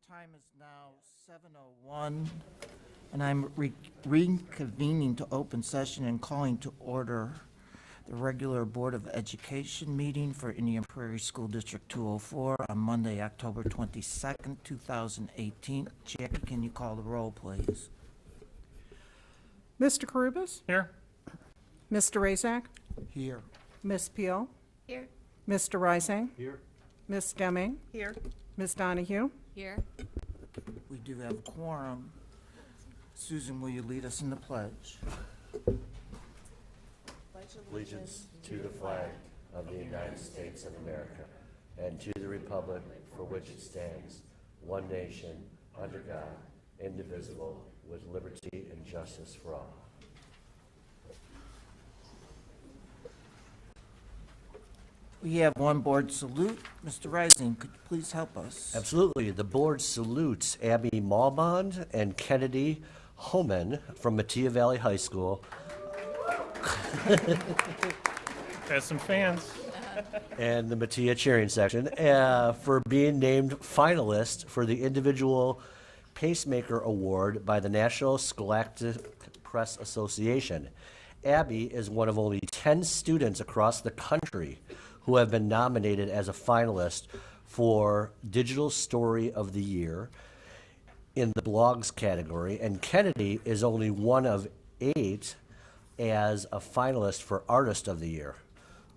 time is now 7:01, and I'm reconvening to open session and calling to order the regular Board of Education meeting for Indian Prairie School District 204 on Monday, October 22nd, 2018. Jackie, can you call the roll, please? Mr. Karubas? Here. Mr. Razak? Here. Ms. Peel? Here. Mr. Rising? Here. Ms. Deming? Here. Ms. Donahue? Here. We do have a quorum. Susan, will you lead us in the pledge? Allegiance to the flag of the United States of America and to the republic for which it stands, one nation, under God, indivisible, with liberty and justice for all. We have one board salute. Mr. Rising, could you please help us? Absolutely. The board salutes Abby Malbond and Kennedy Homan from Mattia Valley High School Has some fans. and the Mattia cheering section for being named finalists for the Individual Pacemaker Award by the National Scholastic Press Association. Abby is one of only 10 students across the country who have been nominated as a finalist for Digital Story of the Year in the blogs category, and Kennedy is only one of 8 as a finalist for Artist of the Year.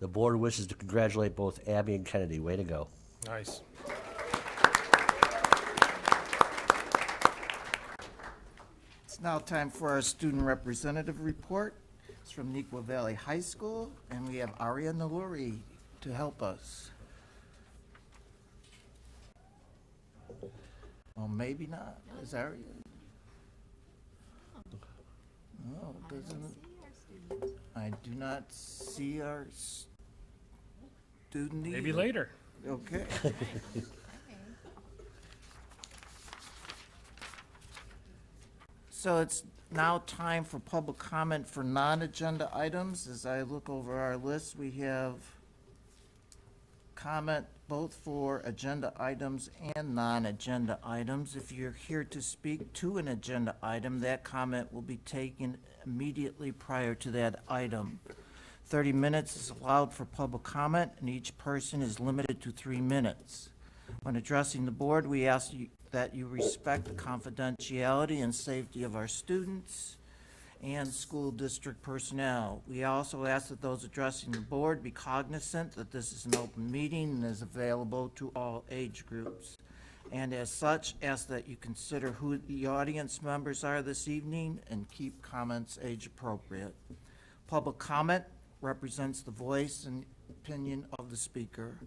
The board wishes to congratulate both Abby and Kennedy. Way to go. Nice. It's now time for our student representative report. It's from Neuqua Valley High School, and we have Arya and Nalluri to help us. Well, maybe not. Is Arya? No, doesn't. I do not see our student either. Maybe later. Okay. So it's now time for public comment for non-agenda items. As I look over our list, we have comment both for agenda items and non-agenda items. If you're here to speak to an agenda item, that comment will be taken immediately prior to that item. 30 minutes is allowed for public comment, and each person is limited to 3 minutes. When addressing the board, we ask that you respect the confidentiality and safety of our students and school district personnel. We also ask that those addressing the board be cognizant that this is an open meeting and is available to all age groups. And as such, ask that you consider who the audience members are this evening and keep comments age appropriate. Public comment represents the voice and opinion of the speaker.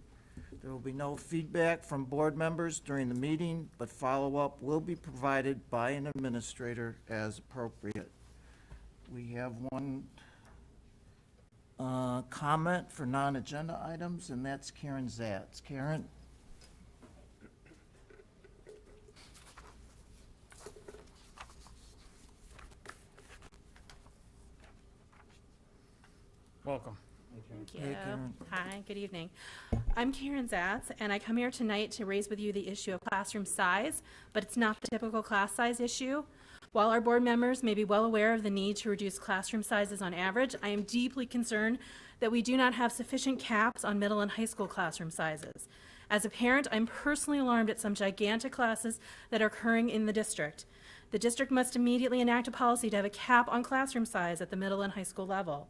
There will be no feedback from board members during the meeting, but follow-up will be provided by an administrator as appropriate. We have one comment for non-agenda items, and that's Karen Zatz. Karen? Welcome. Thank Hey, you. Karen. Hi, good evening. I'm Karen Zatz, and I come here tonight to raise with you the issue of classroom size, but it's not the typical class size issue. While our board members may be well aware of the need to reduce classroom sizes on average, I am deeply concerned that we do not have sufficient caps on middle and high school classroom sizes. As a parent, I'm personally alarmed at some gigantic classes that are occurring in the district. The district must immediately enact a policy to have a cap on classroom size at the middle and high school level.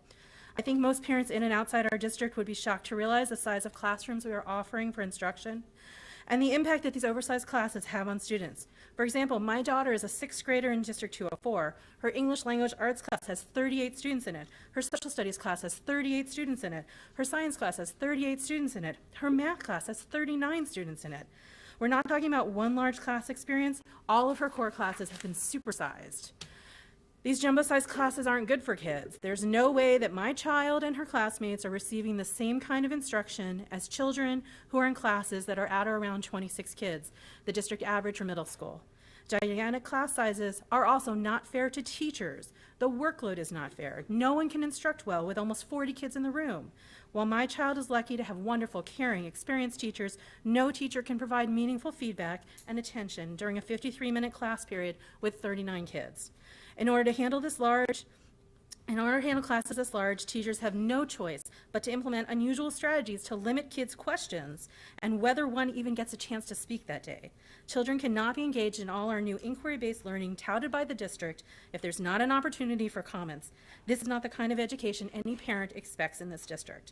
I think most parents in and outside our district would be shocked to realize the size of classrooms we are offering for instruction and the impact that these oversized classes have on students. For example, my daughter is a 6th grader in District 204. Her English Language Arts class has 38 students in it. Her Social Studies class has 38 students in it. Her Science class has 38 students in it. Her Math class has 39 students in it. We're not talking about one large class experience. All of her core classes have been supersized. These jumbo-sized classes aren't good for kids. There's no way that my child and her classmates are receiving the same kind of instruction as children who are in classes that are at or around 26 kids, the district average for middle school. Gigantic class sizes are also not fair to teachers. The workload is not fair. No one can instruct well with almost 40 kids in the room. While my child is lucky to have wonderful, caring, experienced teachers, no teacher can provide meaningful feedback and attention during a 53-minute class period with 39 kids. In order to handle classes this large, teachers have no choice but to implement unusual strategies to limit kids' questions and whether one even gets a chance to speak that day. Children cannot be engaged in all our new inquiry-based learning touted by the district if there's not an opportunity for comments. This is not the kind of education any parent expects in this district.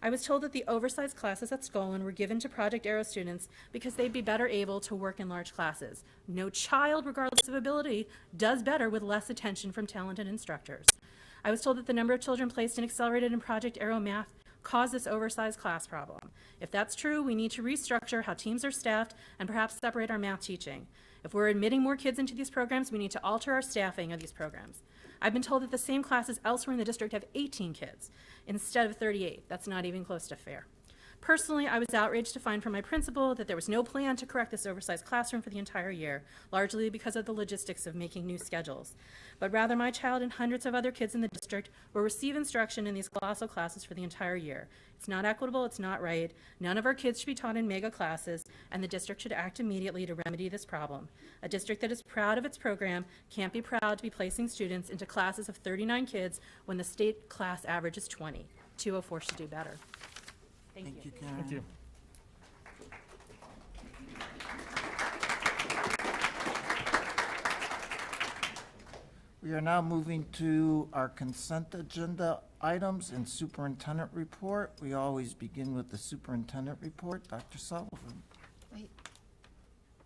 I was told that the oversized classes at Skolin were given to Project Arrow students because they'd be better able to work in large classes. No child, regardless of ability, does better with less attention from talented instructors. I was told that the number of children placed in Accelerated and Project Arrow Math caused this oversized class problem. If that's true, we need to restructure how teams are staffed and perhaps separate our math teaching. If we're admitting more kids into these programs, we need to alter our staffing of these programs. I've been told that the same classes elsewhere in the district have 18 kids instead of 38. That's not even close to fair. Personally, I was outraged to find from my principal that there was no plan to correct this oversized classroom for the entire year, largely because of the logistics of making new schedules. But rather, my child and hundreds of other kids in the district will receive instruction in these colossal classes for the entire year. It's not equitable, it's not right. None of our kids should be taught in mega classes, and the district should act immediately to remedy this problem. A district that is proud of its program can't be proud to be placing students into classes of 39 kids when the state class average is 20. 204 should do better. Thank you, Karen. Thank you. We are now moving to our consent agenda items and superintendent report. We always begin with the superintendent report. Dr. Sullivan.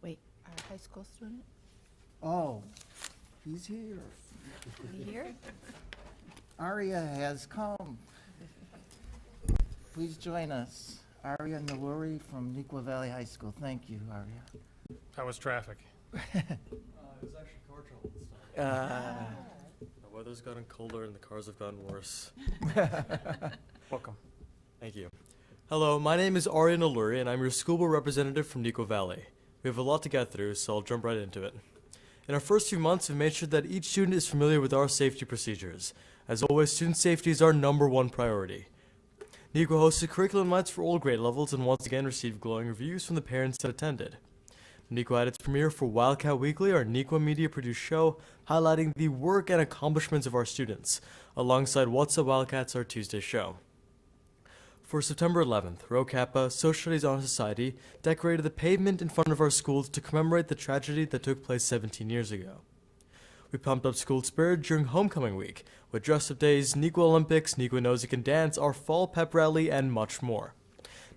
Wait, our high school student? Oh, he's here. Are you here? Arya has come. Please join us. Arya Nalluri from Neuqua Valley High School. Thank you, Arya. How was traffic? It was actually car trouble this time. The weather's gotten colder and the cars have gotten worse. Welcome. Thank you. Hello, my name is Arya Nalluri, and I'm your school board representative from Neuqua Valley. We have a lot to get through, so I'll jump right into it. In our first few months, we've made sure that each student is familiar with our safety procedures. As always, student safety is our #1 priority. Neuqua hosted curriculum nights for all grade levels and once again received glowing reviews from the parents that attended. Neuqua had its premiere for Wildcat Weekly, our Neuqua media-produced show, highlighting the work and accomplishments of our students, alongside What's Up Wildcats, our Tuesday show. For September 11th, Rho Kappa, Social Studies Honor Society, decorated the pavement in front of our schools to commemorate the tragedy that took place 17 years ago. We pumped up school spirit during homecoming week, with dress-up days, Neuqua Olympics, Neuqua Knows You Can Dance, our fall pep rally, and much more.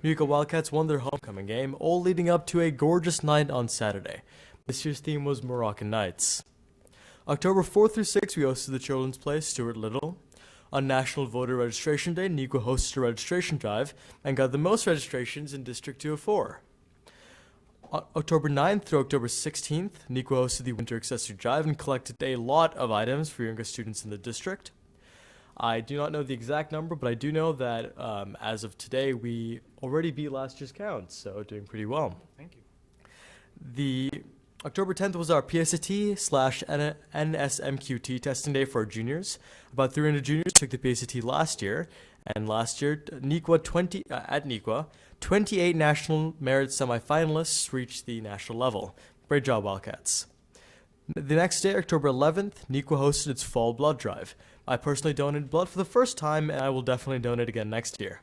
Neuqua Wildcats won their homecoming game, all leading up to a gorgeous night on Saturday. This year's theme was Moroccan Nights. October 4th through 6th, we hosted the Children's Play, Stuart Little. On National Voter Registration Day, Neuqua hosted a registration drive and got the most registrations in District 204. On October 9th through October 16th, Neuqua hosted the Winter Accessory Drive and collected a lot of items for younger students in the district. I do not know the exact number, but I do know that as of today, we already beat last year's count, so doing pretty well. Thank you. The October 10th was our PSAT/NSMQT testing day for our juniors. About 300 juniors took the PSAT last year, and last year, at Neuqua, 28 National Merit semifinalists reached the national level. Great job, Wildcats. The next day, October 11th, Neuqua hosted its fall blood drive. I personally donated blood for the first time, and I will definitely donate again next year.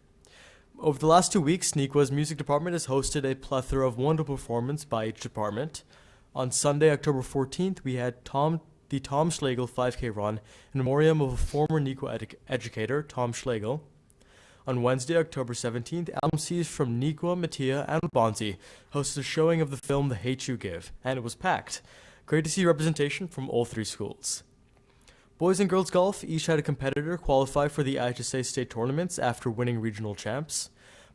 Over the last 2 weeks, Neuqua's music department has hosted a plethora of wonderful performances by each department. On Sunday, October 14th, we had the Tom Schlegel 5K run in memoriam of a former Neuqua educator, Tom Schlegel. On Wednesday, October 17th, LMCs from Neuqua, Mattia, and Bonzi hosted a showing of the film The Hate You Give, and it was packed. Great to see representation from all three schools. Boys and girls golf each had a competitor qualify for the IHSA state tournaments after winning regional champs.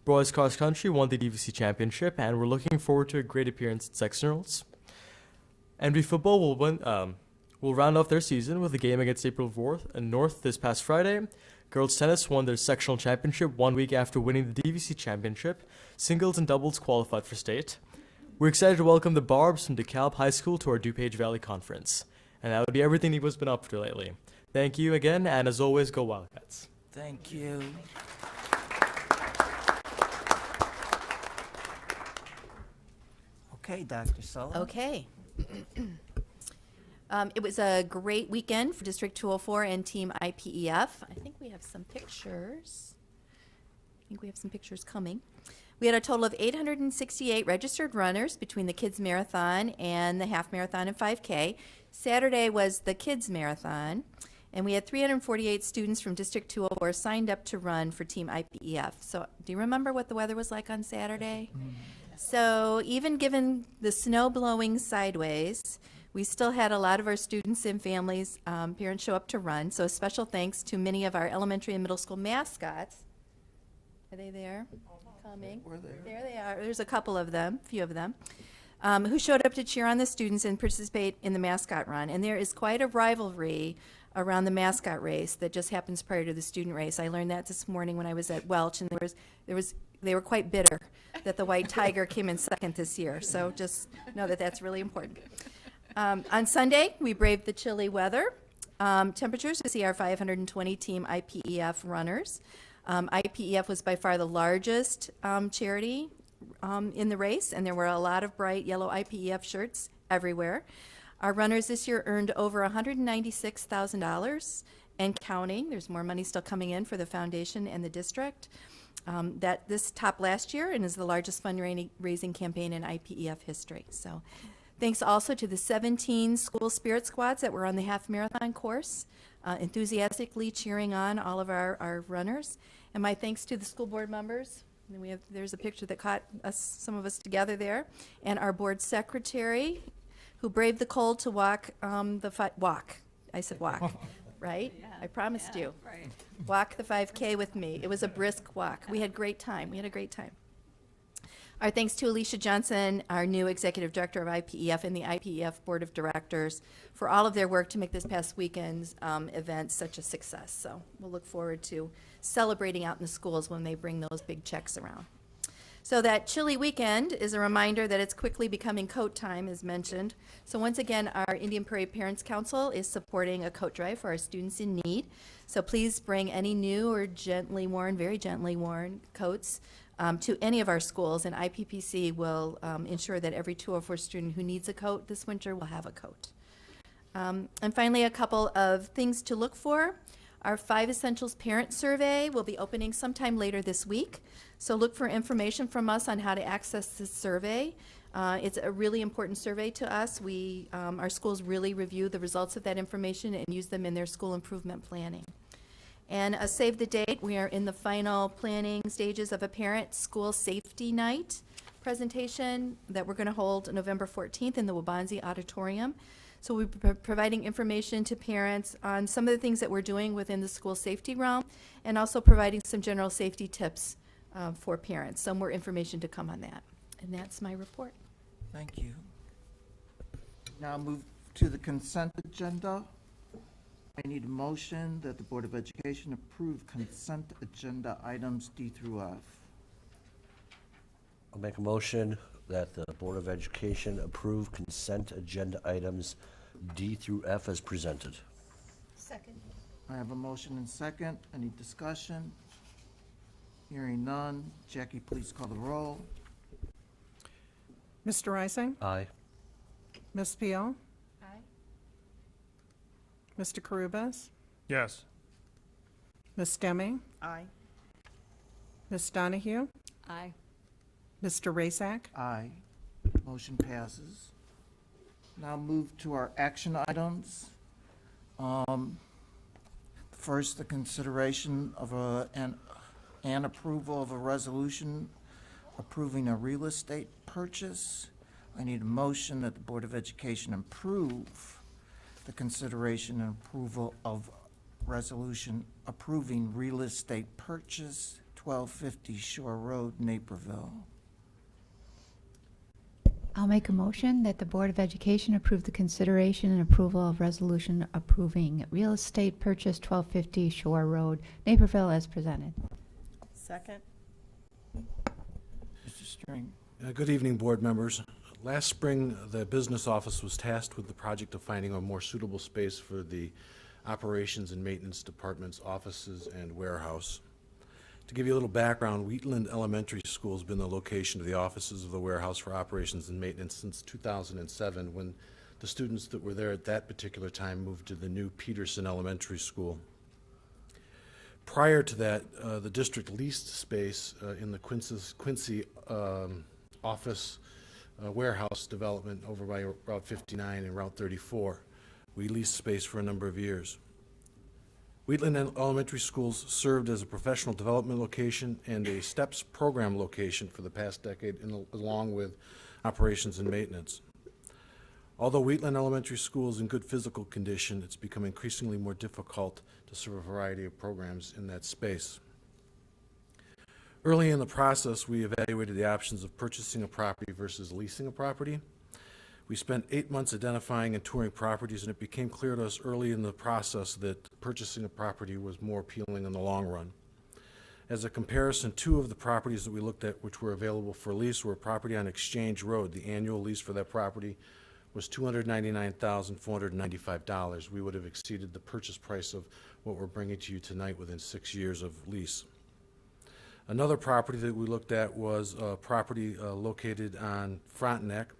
Boys cross country won the DVC championship, and we're looking forward to a great appearance at sectionals. NV football will round off their season with a game against April 4th and North this past Friday. Girls tennis won their sectional championship 1 week after winning the DVC championship. Singles and doubles qualified for state. We're excited to welcome the Barbs from DeKalb High School to our DuPage Valley Conference. And that would be everything Nico's been up to lately. Thank you again, and as always, go Wildcats. Thank you. Okay, Dr. Sullivan. Okay. It was a great weekend for District 204 and Team IPEF. I think we have some pictures. Coming. We had a total of 868 registered runners between the Kids Marathon and the Half Marathon and 5K. Saturday was the Kids Marathon, and we had 348 students from District 204 signed up to run for Team IPEF. So do you remember what the weather was like on Saturday? So even given the snow blowing sideways, we still had a lot of our students and families, parents show up to run. So a special thanks to many of our elementary and middle school mascots. Are they there? Coming. There they are. There's a couple of them, few of them, who showed up to cheer on the students and participate in the mascot run. And there is quite a rivalry around the mascot race that just happens prior to the student race. I learned that this morning when I was at Welch, and they were quite bitter that the White Tiger came in second this year. So just know that that's really important. On Sunday, we braved the chilly weather. Temperatures to see our 520 Team IPEF runners. IPEF was by far the largest charity in the race, and there were a lot of bright yellow IPEF shirts everywhere. Our runners this year earned over $196,000 and counting. There's more money still coming in for the foundation and the district. This topped last year and is the largest fundraising campaign in IPEF history. So thanks also to the 17 school spirit squads that were on the half marathon course, enthusiastically cheering on all of our runners. And my thanks to the school board members. And there's a picture that caught some of us together there. And our board secretary, who braved the cold to walk walk. I said walk, right? Yeah, I promised you. Right. Walk the 5K with me. It was a brisk walk. We had a great time. Our thanks to Alicia Johnson, our new executive director of IPEF, and the IPEF board of directors for all of their work to make this past weekend's event such a success. So we'll look forward to celebrating out in the schools when they bring those big checks around. So that chilly weekend is a reminder that it's quickly becoming coat time, as mentioned. So once again, our Indian Prairie Parents Council is supporting a coat drive for our students in need. So please bring any new or very gently worn coats to any of our schools, and IPPC will ensure that every 204 student who needs a coat this winter will have a coat. And finally, a couple of things to look for. Our 5 Essentials Parent Survey will be opening sometime later this week. So look for information from us on how to access this survey. It's a really important survey to us. Our schools really review the results of that information and use them in their school improvement planning. And a save the date, we are in the final planning stages of a parent school safety night presentation that we're going to hold November 14th in the Wabanzi Auditorium. So we'll be providing information to parents on some of the things that we're doing within the school safety realm, and also providing some general safety tips for parents. So more information to come on that. And that's my report. Thank you. Now move to the consent agenda. I need a motion that the Board of Education approve consent agenda items D through F. I'll make a motion that the Board of Education approve consent agenda items D through F as presented. Second. I have a motion and second. Any discussion? Hearing none. Jackie, please call the roll. Mr. Rising? Aye. Ms. Peel? Aye. Mr. Karubas? Yes. Ms. Deming? Aye. Ms. Donahue? Aye. Mr. Rasak? Aye. Motion passes. Now move to our action items. First, the consideration of and approval of a resolution approving a real estate purchase. I need a motion that the Board of Education approve the consideration and approval of resolution approving real estate purchase, 1250 Shore Road, Naperville. I'll make a motion that the Board of Education approve the consideration and approval of resolution approving real estate purchase 1250 Shore Road, Naperville as presented. Second. Mr. String. Good evening, board members. Last spring, the business office was tasked with the project of finding a more suitable space for the operations and maintenance department's offices and warehouse. To give you a little background, Wheatland Elementary School has been the location of the offices of the warehouse for operations and maintenance since 2007, when the students that were there at that particular time moved to the new Peterson Elementary School. Prior to that, the district leased space in the Quincy office warehouse development over by Route 59 and Route 34. We leased space for a number of years. Wheatland Elementary Schools served as a professional development location and a STEPS program location for the past decade, along with operations and maintenance. Although Wheatland Elementary School is in good physical condition, it's become increasingly more difficult to serve a variety of programs in that space. Early in the process, we evaluated the options of purchasing a property versus leasing a property. We spent 8 months identifying and touring properties, and it became clear to us early in the process that purchasing a property was more appealing in the long run. As a comparison, 2 of the properties that we looked at which were available for lease were a property on Exchange Road. The annual lease for that property was $299,495. We would have exceeded the purchase price of what we're bringing to you tonight within 6 years of lease. Another property that we looked at was a property located on Frontenac.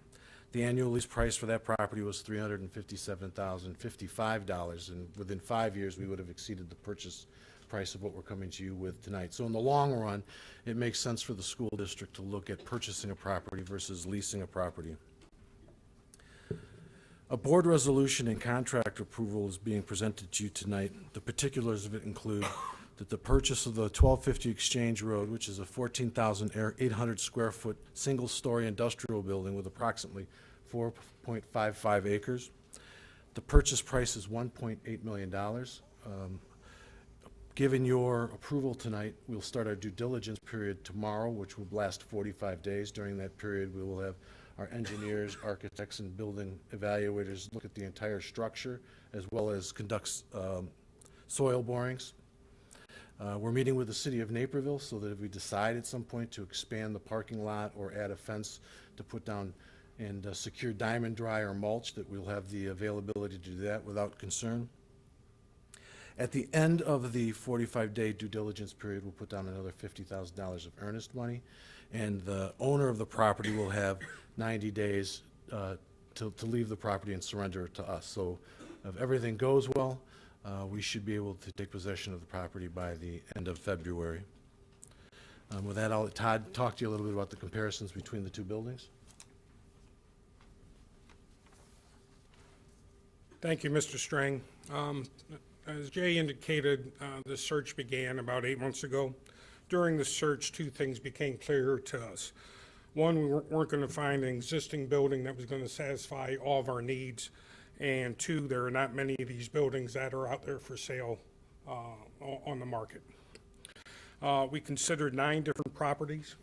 The annual lease price for that property was $357,055, and within 5 years, we would have exceeded the purchase price of what we're coming to you with tonight. So in the long run, it makes sense for the school district to look at purchasing a property versus leasing a property. A board resolution and contract approval is being presented to you tonight. The particulars of it include that the purchase of the 1250 Exchange Road, which is a 14,800 square foot single-story industrial building with approximately 4.55 acres. The purchase price is $1.8 million. Given your approval tonight, we'll start our due diligence period tomorrow, which will last 45 days. During that period, we will have our engineers, architects, and building evaluators look at the entire structure, as well as conduct soil borings. We're meeting with the city of Naperville so that if we decide at some point to expand the parking lot or add a fence to put down and secure diamond dry or mulch, that we'll have the availability to do that without concern. At the end of the 45-day due diligence period, we'll put down another $50,000 of earnest money, and the owner of the property will have 90 days to leave the property and surrender it to us. So if everything goes well, we should be able to take possession of the property by the end of February. With that, I'll let Todd talk to you a little bit about the comparisons between the two buildings. Thank you, Mr. Strang. As Jay indicated, the search began about 8 months ago. During the search, 2 things became clear to us. One, we weren't going to find an existing building that was going to satisfy all of our needs. And 2, there are not many of these buildings that are out there for sale on the market. We considered 9 different properties.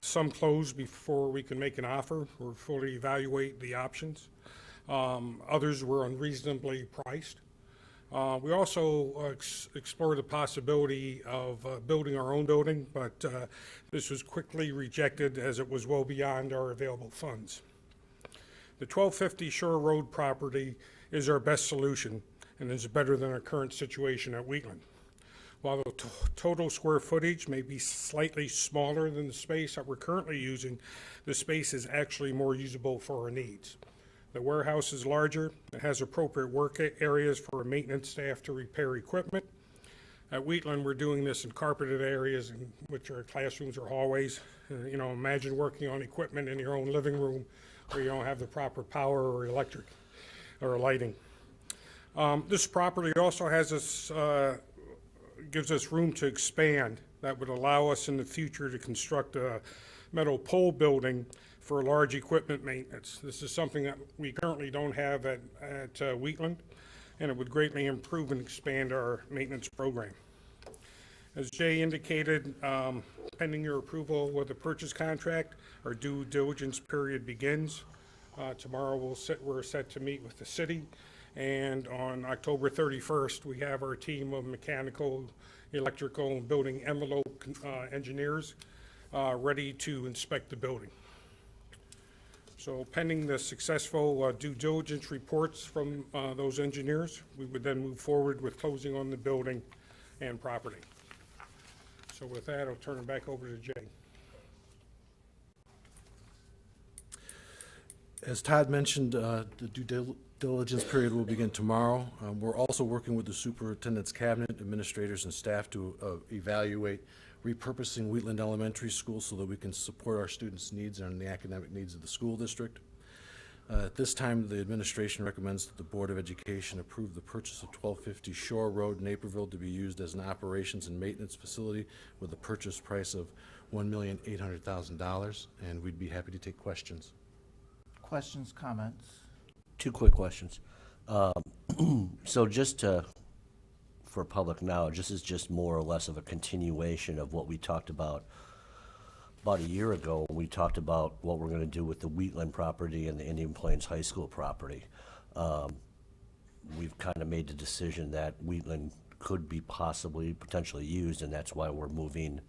Some closed before we could make an offer or fully evaluate the options. Others were unreasonably priced. We also explored the possibility of building our own building, but this was quickly rejected as it was well beyond our available funds. The 1250 Shore Road property is our best solution and is better than our current situation at Wheatland. While the total square footage may be slightly smaller than the space that we're currently using, the space is actually more usable for our needs. The warehouse is larger. It has appropriate work areas for a maintenance staff to repair equipment. At Wheatland, we're doing this in carpeted areas, which are classrooms or hallways. Imagine working on equipment in your own living room where you don't have the proper power or electric or lighting. This property also has gives us room to expand that would allow us in the future to construct a metal pole building for large equipment maintenance. This is something that we currently don't have at Wheatland, and it would greatly improve and expand our maintenance program. As Jay indicated, pending your approval with the purchase contract, our due diligence period begins. Tomorrow we're set to meet with the city, and on October 31st, we have our team of mechanical, electrical, and building envelope engineers ready to inspect the building. So pending the successful due diligence reports from those engineers, we would then move forward with closing on the building and property. So with that, I'll turn it back over to Jay. As Todd mentioned, the due diligence period will begin tomorrow. We're also working with the superintendent's cabinet, administrators, and staff to evaluate repurposing Wheatland Elementary School so that we can support our students' needs and the academic needs of the school district. At this time, the administration recommends that the Board of Education approve the purchase of 1250 Shore Road, Naperville, to be used as an operations and maintenance facility with a purchase price of $1,800,000, and we'd be happy to take questions. Questions, comments? Two quick questions. So just for public knowledge, this is just more or less of a continuation of what we talked about a year ago when we talked about what we're going to do with the Wheatland property and the Indian Plains High School property. We've kind of made the decision that Wheatland could be potentially used, and that's why we're moving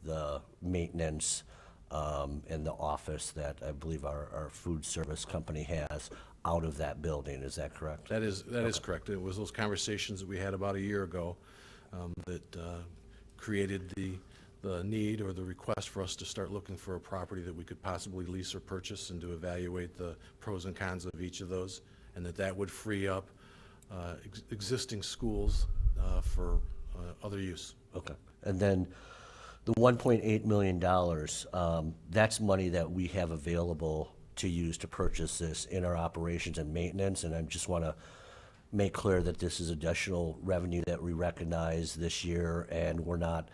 the maintenance and the office that I believe our food service company has out of that building. Is that correct? That is correct. It was those conversations that we had about a year ago that created the need or the request for us to start looking for a property that we could possibly lease or purchase, and to evaluate the pros and cons of each of those, and that would free up existing schools for other use. Okay. And then the $1.8 million, that's money that we have available to use to purchase this in our operations and maintenance, and I just want to make clear that this is additional revenue that we recognize this year, and we're not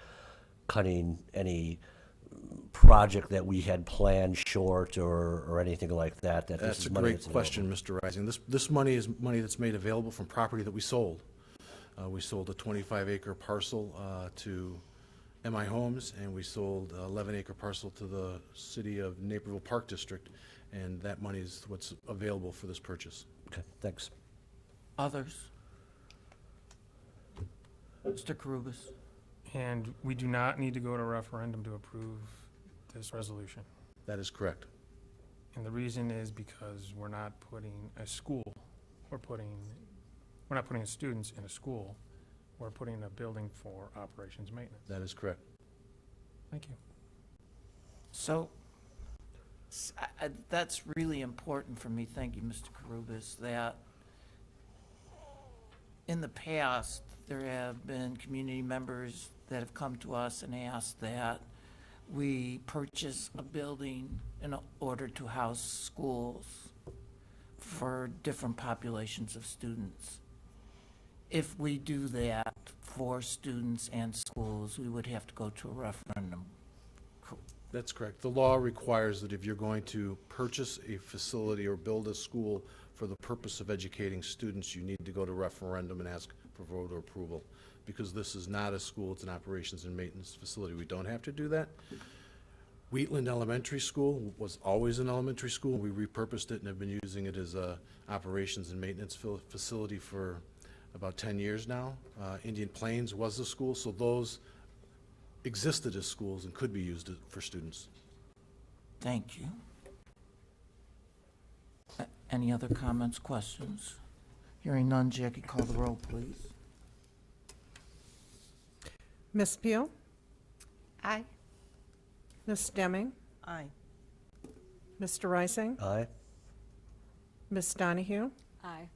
cutting any project that we had planned short or anything like that. This That's is a money great that's question, Mr. Rising. This money is money that's made available from property that we sold. We sold a 25-acre parcel to MI Homes, and we sold an 11-acre parcel to the City of Naperville Park District, and that money is what's available for this purchase. Okay, thanks. Others? Mr. Karubas? And we do not need to go to referendum to approve this resolution. That is correct. And the reason is because we're not putting a school, we're not putting students in a school, we're putting a building for operations maintenance. That is correct. Thank you. So, that's really important for me, thank you, Mr. Karubas, that in the past, there have been community members that have come to us and asked that we purchase a building in order to house schools for different populations of students. If we do that for students and schools, we would have to go to a referendum. That's correct. The law requires that if you're going to purchase a facility or build a school for the purpose of educating students, you need to go to referendum and ask for vote or approval. Because this is not a school, it's an operations and maintenance facility. We don't have to do that. Wheatland Elementary School was always an elementary school. We repurposed it and have been using it as a operations and maintenance facility for about 10 years now. Indian Plains was a school, so those existed as schools and could be used for students. Thank you. Any other comments, questions? Hearing none, Jackie, call the roll, please. Ms. Peel? Aye. Ms. Demming? Aye. Mr. Rising? Aye. Ms. Donahue? Aye.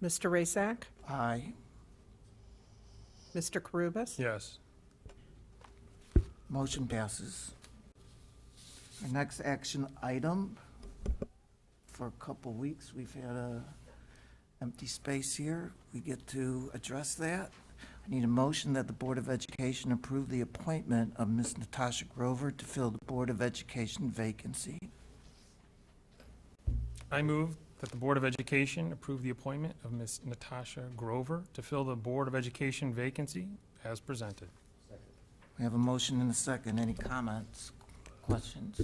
Mr. Rasak? Aye. Mr. Karubas? Yes. Motion passes. Our next action item, for a couple weeks, we've had a empty space here. We get to address that. I need a motion that the Board of Education approve the appointment of Ms. Natasha Grover to fill the Board of Education vacancy. I move that the Board of Education approve the appointment of Ms. Natasha Grover to fill the Board of Education vacancy as presented. We have a motion and a second. Any comments, questions?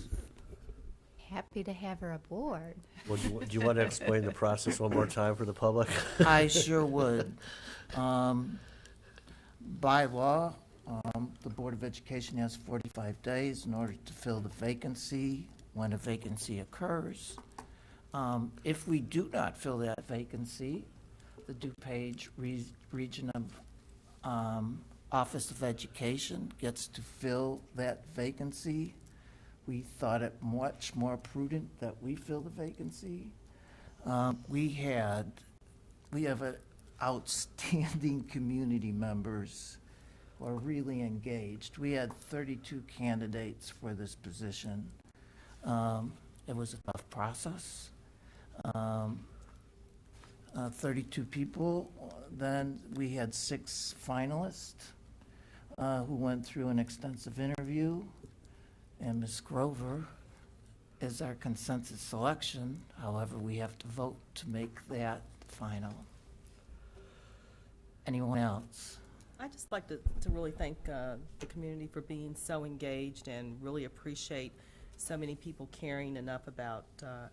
Happy to have her aboard. Well, do you want to explain the process one more time for the public? I sure would. By law, the Board of Education has 45 days in order to fill the vacancy. when a vacancy occurs. If we do not fill that vacancy, the DuPage Region of Office of Education gets to fill that vacancy. We thought it much more prudent that we fill the vacancy. We have outstanding community members who are really engaged. We had 32 candidates for this position. It was a tough process. 32 people. Then we had 6 finalists who went through an extensive interview, and Ms. Grover is our consensus selection. However, we have to vote to make that final. Anyone else? I'd just like to really thank the community for being so engaged and really appreciate so many people caring enough about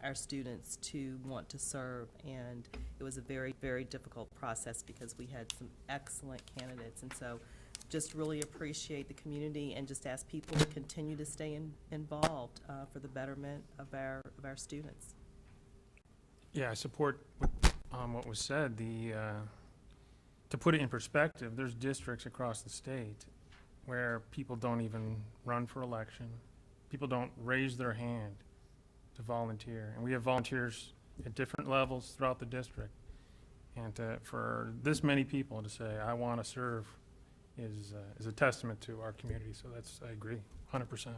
our students to want to serve. And it was a very, very difficult process because we had some excellent candidates. And so just really appreciate the community and just ask people to continue to stay involved for the betterment of our students. Yeah, I support what was said. To put it in perspective, there's districts across the state where people don't even run for election. People don't raise their hand to volunteer. And we have volunteers at different levels throughout the district. And for this many people to say, I want to serve, is a testament to our community. So I agree, 100%.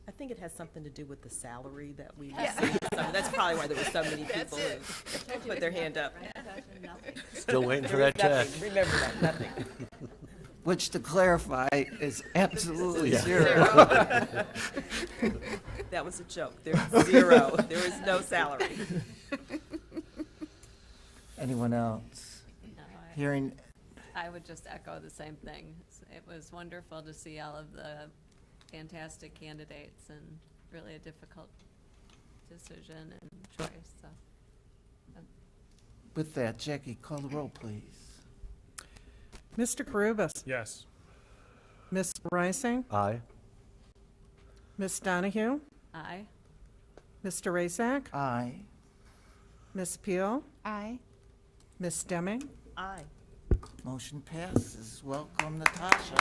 I think it has something to do with the salary that we received. So that's probably why there were so many people who put their hand up. Still waiting for that check. Remember that, nothing. Which, to clarify, is absolutely Yeah. zero. That was a joke. There's zero. There is no salary. Anyone else? No, Hearing, I would just echo the same thing. It was wonderful to see all of the fantastic candidates and really a difficult decision and choice, so. with that, Jackie, call the roll, please. Mr. Karubas? Yes. Ms. Rising? Aye. Ms. Donahue? Aye. Mr. Rasak? Aye. Ms. Peel? Aye. Ms. Demming? Aye. Motion passes. Welcome, Natasha.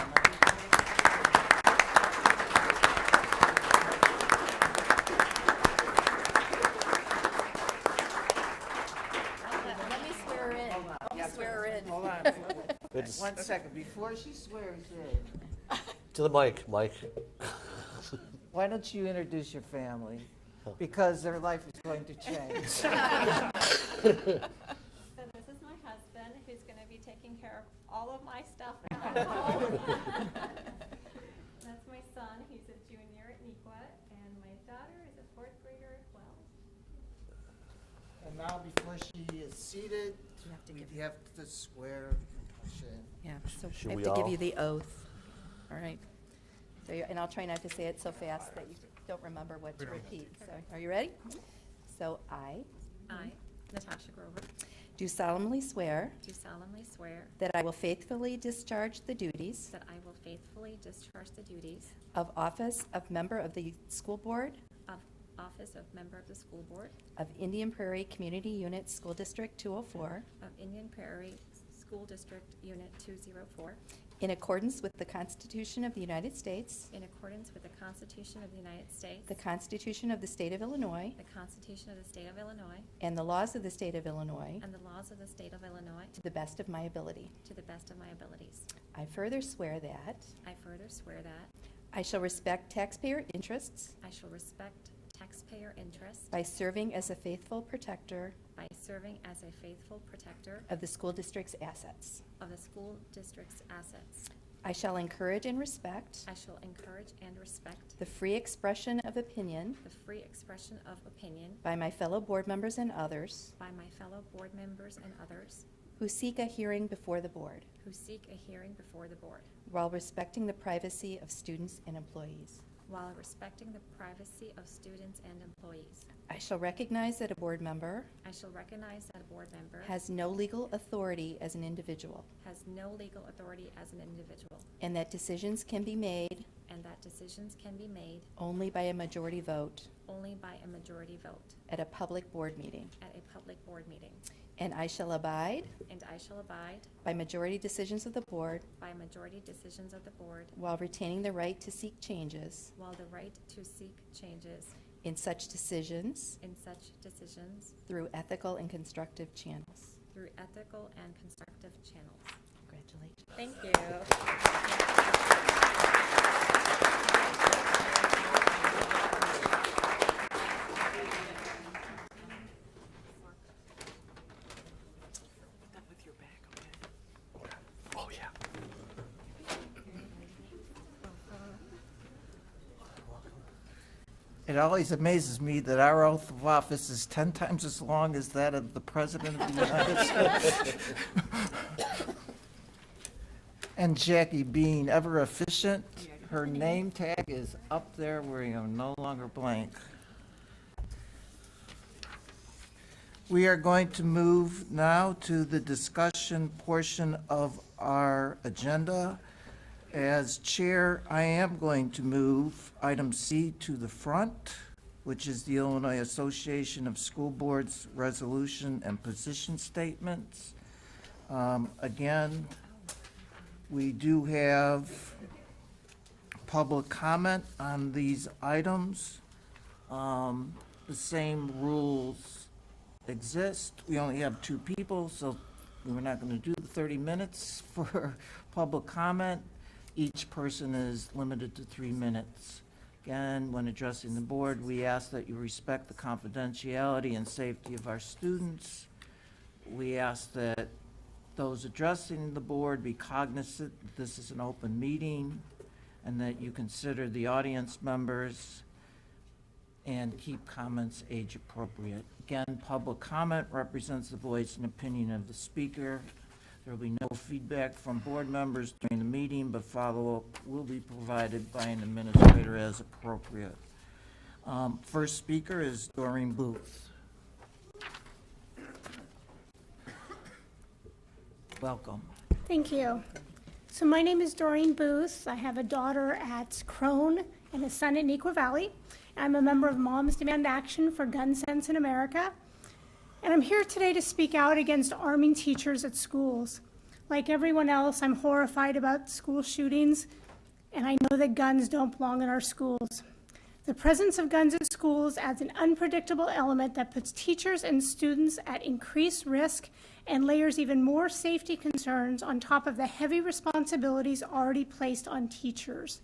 Let me swear her in. Let me swear her in. Hold on. It's- 1 second, before she swears in, To the mic, Mike. why don't you introduce your family? Because their life is going to change. So this is my husband, who's gonna be taking care of all of my stuff now. That's my son, he's a junior at Nequot, and my daughter is a 4th grader at Wells. And now, before she is seated, we have to swear Natasha in. Yeah, so Should I have we to give all? you the oath. All right. So, and I'll try not to say it so fast that you don't remember what to repeat. So, are you ready? So, I I, Natasha Grover, do solemnly swear do solemnly swear that I will faithfully discharge the duties that I will faithfully discharge the duties of office of member of the school board of office of member of the school board of Indian Prairie Community Unit School District 204 of Indian Prairie School District Unit 204 in accordance with the Constitution of the United States, in accordance with the Constitution of the United States, the Constitution of the State of Illinois, the Constitution of the State of Illinois, and the laws of the State of Illinois, and the laws of the State of Illinois, to the best of my ability. to the best of my abilities. I further swear that I further swear that I shall respect taxpayer interests I shall respect taxpayer interests by serving as a faithful protector by serving as a faithful protector of the school district's assets. of the school district's assets. I shall encourage and respect I shall encourage and respect the free expression of opinion the free expression of opinion by my fellow board members and others by my fellow board members and others who seek a hearing before the board, who seek a hearing before the board, while respecting the privacy of students and employees. while respecting the privacy of students and employees. I shall recognize that a board member I shall recognize that a board member has no legal authority as an individual, has no legal authority as an individual, and that decisions can be made and that decisions can be made only by a majority vote only by a majority vote at a public board meeting. at a public board meeting. And I shall abide And I shall abide by majority decisions of the board by majority decisions of the board while retaining the right to seek changes while the right to seek changes in such decisions in such decisions through ethical and constructive channels. through ethical and constructive channels. Congratulations. Thank you. Oh, yeah. It always amazes me that our oath of office is 10 times as long as that of the President of the United States. And Jackie, being ever efficient, her name tag is up there where you are no longer blank. We are going to move now to the discussion portion of our agenda. As chair, I am going to move item C to the front, which is the Illinois Association of School Boards Resolution and Position Statements. Again, we do have public comment on these items. The same rules exist. We only have 2 people, so we're not going to do the 30 minutes for public comment. Each person is limited to 3 minutes. Again, when addressing the board, we ask that you respect the confidentiality and safety of our students. We ask that those addressing the board be cognizant that this is an open meeting and that you consider the audience members and keep comments age appropriate. Again, public comment represents the voice and opinion of the speaker. There will be no feedback from board members during the meeting, but follow-up will be provided by an administrator as appropriate. First speaker is Doreen Booth. Welcome. Thank you. So my name is Doreen Booth. I have a daughter at Crone and a son in Neuqua Valley. I'm a member of Moms Demand Action for Gun Sense in America. And I'm here today to speak out against arming teachers at schools. Like everyone else, I'm horrified about school shootings, and I know that guns don't belong in our schools. The presence of guns in schools adds an unpredictable element that puts teachers and students at increased risk and layers even more safety concerns on top of the heavy responsibilities already placed on teachers.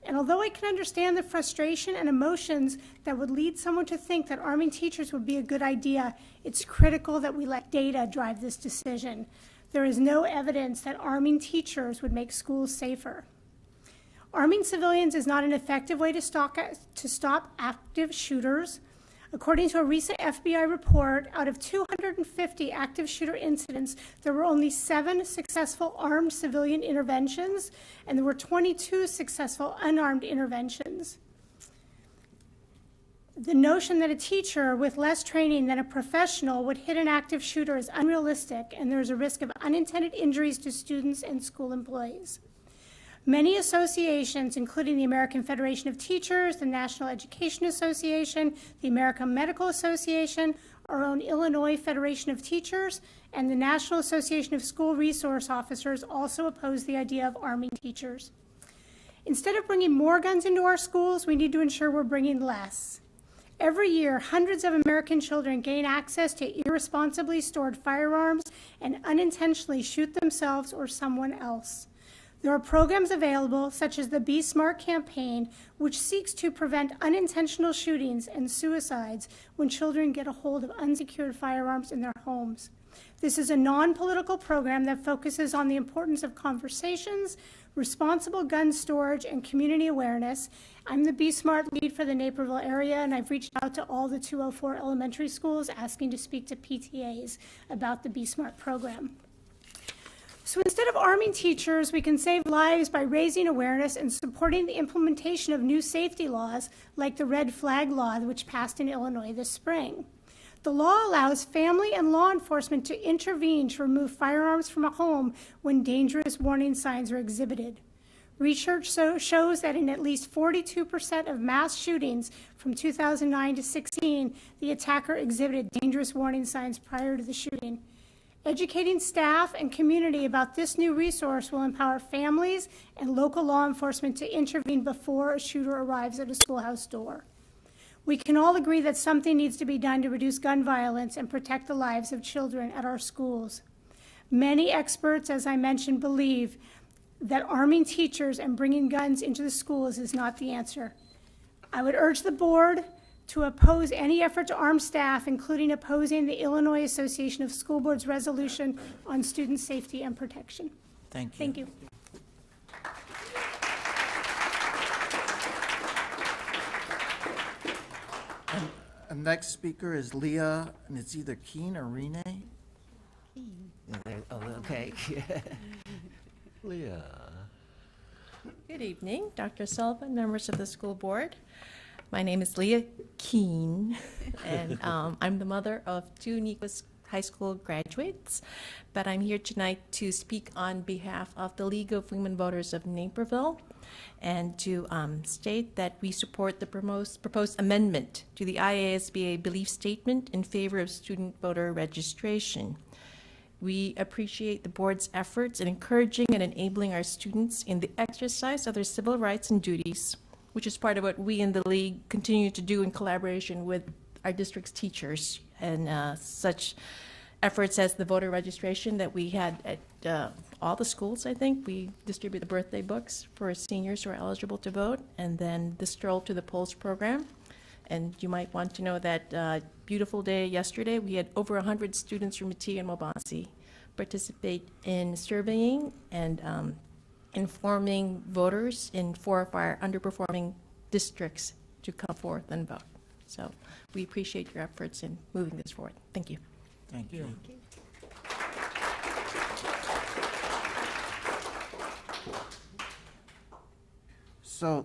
And although I can understand the frustration and emotions that would lead someone to think that arming teachers would be a good idea, it's critical that we let data drive this decision. There is no evidence that arming teachers would make schools safer. Arming civilians is not an effective way to stop active shooters. According to a recent FBI report, out of 250 active shooter incidents, there were only 7 successful armed civilian interventions, and there were 22 successful unarmed interventions. The notion that a teacher with less training than a professional would hit an active shooter is unrealistic, and there is a risk of unintended injuries to students and school employees. Many associations, including the American Federation of Teachers, the National Education Association, the American Medical Association, our own Illinois Federation of Teachers, and the National Association of School Resource Officers also oppose the idea of arming teachers. Instead of bringing more guns into our schools, we need to ensure we're bringing less. Every year, hundreds of American children gain access to irresponsibly stored firearms and unintentionally shoot themselves or someone else. There are programs available, such as the Be Smart campaign, which seeks to prevent unintentional shootings and suicides when children get a hold of unsecured firearms in their homes. This is a non-political program that focuses on the importance of conversations, responsible gun storage, and community awareness. I'm the Be Smart lead for the Naperville area, and I've reached out to all the 204 elementary schools asking to speak to PTAs about the Be Smart program. So instead of arming teachers, we can save lives by raising awareness and supporting the implementation of new safety laws like the red flag law, which passed in Illinois this spring. The law allows family and law enforcement to intervene to remove firearms from a home when dangerous warning signs are exhibited. Research shows that in at least 42% of mass shootings from 2009 to 16, the attacker exhibited dangerous warning signs prior to the shooting. Educating staff and community about this new resource will empower families and local law enforcement to intervene before a shooter arrives at a schoolhouse door. We can all agree that something needs to be done to reduce gun violence and protect the lives of children at our schools. Many experts, as I mentioned, believe that arming teachers and bringing guns into the schools is not the answer. I would urge the board to oppose any effort to arm staff, including opposing the Illinois Association of School Boards resolution on student safety and protection. Thank you. Thank you. And next speaker is Leah, and it's either Keen or Renee. Oh, okay. Leah. Good evening, Dr. Sullivan, members of the school board. My name is Leah Keene, and I'm the mother of two Nequist High School graduates, but I'm here tonight to speak on behalf of the League of Women Voters of Naperville and to state that we support the proposed amendment to the IASB belief statement in favor of student voter registration. We appreciate the board's efforts in encouraging and enabling our students in the exercise of their civil rights and duties, which is part of what we in the league continue to do in collaboration with our district's teachers and such efforts as the voter registration that we had at all the schools, I think. We distribute the birthday books for seniors who are eligible to vote, and then the Stroll to the Polls program. And you might want to know that beautiful day yesterday, we had over 100 students from Matee and Waubonsie participate in surveying and informing voters in 4 of our underperforming districts to come forth and vote. So we appreciate your efforts in moving this forward. Thank you. Thank you. So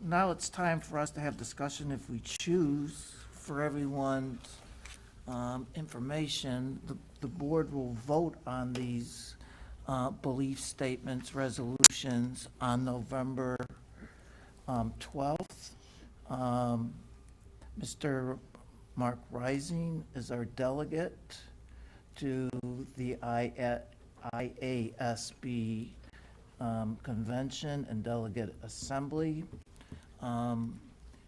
now it's time for us to have discussion if we choose. For everyone's information, the board will vote on these belief statements, resolutions on November 12th. Mr. Mark Rising is our delegate to the IASB convention and delegate assembly.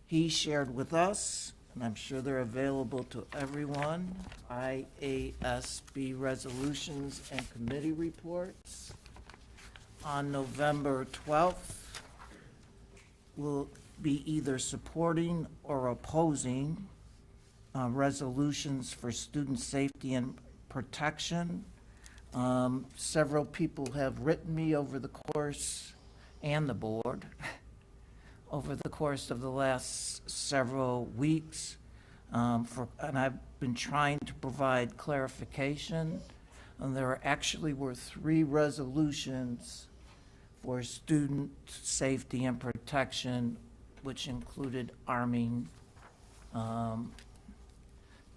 He shared with us, and I'm sure they're available to everyone, IASB resolutions and committee reports. On November 12th, we'll be either supporting or opposing resolutions for student safety and protection. Several people have written me over the course, and the board, over the course of the last several weeks, and I've been trying to provide clarification. And there actually were 3 resolutions for student safety and protection, which included arming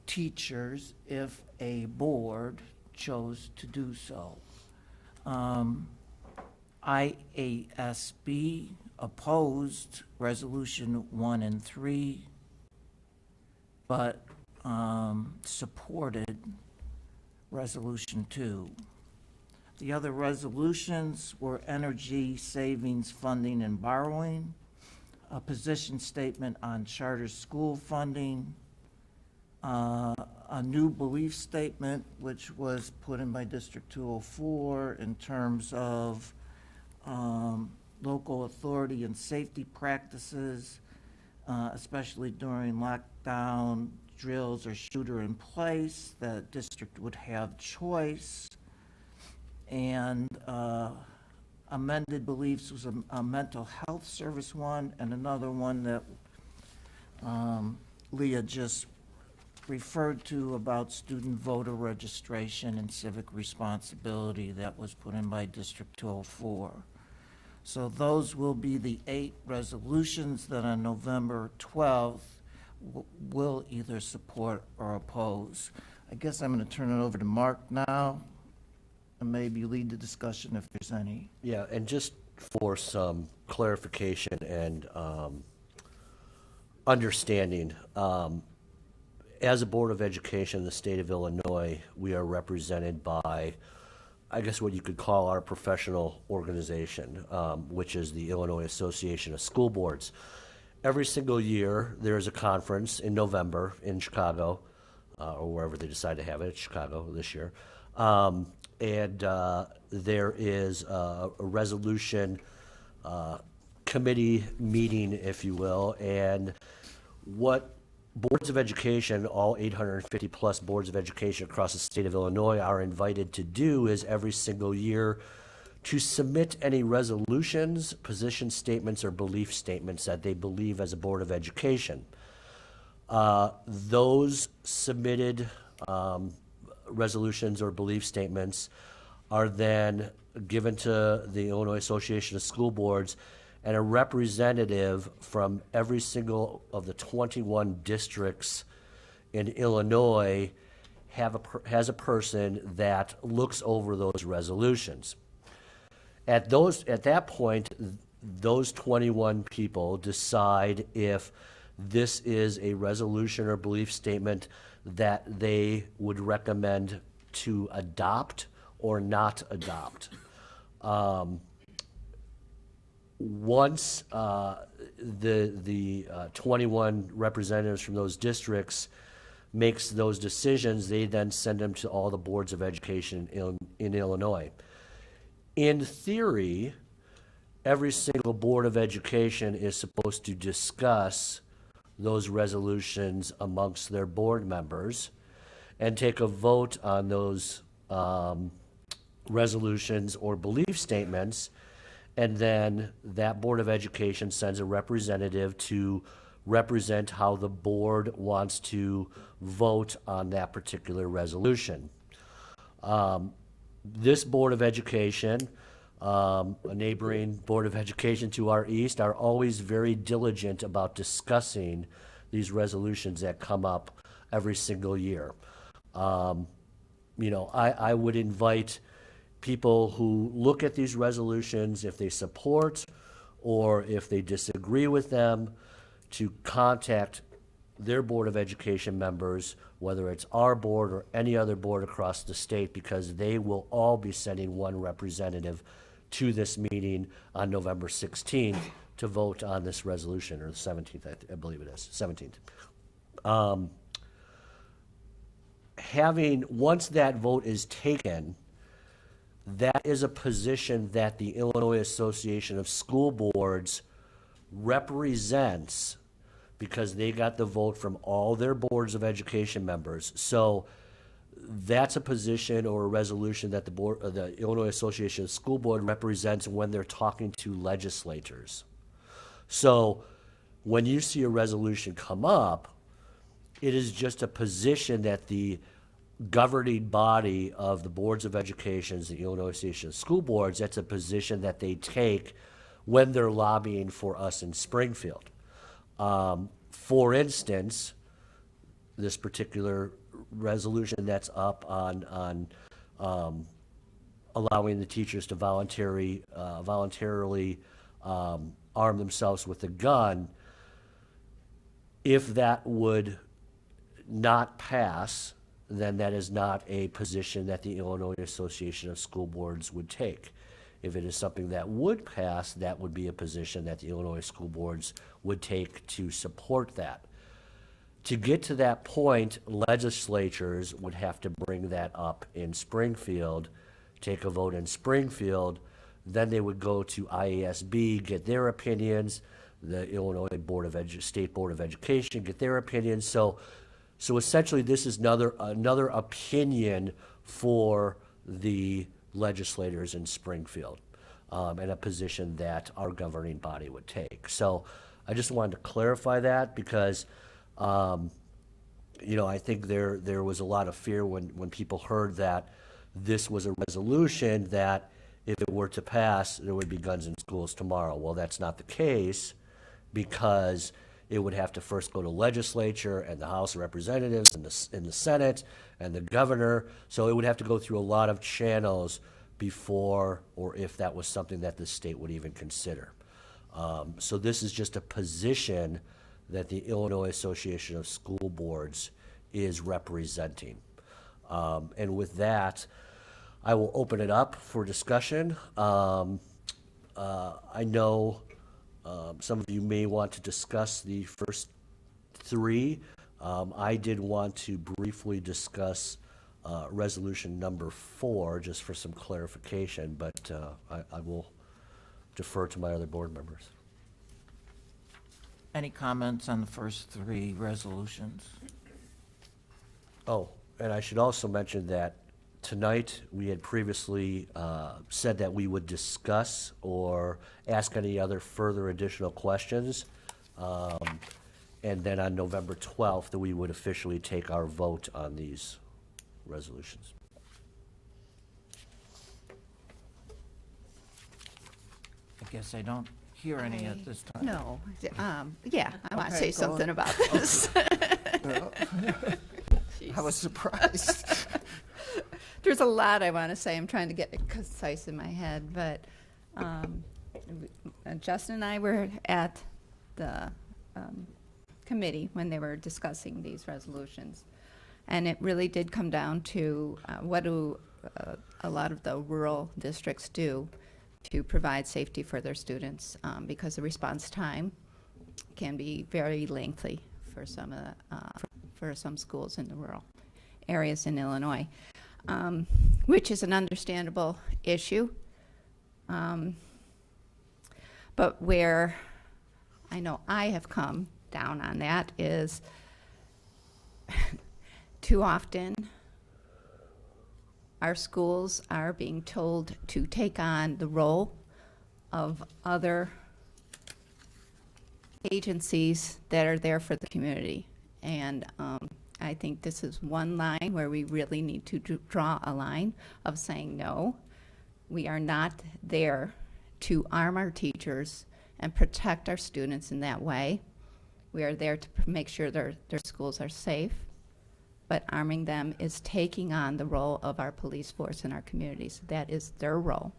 teachers if a board chose to do so. IASB opposed resolution 1 and 3, but supported resolution 2. The other resolutions were energy savings funding and borrowing, a position statement on charter school funding, a new belief statement, which was put in by District 204 in terms of local authority and safety practices, especially during lockdown drills or shooter in place, the district would have choice. And amended beliefs was a mental health service one, and another one that Leah just referred to about student voter registration and civic responsibility that was put in by District 204. So those will be the 8 resolutions that on November 12th will either support or oppose. I guess I'm going to turn it over to Mark now, and maybe lead the discussion if there's any. Yeah, and just for some clarification and understanding, as a Board of Education in the state of Illinois, we are represented by, I guess what you could call our professional organization, which is the Illinois Association of School Boards. Every single year, there is a conference in November in Chicago, or wherever they decide to have it, Chicago this year. And there is a resolution committee meeting, if you will, and what boards of education, all 850 plus boards of education across the state of Illinois are invited to do is every single year to submit any resolutions, position statements, or belief statements that they believe as a Board of Education. Those submitted resolutions or belief statements are then given to the Illinois Association of School Boards, and a representative from every single of the 21 districts in Illinois has a person that looks over those resolutions. At that point, those 21 people decide if this is a resolution or belief statement that they would recommend to adopt or not adopt. Once the 21 representatives from those districts makes those decisions, they then send them to all the boards of education in Illinois. In theory, every single Board of Education is supposed to discuss those resolutions amongst their board members and take a vote on those resolutions or belief statements, and then that Board of Education sends a representative to represent how the board wants to vote on that particular resolution. This Board of Education, a neighboring Board of Education to our east, are always very diligent about discussing these resolutions that come up every single year. I would invite people who look at these resolutions, if they support or if they disagree with them, to contact their Board of Education members, whether it's our board or any other board across the state, because they will all be sending one representative to this meeting on November 16th to vote on this resolution, or the 17th, I believe it is, 17th. Once that vote is taken, that is a position that the Illinois Association of School Boards represents, because they got the vote from all their boards of education members. So that's a position or a resolution that the Illinois Association of School Board represents when they're talking to legislators. So when you see a resolution come up, it is just a position that the governing body of the boards of education, the Illinois Association of School Boards, that's a position that they take when they're lobbying for us in Springfield. For instance, this particular resolution that's up on allowing the teachers to voluntarily arm themselves with a gun, if that would not pass, then that is not a position that the Illinois Association of School Boards would take. If it is something that would pass, that would be a position that the Illinois School Boards would take to support that. To get to that point, legislatures would have to bring that up in Springfield, take a vote in Springfield, then they would go to IASB, get their opinions, the Illinois State Board of Education, get their opinions. So essentially, this is another opinion for the legislators in Springfield, and a position that our governing body would take. So I just wanted to clarify that, because I think there was a lot of fear when people heard that this was a resolution that if it were to pass, there would be guns in schools tomorrow. Well, that's not the case, because it would have to first go to legislature and the House of Representatives and the Senate and the governor. So it would have to go through a lot of channels before, or if that was something that the state would even consider. So this is just a position that the Illinois Association of School Boards is representing. And with that, I will open it up for discussion. I know some of you may want to discuss the first three. I did want to briefly discuss resolution number 4, just for some clarification, but I will defer to my other board members. Any comments on the first 3 resolutions? Oh, and I should also mention that tonight, we had previously said that we would discuss or ask any other further additional questions. And then on November 12th, that we would officially take our vote on these resolutions. I guess I don't hear any at this time. No, yeah, I want to Okay, say go something on. about this. I was surprised. There's a lot I want to say. I'm trying to get it concise in my head, but Justin and I were at the committee when they were discussing these resolutions, and it really did come down to what do a lot of the rural districts do to provide safety for their students, because the response time can be very lengthy for some of for some schools in the rural areas in Illinois. Which is an understandable issue. But where I know I have come down on that is too often our schools are being told to take on the role of other agencies that are there for the community. And I think this is one line where we really need to draw a line of saying, no, we are not there to arm our teachers and protect our students in that way. We are there to make sure their schools are safe, but arming them is taking on the role of our police force in our communities. That is their role.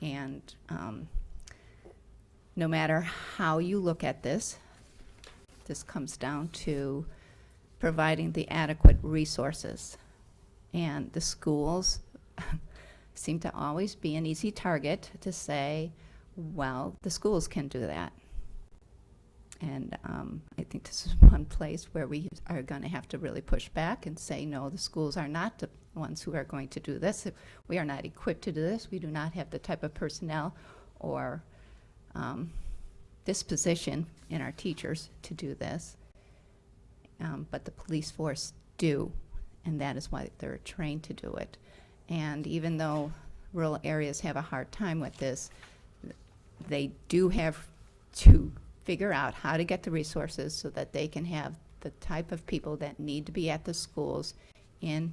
And no matter how you look at this comes down to providing the adequate resources. And the schools seem to always be an easy target to say, well, the schools can do that. And I think this is one place where we are going to have to really push back and say, no, the schools are not the ones who are going to do this. We are not equipped to do this. We do not have the type of personnel or disposition in our teachers to do this. But the police force do, and that is why they're trained to do it. And even though rural areas have a hard time with this, they do have to figure out how to get the resources so that they can have the type of people that need to be at the schools in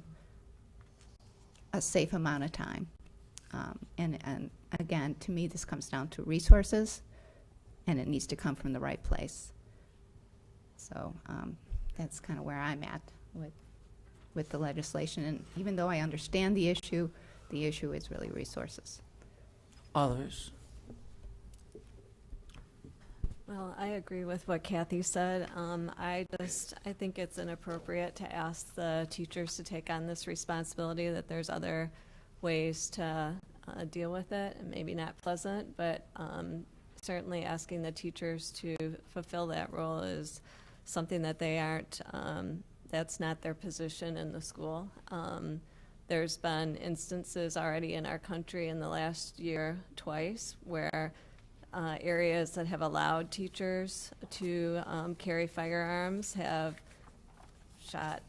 a safe amount of time. And again, to me, this comes down to resources, and it needs to come from the right place. So that's kind of where I'm at with the legislation. And even though I understand the issue is really resources. Others? Well, I agree with what Kathy said. I think it's inappropriate to ask the teachers to take on this responsibility, that there's other ways to deal with it, and maybe not pleasant, but certainly asking the teachers to fulfill that role is something that they aren't, that's not their position in the school. There's been instances already in our country in the last year twice where areas that have allowed teachers to carry firearms have shot,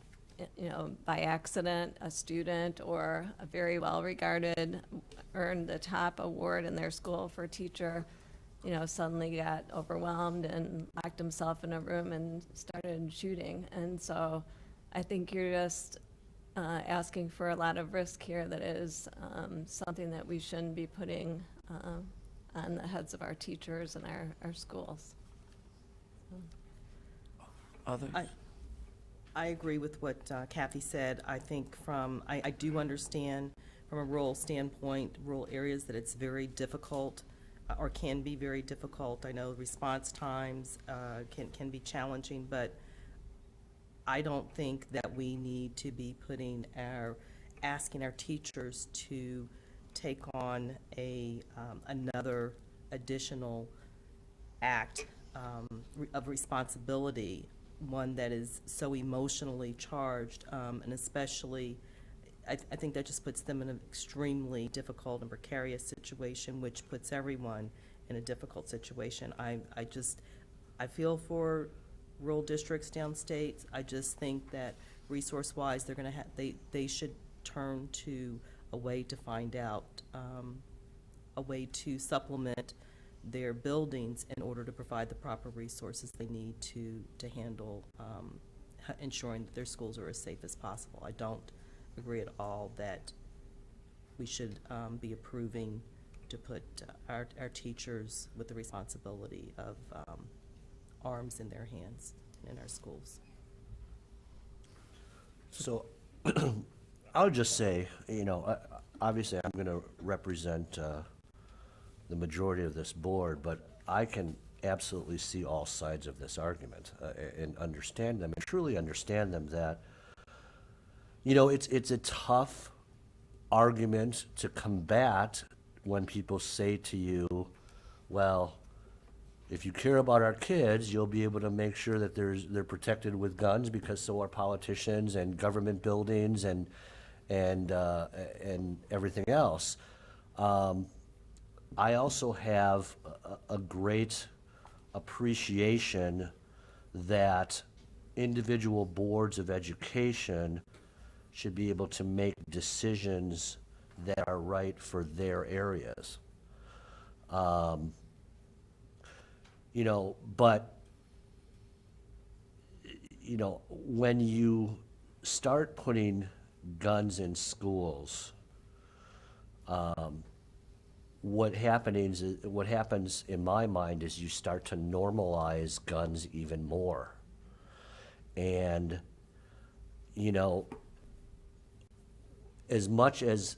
by accident, a student or a very well-regarded, earned the top award in their school for teacher suddenly got overwhelmed and locked himself in a room and started shooting. And so I think you're just asking for a lot of risk here that is something that we shouldn't be putting on the heads of our teachers and our schools. Others? I agree with what Kathy said. I think I do understand from a rural standpoint, rural areas, that it's very difficult or can be very difficult. I know response times can be challenging, but I don't think that we need to be asking our teachers to take on another additional act of responsibility, one that is so emotionally charged, and especially, I think that just puts them in an extremely difficult and precarious situation, which puts everyone in a difficult situation. I feel for rural districts downstate. I just think that resource-wise, they should turn to a way to find out, a way to supplement their buildings in order to provide the proper resources they need to handle ensuring that their schools are as safe as possible. I don't agree at all that we should be approving to put our teachers with the responsibility of arms in their hands in our schools. So I'll just say, obviously I'm going to represent the majority of this board, but I can absolutely see all sides of this argument and understand them, and truly understand them, that, it's a tough argument to combat when people say to you, well, if you care about our kids, you'll be able to make sure that they're protected with guns, because so are politicians and government buildings and everything else. I also have a great appreciation that individual boards of education should be able to make decisions that are right for their areas. But when you start putting guns in schools, what happens in my mind is you start to normalize guns even more. And, as much as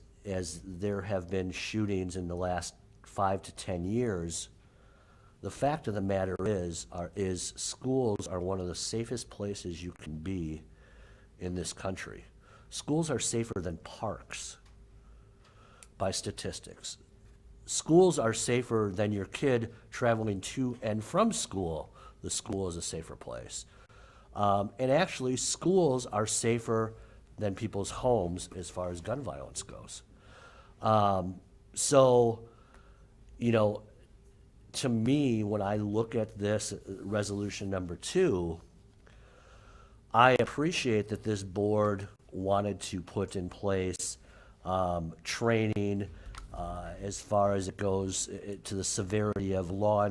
there have been shootings in the last 5 to 10 years, the fact of the matter is schools are one of the safest places you can be in this country. Schools are safer than parks by statistics. Schools are safer than your kid traveling to and from school. The school is a safer place. And actually, schools are safer than people's homes as far as gun violence goes. To me, when I look at this resolution number 2, I appreciate that this board wanted to put in place training as far as it goes to the severity of law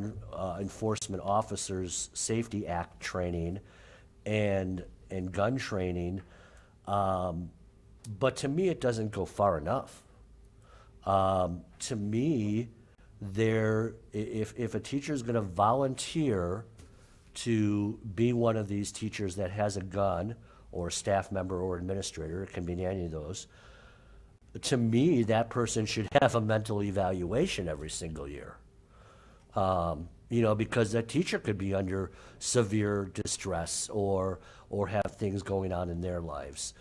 enforcement officers' Safety Act training and gun training. But to me, it doesn't go far enough. To me, if a teacher is going to volunteer to be one of these teachers that has a gun, or a staff member or administrator, it can be any of those, to me, that person should have a mental evaluation every single year. Because that teacher could be under severe distress or have things going on in their lives.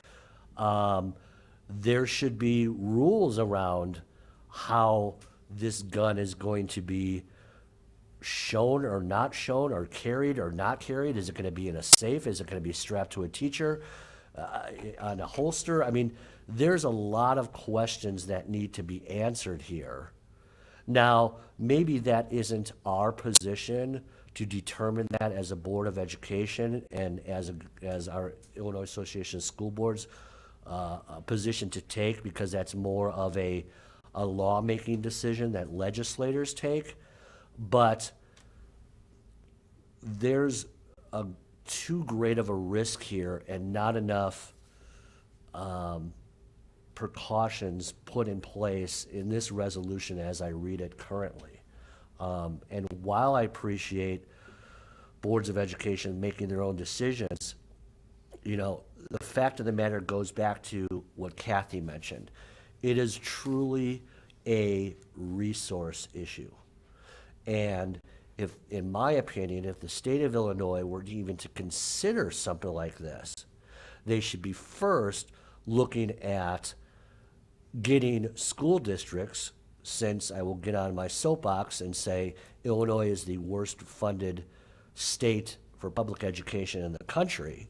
There should be rules around how this gun is going to be shown or not shown, or carried or not carried. Is it going to be in a safe? Is it going to be strapped to a teacher on a holster? I mean, there's a lot of questions that need to be answered here. Now, maybe that isn't our position to determine that as a Board of Education and as our Illinois Association of School Boards position to take, because that's more of a lawmaking decision that legislators take. But there's too great of a risk here and not enough precautions put in place in this resolution as I read it currently. And while I appreciate boards of education making their own decisions, you know, the fact of the matter goes back to what Kathy mentioned. It is truly a resource issue. And if, in my opinion, if the state of Illinois were to even to consider something like this, they should be first looking at getting school districts, since I will get on my soapbox and say Illinois is the worst funded state for public education in the country,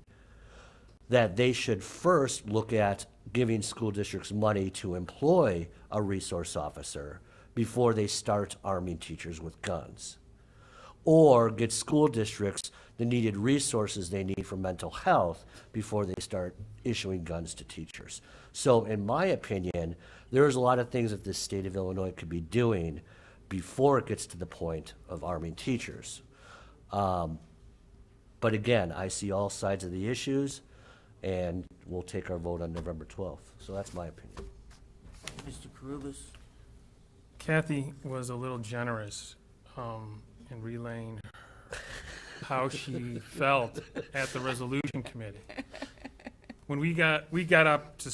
that they should first look at giving school districts money to employ a resource officer before they start arming teachers with guns. Or get school districts the needed resources they need for mental health before they start issuing guns to teachers. So in my opinion, there's a lot of things that the state of Illinois could be doing before it gets to the point of arming teachers. But again, I see all sides of the issues, and we'll take our vote on November 12th. So that's my opinion. Mr. Carubus? Kathy was a little generous in relaying how she felt at the resolution committee. When we got up to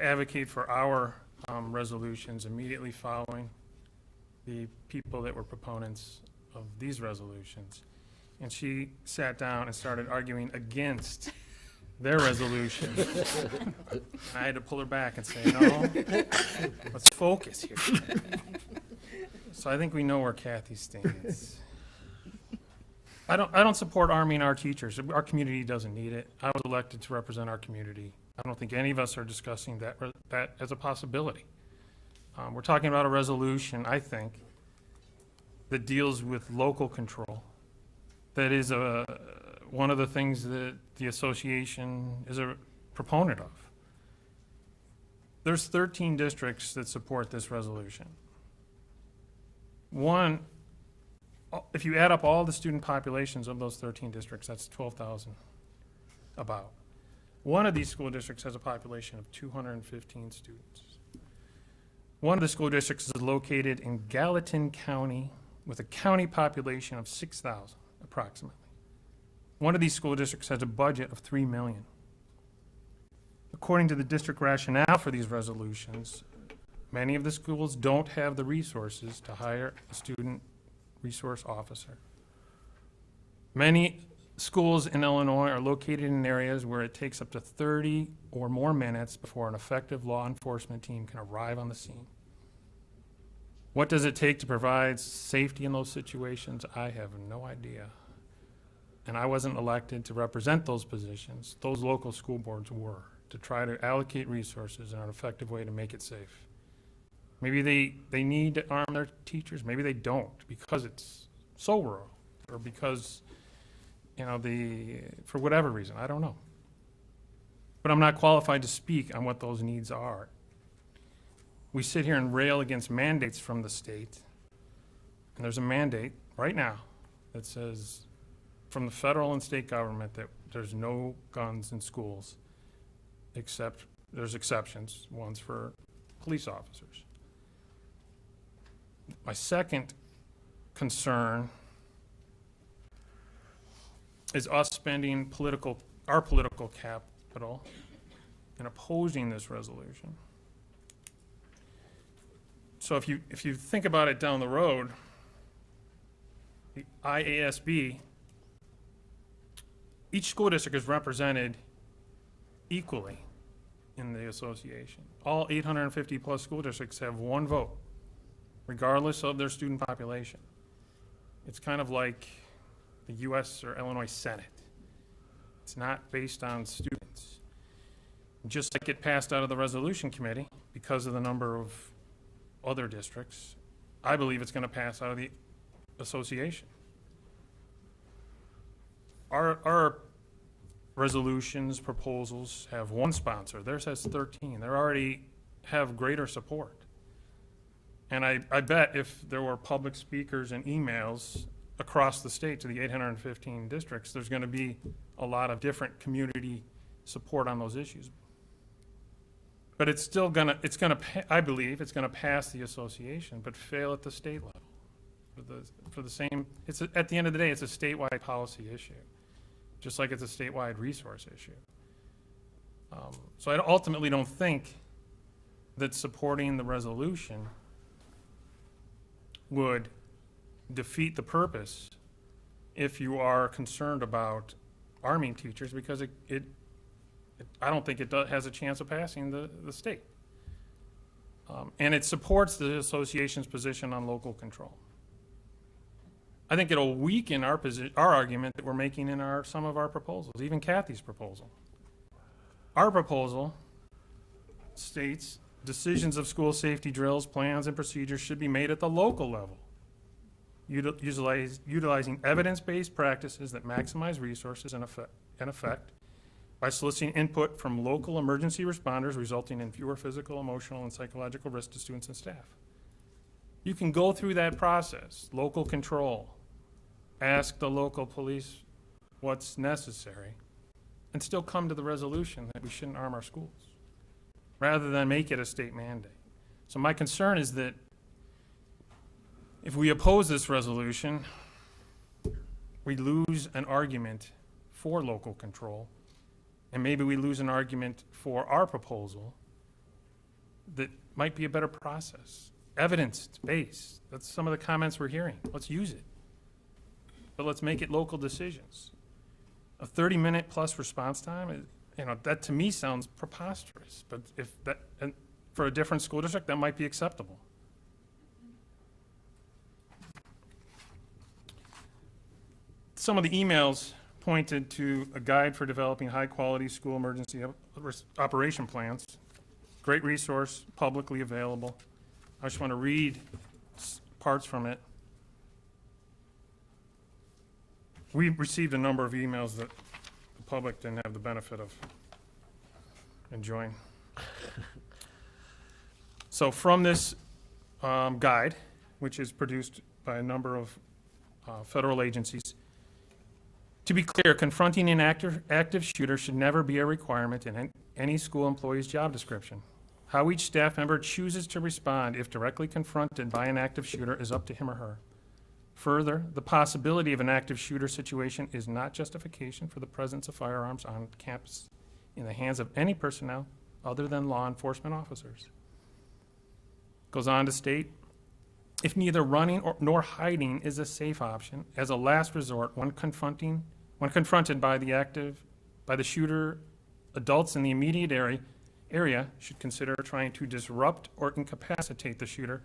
advocate for our resolutions immediately following the people that were proponents of these resolutions, and she sat down and started arguing against their resolution. I had to pull her back and say, no, let's focus here. So I think we know where Kathy stands. I don't support arming our teachers. Our community doesn't need it. I was elected to represent our community. I don't think any of us are discussing that as a possibility. We're talking about a resolution, I think, that deals with local control. That is one of the things that the association is a proponent of. There's 13 districts that support this resolution. One, if you add up all the student populations of those 13 districts, that's 12,000 about. One of these school districts has a population of 215 students. One of the school districts is located in Gallatin County with a county population of 6,000 approximately. One of these school districts has a budget of $3 million. According to the district rationale for these resolutions, many of the schools don't have the resources to hire a student resource officer. Many schools in Illinois are located in areas where it takes up to 30 or more minutes before an effective law enforcement team can arrive on the scene. What does it take to provide safety in those situations? I have no idea. And I wasn't elected to represent those positions. Those local school boards were, to try to allocate resources in an effective way to make it safe. Maybe they need to arm their teachers. Maybe they don't because it's so rural, or because, for whatever reason, I don't know. But I'm not qualified to speak on what those needs are. We sit here and rail against mandates from the state, and there's a mandate right now that says from the federal and state government that there's no guns in schools, except there's exceptions, one's for police officers. My second concern is us spending our political capital in opposing this resolution. So if you think about it down the road, the IASB, each school district is represented equally in the association. All 850 plus school districts have one vote, regardless of their student population. It's kind of like the US or Illinois Senate. It's not based on students. Just like it passed out of the resolution committee because of the number of other districts, I believe it's going to pass out of the association. Our resolutions, proposals have one sponsor. Theirs has 13. They already have greater support. And I bet if there were public speakers and emails across the state to the 815 districts, there's going to be a lot of different community support on those issues. But it's still I believe it's gonna pass the association, but fail at the state level. For the same, at the end of the day, it's a statewide policy issue, just like it's a statewide resource issue. So I ultimately don't think that supporting the resolution would defeat the purpose if you are concerned about arming teachers, because I don't think it has a chance of passing the state. And it supports the association's position on local control. I think it'll weaken our argument that we're making in some of our proposals, even Kathy's proposal. Our proposal states decisions of school safety drills, plans, and procedures should be made at the local level, utilizing evidence-based practices that maximize resources and effect by soliciting input from local emergency responders, resulting in fewer physical, emotional, and psychological risks to students and staff. You can go through that process, local control, ask the local police what's necessary, and still come to the resolution that we shouldn't arm our schools, rather than make it a state mandate. So my concern is that if we oppose this resolution, we lose an argument for local control, and maybe we lose an argument for our proposal that might be a better process. Evidence-based, that's some of the comments we're hearing. Let's use it. But let's make it local decisions. A 30-minute plus response time, that to me sounds preposterous, but and for a different school district, that might be acceptable. Some of the emails pointed to a guide for developing high-quality school emergency operation plans. Great resource, publicly available. I just want to read parts from it. We received a number of emails that the public didn't have the benefit of enjoying. So from this guide, which is produced by a number of federal agencies, to be clear, confronting an active shooter should never be a requirement in any school employee's job description. How each staff member chooses to respond if directly confronted by an active shooter is up to him or her. Further, the possibility of an active shooter situation is not justification for the presence of firearms on campus in the hands of any personnel other than law enforcement officers. Goes on to state, if neither running nor hiding is a safe option, as a last resort, when confronted by the shooter, adults in the immediate area should consider trying to disrupt or incapacitate the shooter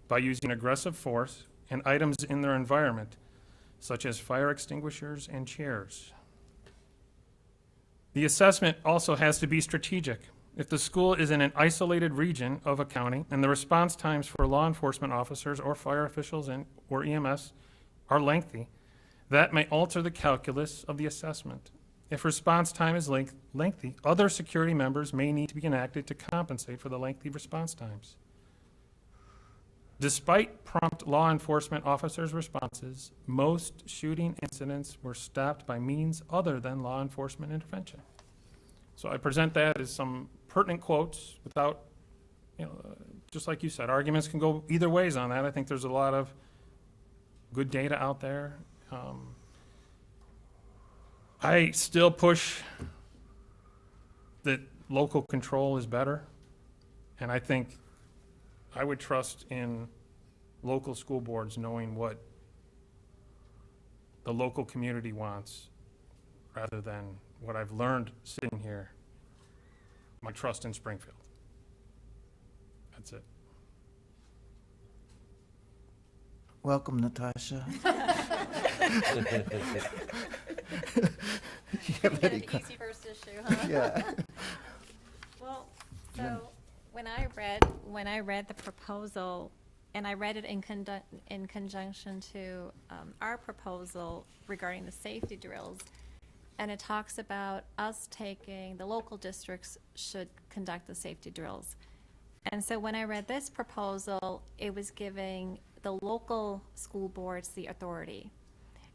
by using aggressive force and items in their environment, such as fire extinguishers and chairs. The assessment also has to be strategic. If the school is in an isolated region of a county and the response times for law enforcement officers or fire officials or EMS are lengthy, that may alter the calculus of the assessment. If response time is lengthy, other security members may need to be enacted to compensate for the lengthy response times. Despite prompt law enforcement officers' responses, most shooting incidents were stopped by means other than law enforcement intervention. So I present that as some pertinent quotes without, just like you said, arguments can go either ways on that. I think there's a lot of good data out there. I still push that local control is better, and I think I would trust in local school boards knowing what the local community wants rather than what I've learned sitting here, my trust in Springfield. That's it. Welcome, Natasha. An easy first issue, huh? Yeah. Well, so when I read the proposal, and I read it in conjunction to our proposal regarding the safety drills, and it talks about us the local districts should conduct the safety drills. And so when I read this proposal, it was giving the local school boards the authority.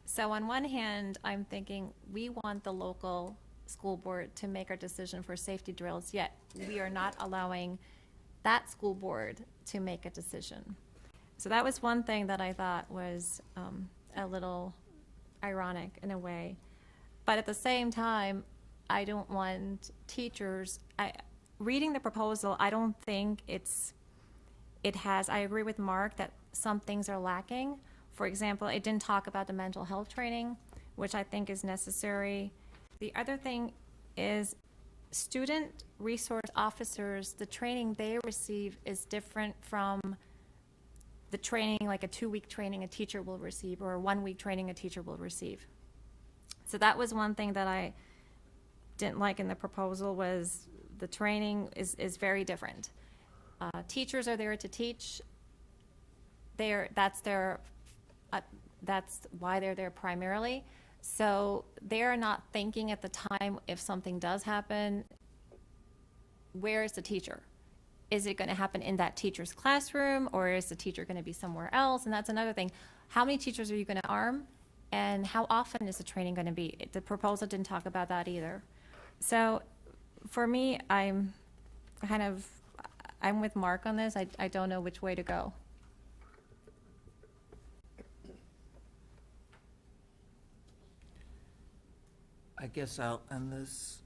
So on one hand, I'm thinking we want the local school board to make our decision for safety drills, yet we are not allowing that school board to make a decision. So that was one thing that I thought was a little ironic in a way. But at the same time, I don't want teachers, reading the proposal, I don't think I agree with Mark that some things are lacking. For example, it didn't talk about the mental health training, which I think is necessary. The other thing is student resource officers, the training they receive is different from the training, like a 2-week training a teacher will receive or a 1-week training a teacher will receive. So that was one thing that I didn't like in the proposal, was the training is very different. Teachers are there to teach. That's why they're there primarily. So they're not thinking at the time, if something does happen, where is the teacher? Is it going to happen in that teacher's classroom, or is the teacher going to be somewhere else? And that's another thing. How many teachers are you going to arm? And how often is the training going to be? The proposal didn't talk about that either. So for me, I'm with Mark on this. I don't know which way to go. I guess I'll end this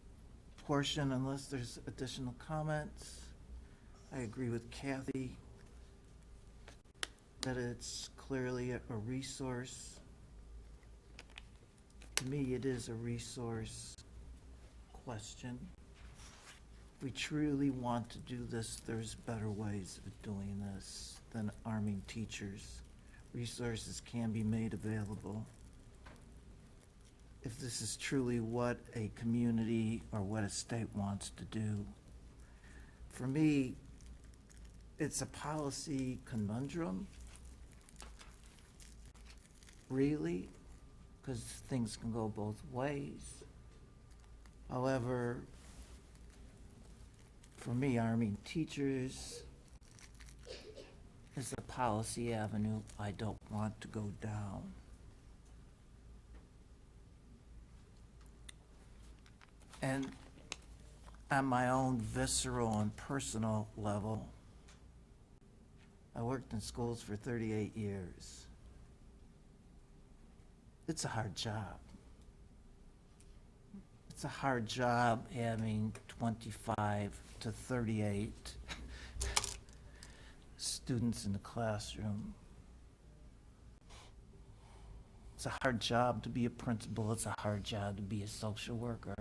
portion unless there's additional comments. I agree with Kathy that it's clearly a resource. To me, it is a resource question. If we truly want to do this, there's better ways of doing this than arming teachers. Resources can be made available. If this is truly what a community or what a state wants to do. For me, it's a policy conundrum, really, because things can go both ways. However, for me, arming teachers is a policy avenue I don't want to go down. And on my own visceral and personal level, I worked in schools for 38 years. It's a hard job. It's a hard job having 25 to 38 students in the classroom. It's a hard job to be a principal. It's a hard job to be a social worker.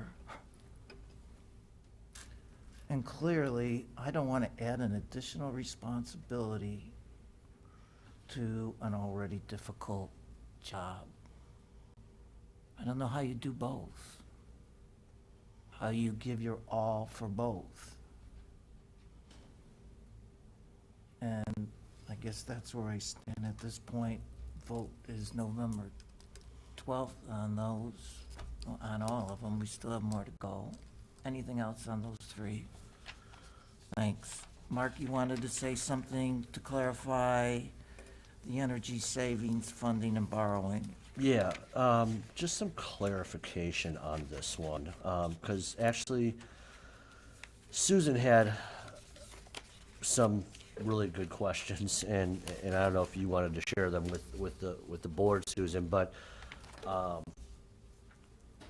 And clearly, I don't want to add an additional responsibility to an already difficult job. I don't know how you do both. How you give your all for both. And I guess that's where I stand at this point. Vote is November 12th on those, on all of them. We still have more to go. Anything else on those three? Thanks. Mark, you wanted to say something to clarify the energy savings, funding, and borrowing? Yeah, just some clarification on this one, because actually Susan had some really good questions, and I don't know if you wanted to share them with the board, Susan, but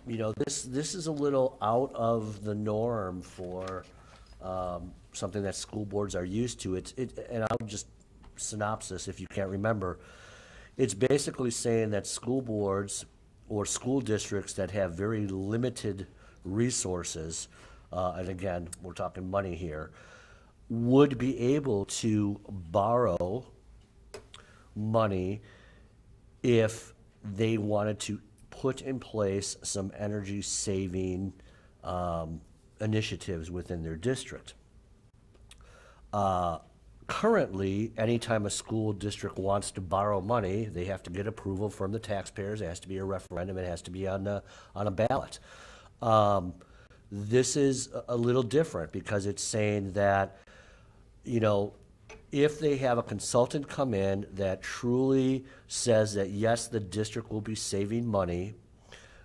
you know, this is a little out of the norm for something that school boards are used to. And I'll just synopsis if you can't remember. It's basically saying that school boards or school districts that have very limited resources, and again, we're talking money here, would be able to borrow money if they wanted to put in place some energy saving initiatives within their district. Currently, anytime a school district wants to borrow money, they have to get approval from the taxpayers. It has to be a referendum. It has to be on a ballot. This is a little different because it's saying that you know, if they have a consultant come in that truly says that, yes, the district will be saving money,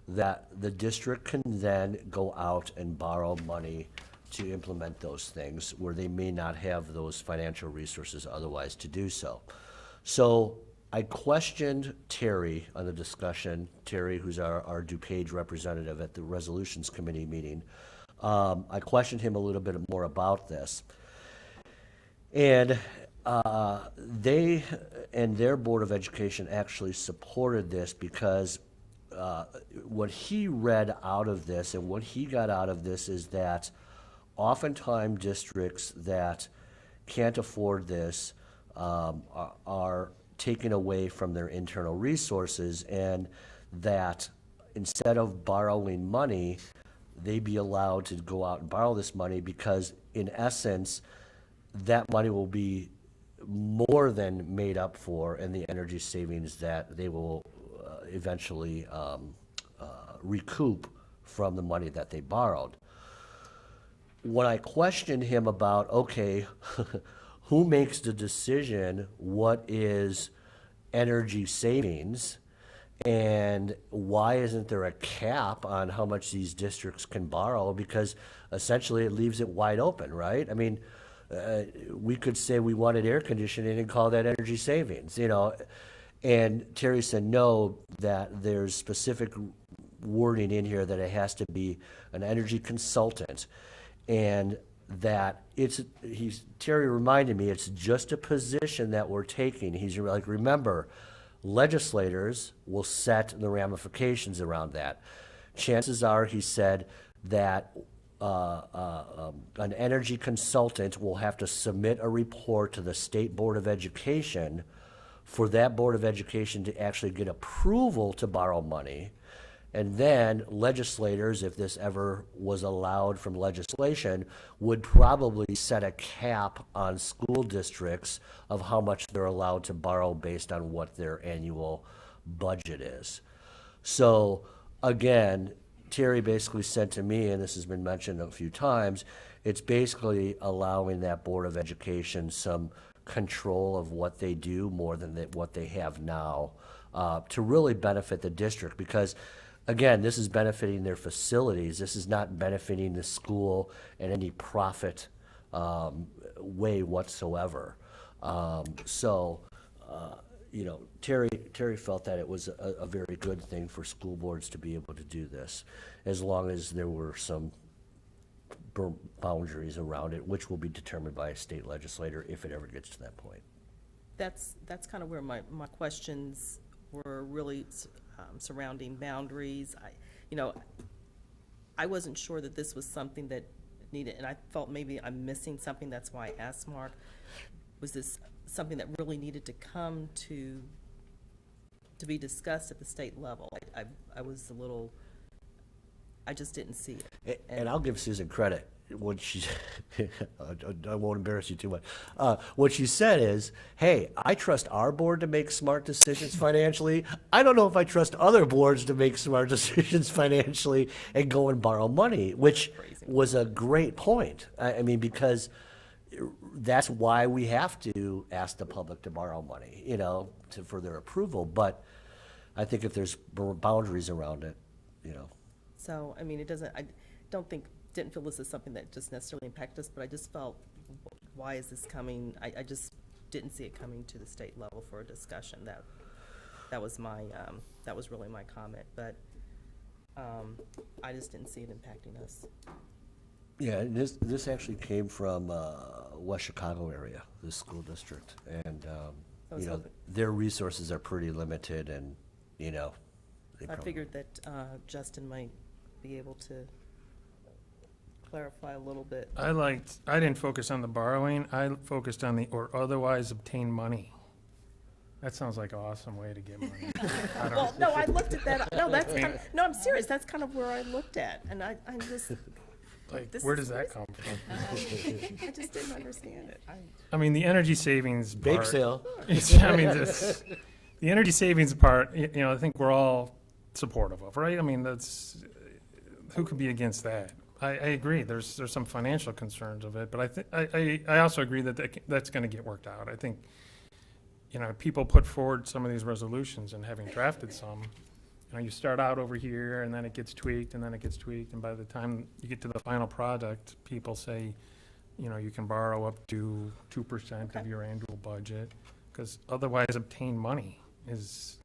that the district can then go out and borrow money to implement those things where they may not have those financial resources otherwise to do so. So I questioned Terry on the discussion, Terry, who's our DuPage representative at the Resolutions Committee meeting. I questioned him a little bit more about this. And they and their Board of Education actually supported this because what he read out of this and what he got out of this is that oftentimes districts that can't afford this are taken away from their internal resources, and that instead of borrowing money, they be allowed to go out and borrow this money because, in essence, that money will be more than made up for in the energy savings that they will eventually recoup from the money that they borrowed. When I questioned him about, okay, who makes the decision what is energy savings, and why isn't there a cap on how much these districts can borrow? Because essentially it leaves it wide open, right? I mean, we could say we wanted air conditioning and call that energy savings, you know. And Terry said no, that there's specific wording in here that it has to be an energy consultant, and that Terry reminded me it's just a position that we're taking. He's like, remember, legislators will set the ramifications around that. Chances are, he said, that an energy consultant will have to submit a report to the State Board of Education for that Board of Education to actually get approval to borrow money. And then legislators, if this ever was allowed from legislation, would probably set a cap on school districts of how much they're allowed to borrow based on what their annual budget is. So again, Terry basically said to me, and this has been mentioned a few times, it's basically allowing that Board of Education some control of what they do more than what they have now, to really benefit the district. Because again, this is benefiting their facilities. This is not benefiting the school in any profit way whatsoever. You know, Terry felt that it was a very good thing for school boards to be able to do this, as long as there were some boundaries around it, which will be determined by a state legislator if it ever gets to that point. That's kind of where my questions were really surrounding boundaries. I wasn't sure that this was something that needed, and I felt maybe I'm missing something. That's why I asked Mark, was this something that really needed to come to be discussed at the state level? I was a little, I just didn't see it. And I'll give Susan credit. What she, I won't embarrass you too much. What she said is, hey, I trust our board to make smart decisions financially. I don't know if I trust other boards to make smart decisions financially and go and borrow money, which was a great point. I mean, because that's why we have to ask the public to borrow money, you know, for their approval. But I think if there's boundaries around it, you know. So, I mean, I didn't feel this is something that just necessarily impacted us, but I just felt, why is this coming? I just didn't see it coming to the state level for a discussion. That was really my comment, but I just didn't see it impacting us. Yeah, and this actually came from West Chicago area, this school district, and you know, their resources are pretty limited, and you know. I figured that Justin might be able to clarify a little bit. I didn't focus on the borrowing, I focused on the or otherwise obtain money. That sounds like an awesome way to get money. Well, no, I looked at that, no, I'm serious, that's kind of where I looked at, and I'm just. Like, where does that come from? I just didn't understand it. I mean, the energy savings part. Bake sale. I mean, the energy savings part, you know, I think we're all supportive of, right? I mean, who could be against that? I agree, there's some financial concerns of it, but I also agree that that's gonna get worked out. I think, people put forward some of these resolutions, and having drafted some, you start out over here, and then it gets tweaked, and then it gets tweaked, and by the time you get to the final product, people say, you can borrow up to 2% of your annual budget, because otherwise obtained money is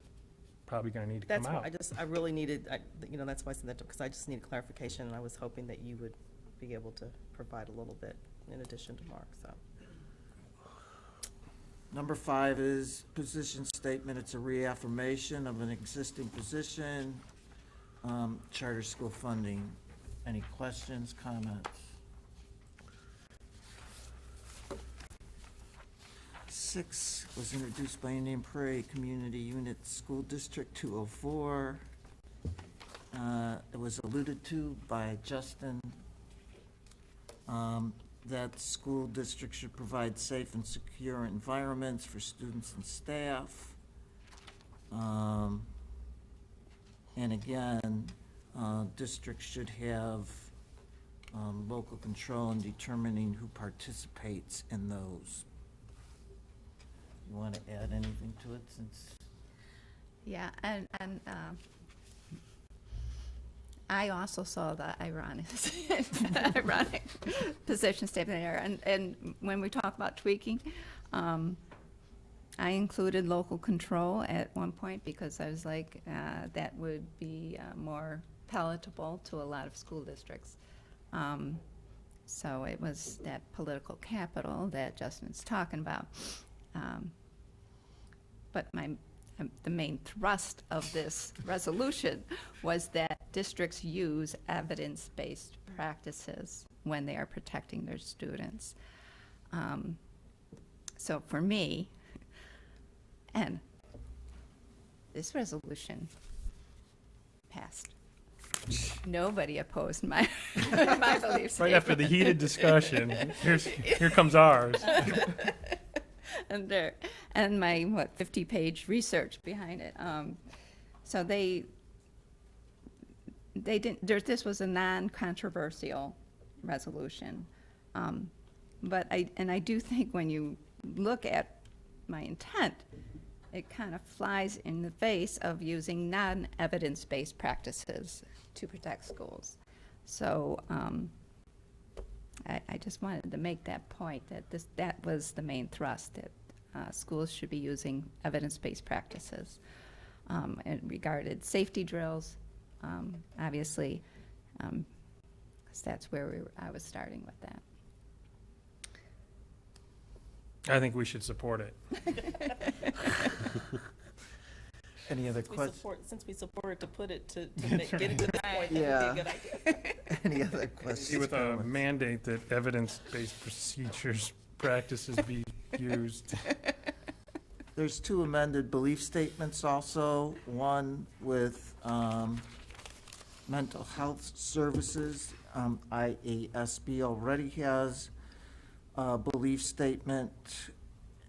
probably gonna need to come That's why out. I really needed, that's why I said that, because I just needed clarification, and I was hoping that you would be able to provide a little bit in addition to Mark, so. Number 5 is position statement. It's a reaffirmation of an existing position, charter school funding. Any questions, comments? 6 was introduced by Indian Prairie Community Unit School District 204. It was alluded to by Justin. That school district should provide safe and secure environments for students and staff. And again, districts should have local control in determining who participates in those. You want to add anything to it since? Yeah, and I also saw the ironic position statement there, and when we talk about tweaking, I included local control at one point because I was like, that would be more palatable to a lot of school districts. So it was that political capital that Justin's talking about. But the main thrust of this resolution was that districts use evidence-based practices when they are protecting their students. So for me, and this resolution passed. Nobody opposed my my belief statement. Right after the heated discussion, here comes ours. And my 50-page research behind it. So they didn't. This was a non-controversial resolution, but I do think when you look at my intent, it kind of flies in the face of using non-evidence-based practices to protect schools. So I just wanted to make that point that was the main thrust, that schools should be using evidence-based practices. And regarded safety drills, obviously, 'cause that's where I was starting with that. I think we should support it. Any other questions? Since we support it, to put it to get it to this point, that would be Yeah. a good idea. Any other questions? See, with a comments? mandate that evidence-based procedures, practices be used. There's 2 amended belief statements also, one with mental health services. IASB already has a belief statement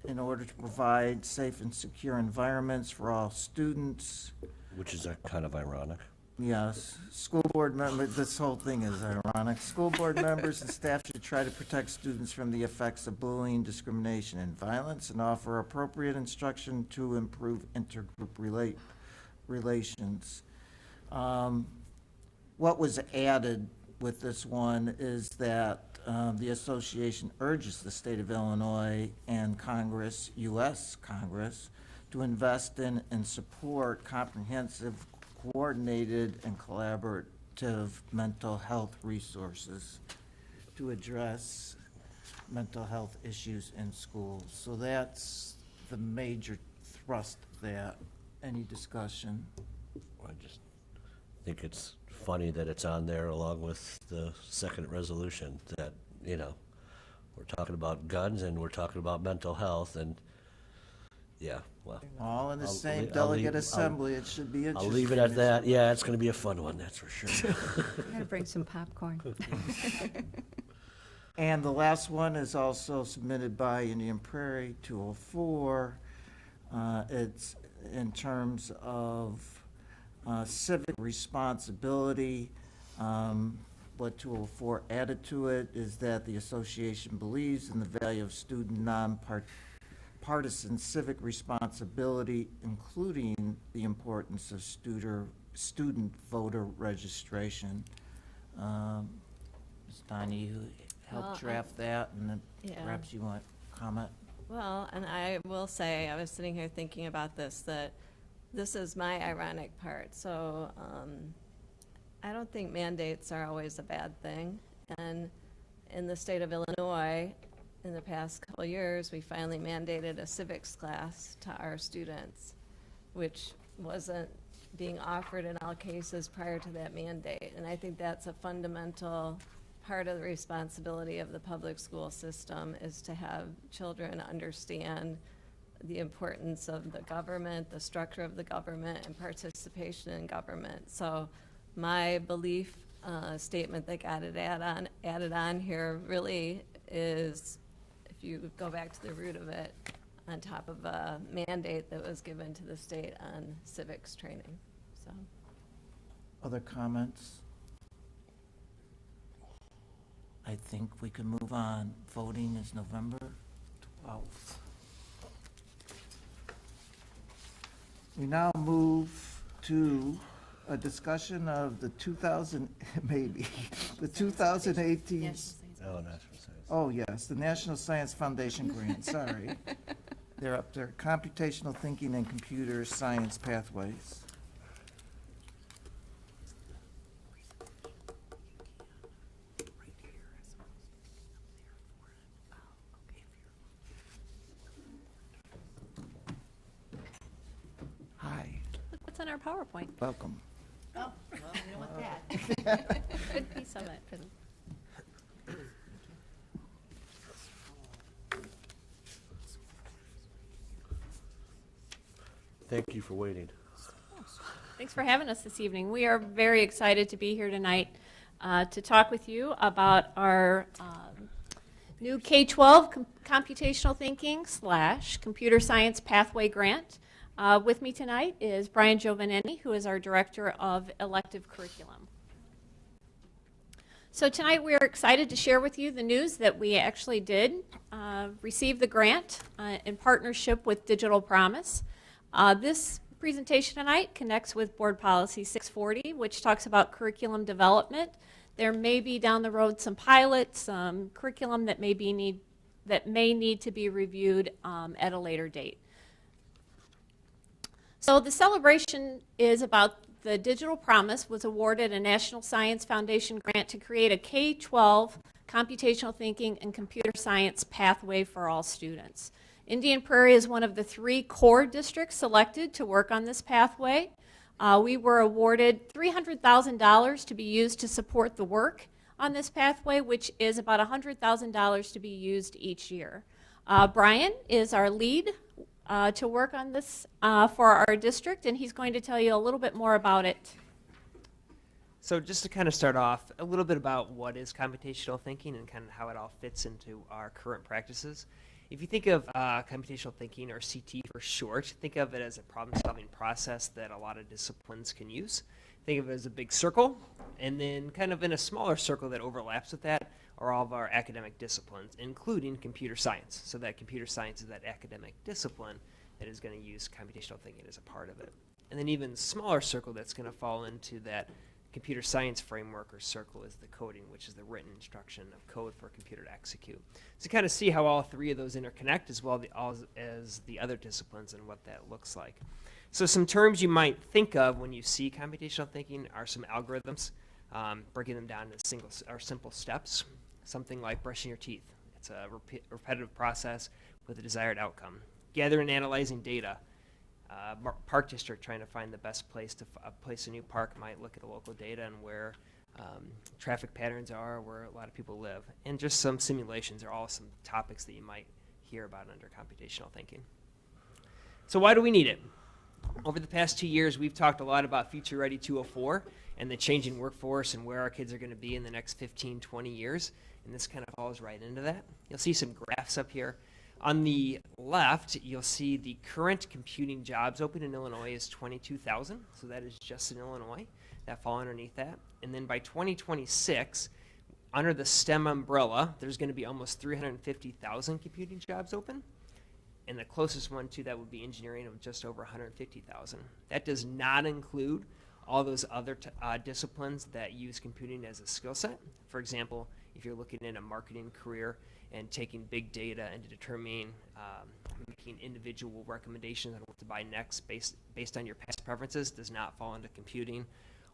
in order to provide safe and secure environments for all students. Which is kind of ironic. Yes, school board members, this whole thing is ironic. School board members and staff should try to protect students from the effects of bullying, discrimination, and violence, and offer appropriate instruction to improve intergroup relations. What was added with this one is that the association urges the state of Illinois and Congress, U.S. Congress, to invest in and support comprehensive, coordinated, and collaborative mental health resources to address mental health issues in schools. So that's the major thrust of that. Any discussion? I just think it's funny that it's on there along with the second resolution, that, we're talking about guns and we're talking about mental health, and yeah, well. All in the I'll same I'll delegate I'll- assembly, it should be interesting. I'll leave it at that. Yeah, it's gonna be a fun one, that's for sure. I'm gonna bring some popcorn. And the last one is also submitted by Indian Prairie 204. It's in terms of civic responsibility. what 204 added to it is that the association believes in the value of student nonpartisan civic responsibility, including the importance of student voter registration. Ms. Donnie, you Well, helped draft that, and then Yeah. perhaps you want to comment? Well, and I will say, I was sitting here thinking about this, that this is my ironic part. So I don't think mandates are always a bad thing. And in the state of Illinois, in the past couple of years, we finally mandated a civics class to our students, which wasn't being offered in all cases prior to that mandate. And I think that's a fundamental part of the responsibility of the public school system, is to have children understand the importance of the government, the structure of the government, and participation in government. So my belief statement that got it added on here really is, if you go back to the root of it, on top of a mandate that was given to the state on civics training. So. Other comments? I think we can move on. Voting is November 12th. We now move to a discussion of the 2018. Oh, National Science. Oh, yes, the National Science Foundation grant, sorry. They're up there, computational thinking and computer science pathways. Hi, Look what's on our PowerPoint. welcome. Oh, well, you know what that. Good piece of it. Thank you for waiting. Thanks for having us this evening. We are very excited to be here tonight to talk with you about our new K-12 computational thinking / computer science pathway grant. With me tonight is Brian Giovannetti, who is our Director of Elective Curriculum. So tonight we are excited to share with you the news that we actually did receive the grant in partnership with Digital Promise. This presentation tonight connects with Board Policy 640, which talks about curriculum development. There may be down the road some pilots, some curriculum that may need to be reviewed at a later date. So the celebration is about the Digital Promise was awarded a National Science Foundation grant to create a K-12 computational thinking and computer science pathway for all students. Indian Prairie is one of the 3 core districts selected to work on this pathway. We were awarded $300,000 to be used to support the work on this pathway, which is about $100,000 to be used each year. Brian is our lead to work on this for our district, and he's going to tell you a little bit more about it. So just to kind of start off, a little bit about what is computational thinking and kind of how it all fits into our current practices. If you think of computational thinking, or CT for short, think of it as a problem-solving process that a lot of disciplines can use. Think of it as a big circle, and then kind of in a smaller circle that overlaps with that are all of our academic disciplines, including computer science. So that computer science is that academic discipline that is going to use computational thinking as a part of it. And then even smaller circle that's going to fall into that computer science framework or circle is the coding, which is the written instruction of code for a computer to execute. So kind of see how all 3 of those interconnect as well as the other disciplines and what that looks like. So some terms you might think of when you see computational thinking are some algorithms, breaking them down into simple steps. Something like brushing your teeth. It's a repetitive process with a desired outcome. Gathering and analyzing data. Park district trying to find the best place to place a new park might look at the local data and where traffic patterns are, where a lot of people live. And just some simulations are all some topics that you might hear about under computational thinking. So why do we need it? Over the past 2 years, we've talked a lot about Future Ready 204 and the changing workforce and where our kids are going to be in the next 15, 20 years. And this kind of falls right into that. You'll see some graphs up here. On the left, you'll see the current computing jobs open in Illinois is 22,000. So that is just in Illinois. that fall underneath that. And then by 2026, under the STEM umbrella, there's going to be almost 350,000 computing jobs open. And the closest one to that would be engineering of just over 150,000. That does not include all those other disciplines that use computing as a skill set. For example, if you're looking at a marketing career and taking big data and determining, making individual recommendations on what to buy next based on your past preferences, does not fall into computing.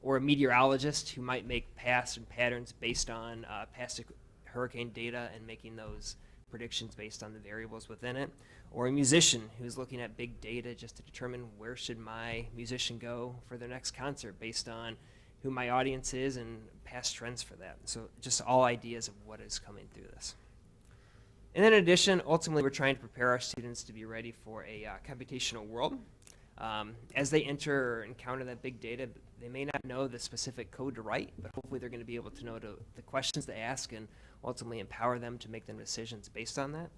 Or a meteorologist who might make paths and patterns based on past hurricane data and making those predictions based on the variables within it. Or a musician who's looking at big data just to determine where should my musician go for their next concert based on who my audience is and past trends for that. So just all ideas of what is coming through this. And then in addition, ultimately we're trying to prepare our students to be ready for a computational world. As they enter or encounter that big data, they may not know the specific code to write, but hopefully they're going to be able to know the questions to ask and ultimately empower them to make them decisions based on that.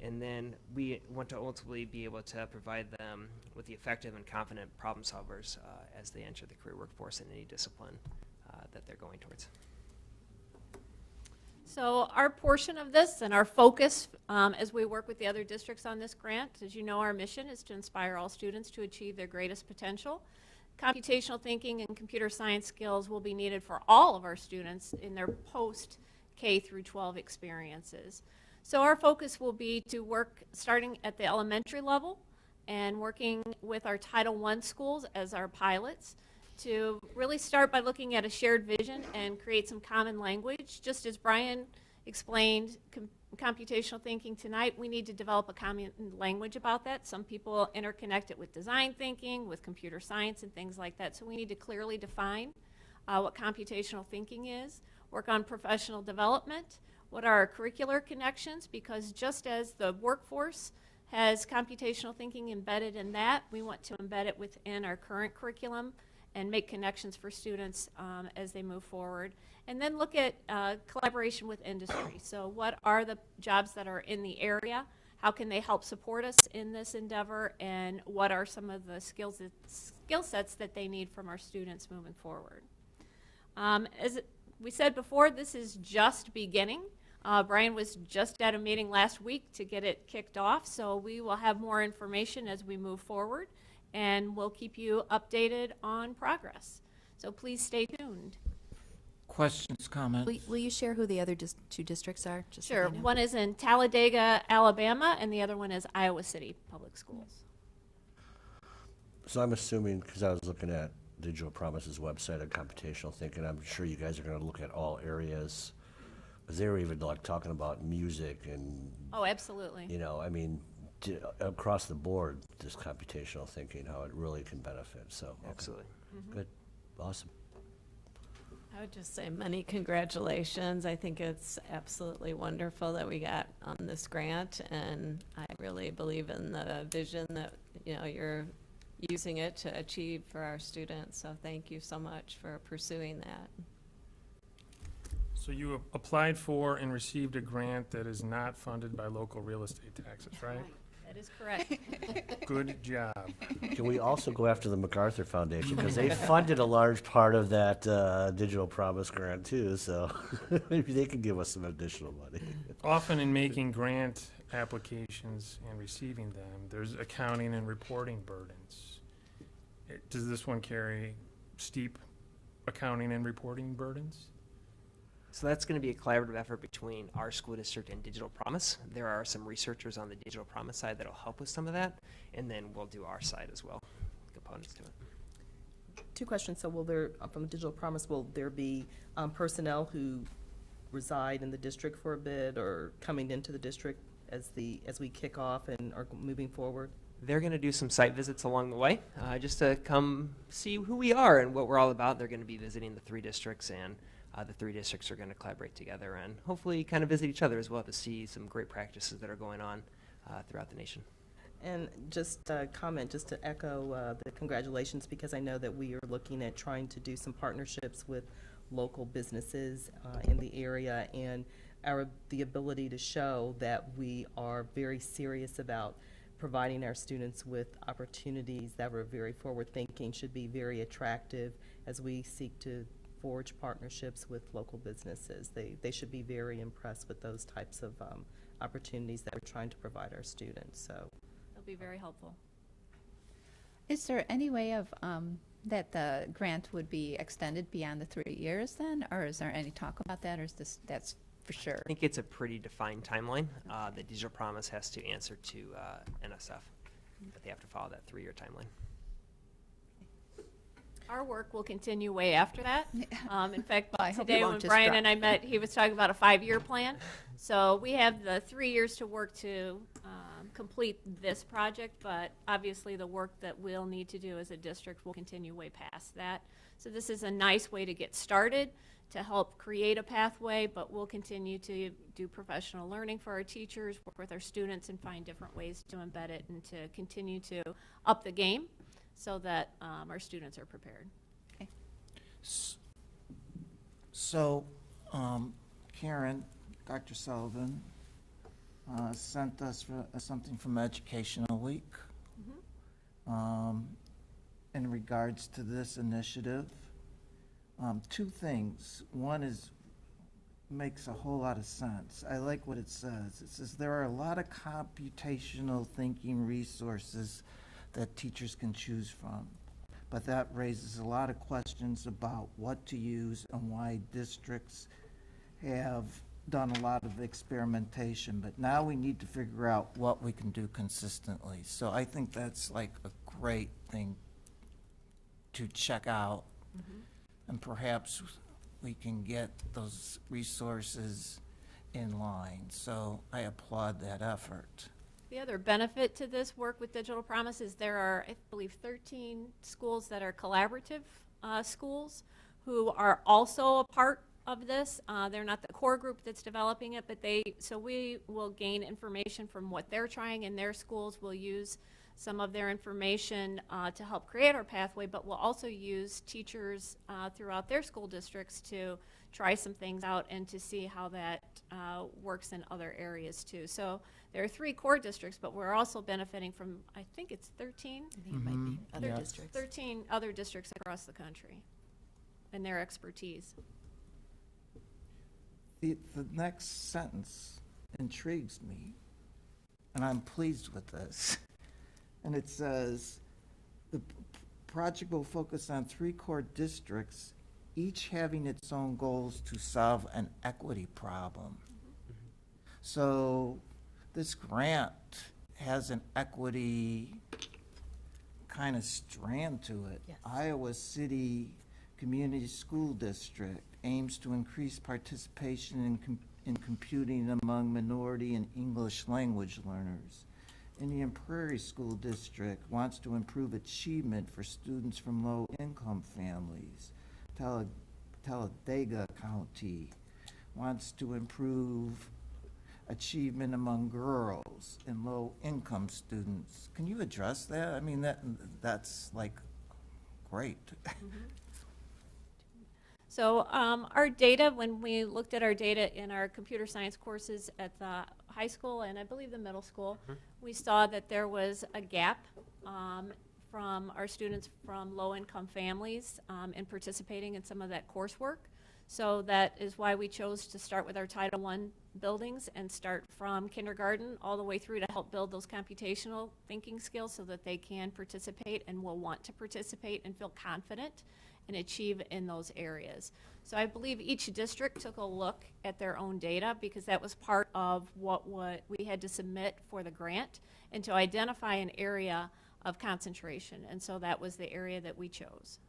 And then we want to ultimately be able to provide them with the effective and confident problem solvers as they enter the career workforce in any discipline that they're going towards. So our portion of this and our focus as we work with the other districts on this grant, as you know, our mission is to inspire all students to achieve their greatest potential. Computational thinking and computer science skills will be needed for all of our students in their post K through 12 experiences. So our focus will be to work starting at the elementary level and working with our Title I schools as our pilots to really start by looking at a shared vision and create some common language. Just as Brian explained computational thinking tonight, we need to develop a common language about that. Some people interconnect it with design thinking, with computer science and things like that. So we need to clearly define what computational thinking is, work on professional development, what are our curricular connections, because just as the workforce has computational thinking embedded in that, we want to embed it within our current curriculum and make connections for students as they move forward. And then look at collaboration with industry. So what are the jobs that are in the area? How can they help support us in this endeavor? And what are some of the skill sets that they need from our students moving forward? As we said before, this is just beginning. Brian was just at a meeting last week to get it kicked off, so we will have more information as we move forward, and we'll keep you updated on progress. So please stay tuned. Questions, comments? Will you share who the other two districts are? Just so Sure. they know? One is in Talladega, Alabama, and the other one is Iowa City Public Schools. So I'm assuming, because I was looking at Digital Promise's website on computational thinking, I'm sure you guys are going to look at all areas. Because they were even like talking about music and, Oh, absolutely. you know, I mean, across the board, this computational thinking, how it really can benefit. So, okay. Absolutely. Good. Awesome. I would just say many congratulations. I think it's absolutely wonderful that we got on this grant, and I really believe in the vision that, you know, you're using it to achieve for our students. So thank you so much for pursuing that. So you applied for and received a grant that is not funded by local real estate taxes, right? That is correct. Good job. Can we also go after the MacArthur Foundation? Because they funded a large part of that Digital Promise grant too, so maybe they can give us some additional money. Often in making grant applications and receiving them, there's accounting and reporting burdens. Does this one carry steep accounting and reporting burdens? So that's going to be a collaborative effort between our school district and Digital Promise. There are some researchers on the Digital Promise side that will help with some of that, and then we'll do our side as well, components to it. Two questions. So will there, from Digital Promise, will there be personnel who reside in the district for a bit or coming into the district as we kick off and are moving forward? They're going to do some site visits along the way, just to come see who we are and what we're all about. They're going to be visiting the three districts, and the three districts are going to collaborate together and hopefully kind of visit each other as well to see some great practices that are going on throughout the nation. And just a comment, just to echo the congratulations, because I know that we are looking at trying to do some partnerships with local businesses in the area, and the ability to show that we are very serious about providing our students with opportunities that were very forward-thinking should be very attractive as we seek to forge partnerships with local businesses. They should be very impressed with those types of opportunities that we're trying to provide our students. So It'll be very helpful. Is there any way of, that the grant would be extended beyond the 3 years then? Or is there any talk about that, or is that's for sure? I think it's a pretty defined timeline that Digital Promise has to answer to NSF, but they have to follow that 3-year timeline. Our work will continue way after that. In fact, Well, I hope it today won't when just Brian drop. and I met, he was talking about a 5-year plan. So we have the 3 years to work to complete this project, but obviously the work that we'll need to do as a district will continue way past that. So this is a nice way to get started, to help create a pathway, but we'll continue to do professional learning for our teachers, work with our students, and find different ways to embed it and to continue to up the game so that our students are prepared. So, Karen, Dr. Sullivan sent us something from Educational Week in regards to this initiative. 2 things. One is makes a whole lot of sense. I like what it says. It says there are a lot of computational thinking resources that teachers can choose from, but that raises a lot of questions about what to use and why districts have done a lot of experimentation, but now we need to figure out what we can do consistently. So I think that's like a great thing to check out, and perhaps we can get those resources in line. So I applaud that effort. The other benefit to this work with Digital Promise is there are, I believe, 13 schools that are collaborative schools who are also a part of this. They're not the core group that's developing it, but so we will gain information from what they're trying in their schools. We'll use some of their information to help create our pathway, but we'll also use teachers throughout their school districts to try some things out and to see how that works in other areas too. So there are 3 core districts, but we're also benefiting from, I think it's 13? I think it might be other Yes. districts. 13 other districts across the country and their expertise. The next sentence intrigues me, and I'm pleased with this. And it says, the project will focus on 3 core districts, each having its own goals to solve an equity problem. So this grant has an equity kind of strand to it. Yes. Iowa City Community School District aims to increase participation in computing among minority and English language learners. Indian Prairie School District wants to improve achievement for students from low-income families. Talladega County wants to improve achievement among girls and low-income students. Can you address that? I mean, that's like great. So our data, when we looked at our data in our computer science courses at the high school and I believe the middle school, we saw that there was a gap from our students from low-income families in participating in some of that coursework. So that is why we chose to start with our Title I buildings and start from kindergarten all the way through to help build those computational thinking skills so that they can participate and will want to participate and feel confident and achieve in those areas. So I believe each district took a look at their own data because that was part of what we had to submit for the grant and to identify an area of concentration. And so that was the area that we chose.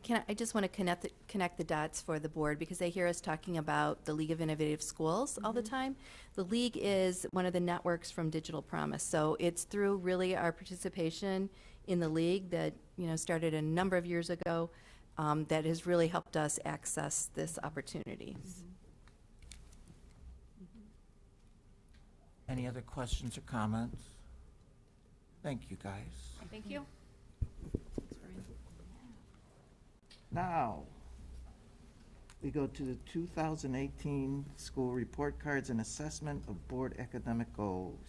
And I just want to connect the dots for the board because they hear us talking about the League of Innovative Schools all the time. The League is one of the networks from Digital Promise. So it's through really our participation in the League that started a number of years ago that has really helped us access this opportunity. Any other questions or comments? Thank you, guys. Thank you. Now, we go to the 2018 school report cards and assessment of board academic goals.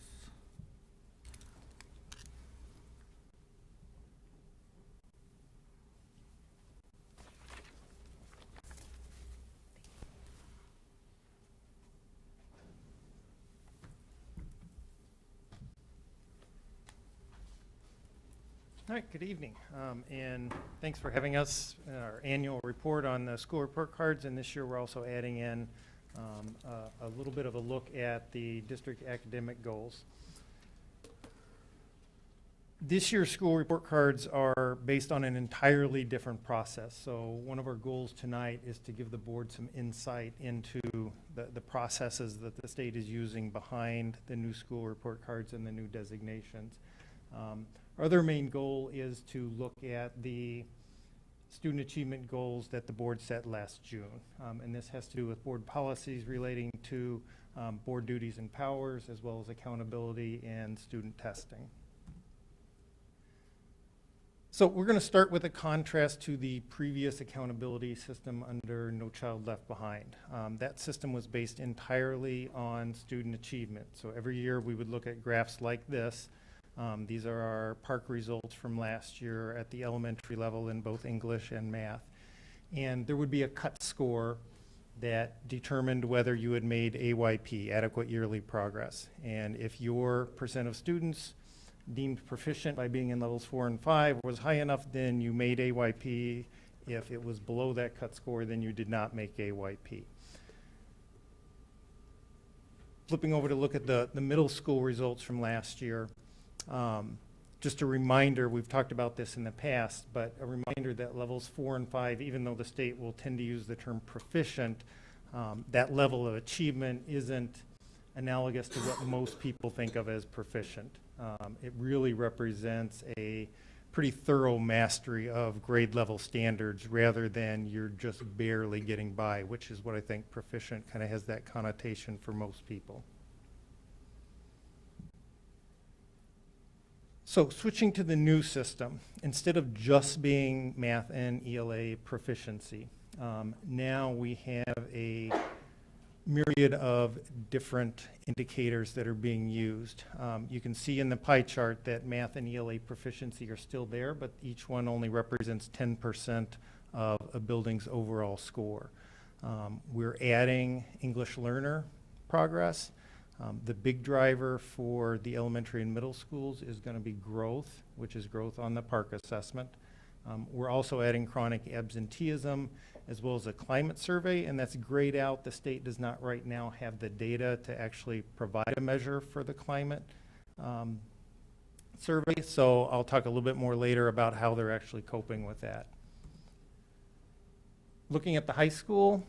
All right, good evening, and thanks for having us, our annual report on the school report cards, and this year we're also adding in a little bit of a look at the district academic goals. This year's school report cards are based on an entirely different process. So one of our goals tonight is to give the board some insight into the processes that the state is using behind the new school report cards and the new designations. Our other main goal is to look at the student achievement goals that the board set last June. And this has to do with board policies relating to board duties and powers, as well as accountability and student testing. So we're going to start with a contrast to the previous accountability system under No Child Left Behind. That system was based entirely on student achievement. So every year we would look at graphs like this. These are our PARC results from last year at the elementary level in both English and math. And there would be a cut score that determined whether you had made AYP, adequate yearly progress. And if your percent of students deemed proficient by being in levels 4 and 5 was high enough, then you made AYP. If it was below that cut score, then you did not make AYP. Flipping over to look at the middle school results from last year, just a reminder, we've talked about this in the past, but a reminder that levels 4 and 5, even though the state will tend to use the term proficient, that level of achievement isn't analogous to what most people think of as proficient. It really represents a pretty thorough mastery of grade level standards rather than you're just barely getting by, which is what I think proficient kind of has that connotation for most people. So switching to the new system, instead of just being math and ELA proficiency, now we have a myriad of different indicators that are being used. You can see in the pie chart that math and ELA proficiency are still there, but each one only represents 10% of a building's overall score. We're adding English learner progress. The big driver for the elementary and middle schools is going to be growth, which is growth on the PARC assessment. We're also adding chronic absenteeism, as well as a climate survey, and that's grayed out. The state does not right now have the data to actually provide a measure for the climate survey, so I'll talk a little bit more later about how they're actually coping with that. Looking at the high school,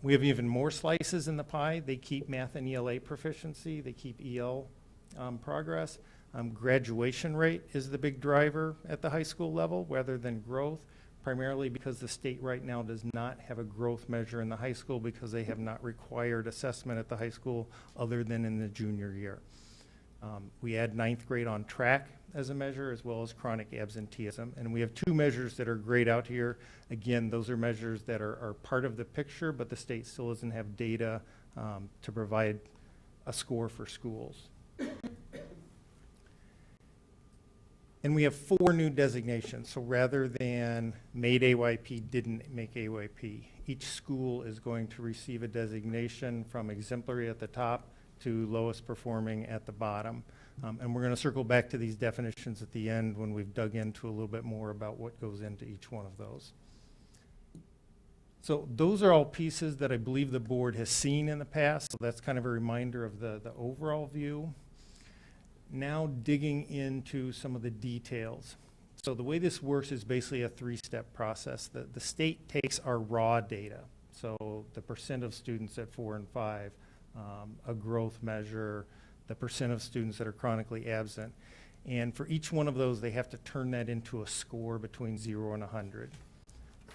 we have even more slices in the pie. They keep math and ELA proficiency. They keep EL progress. Graduation rate is the big driver at the high school level rather than growth, primarily because the state right now does not have a growth measure in the high school because they have not required assessment at the high school other than in the junior year. We add 9th grade on track as a measure, as well as chronic absenteeism. And we have 2 measures that are grayed out here. Again, those are measures that are part of the picture, but the state still doesn't have data to provide a score for schools. And we have 4 new designations. So rather than made AYP, didn't make AYP, each school is going to receive a designation from exemplary at the top to lowest performing at the bottom. And we're going to circle back to these definitions at the end when we've dug into a little bit more about what goes into each one of those. So those are all pieces that I believe the board has seen in the past. So that's kind of a reminder of the overall view. Now digging into some of the details. So the way this works is basically a 3-step process. The state takes our raw data, so the percent of students at 4 and 5, a growth measure, the percent of students that are chronically absent. And for each one of those, they have to turn that into a score between 0 and 100.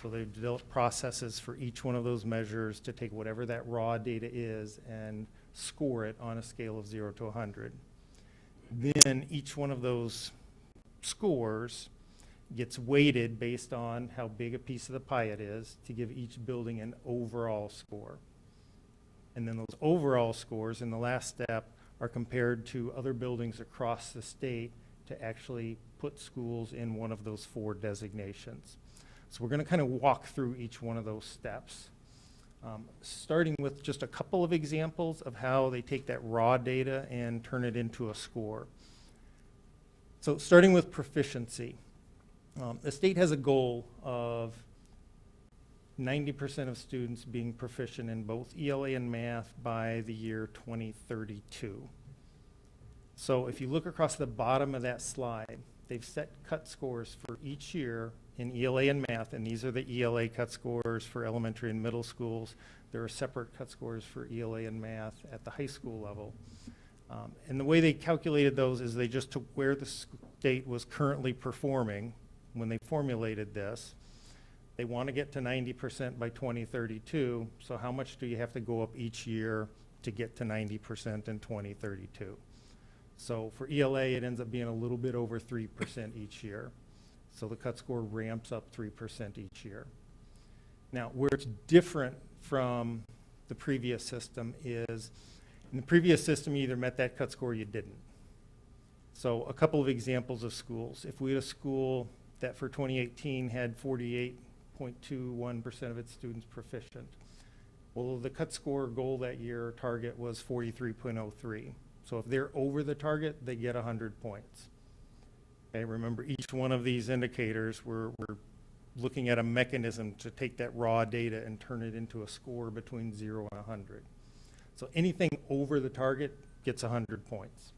So they've developed processes for each one of those measures to take whatever that raw data is and score it on a scale of 0 to 100. Then each one of those scores gets weighted based on how big a piece of the pie it is to give each building an overall score. And then those overall scores in the last step are compared to other buildings across the state to actually put schools in one of those 4 designations. So we're going to kind of walk through each one of those steps. Starting with just a couple of examples of how they take that raw data and turn it into a score. So starting with proficiency, the state has a goal of 90% of students being proficient in both ELA and math by the year 2032. So if you look across the bottom of that slide, they've set cut scores for each year in ELA and math, and these are the ELA cut scores for elementary and middle schools. There are separate cut scores for ELA and math at the high school level. And the way they calculated those is they just took where the state was currently performing when they formulated this. They want to get to 90% by 2032, so how much do you have to go up each year to get to 90% in 2032? So for ELA, it ends up being a little bit over 3% each year. So the cut score ramps up 3% each year. Now, where it's different from the previous system is, in the previous system, you either met that cut score or you didn't. So a couple of examples of schools. If we had a school that for 2018 had 48.21% of its students proficient, well, the cut score goal that year target was 43.03. So if they're over the target, they get 100 points. Okay, remember, each one of these indicators, we're looking at a mechanism to take that raw data and turn it into a score between 0 and 100. So anything over the target gets 100 points.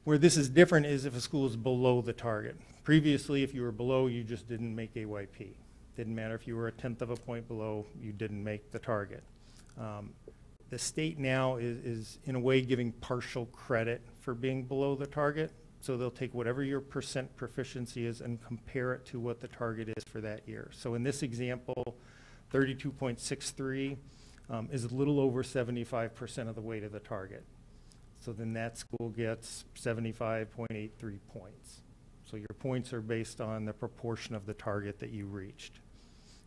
Where this is different is if a school is below the target. Previously, if you were below, you just didn't make AYP. Didn't matter if you were 1/10 of a point below, you didn't make the target. The state now is in a way giving partial credit for being below the target. So they'll take whatever your percent proficiency is and compare it to what the target is for that year. So in this example, 32.63 is a little over 75% of the way to the target. So then that school gets 75.83 points. So your points are based on the proportion of the target that you reached.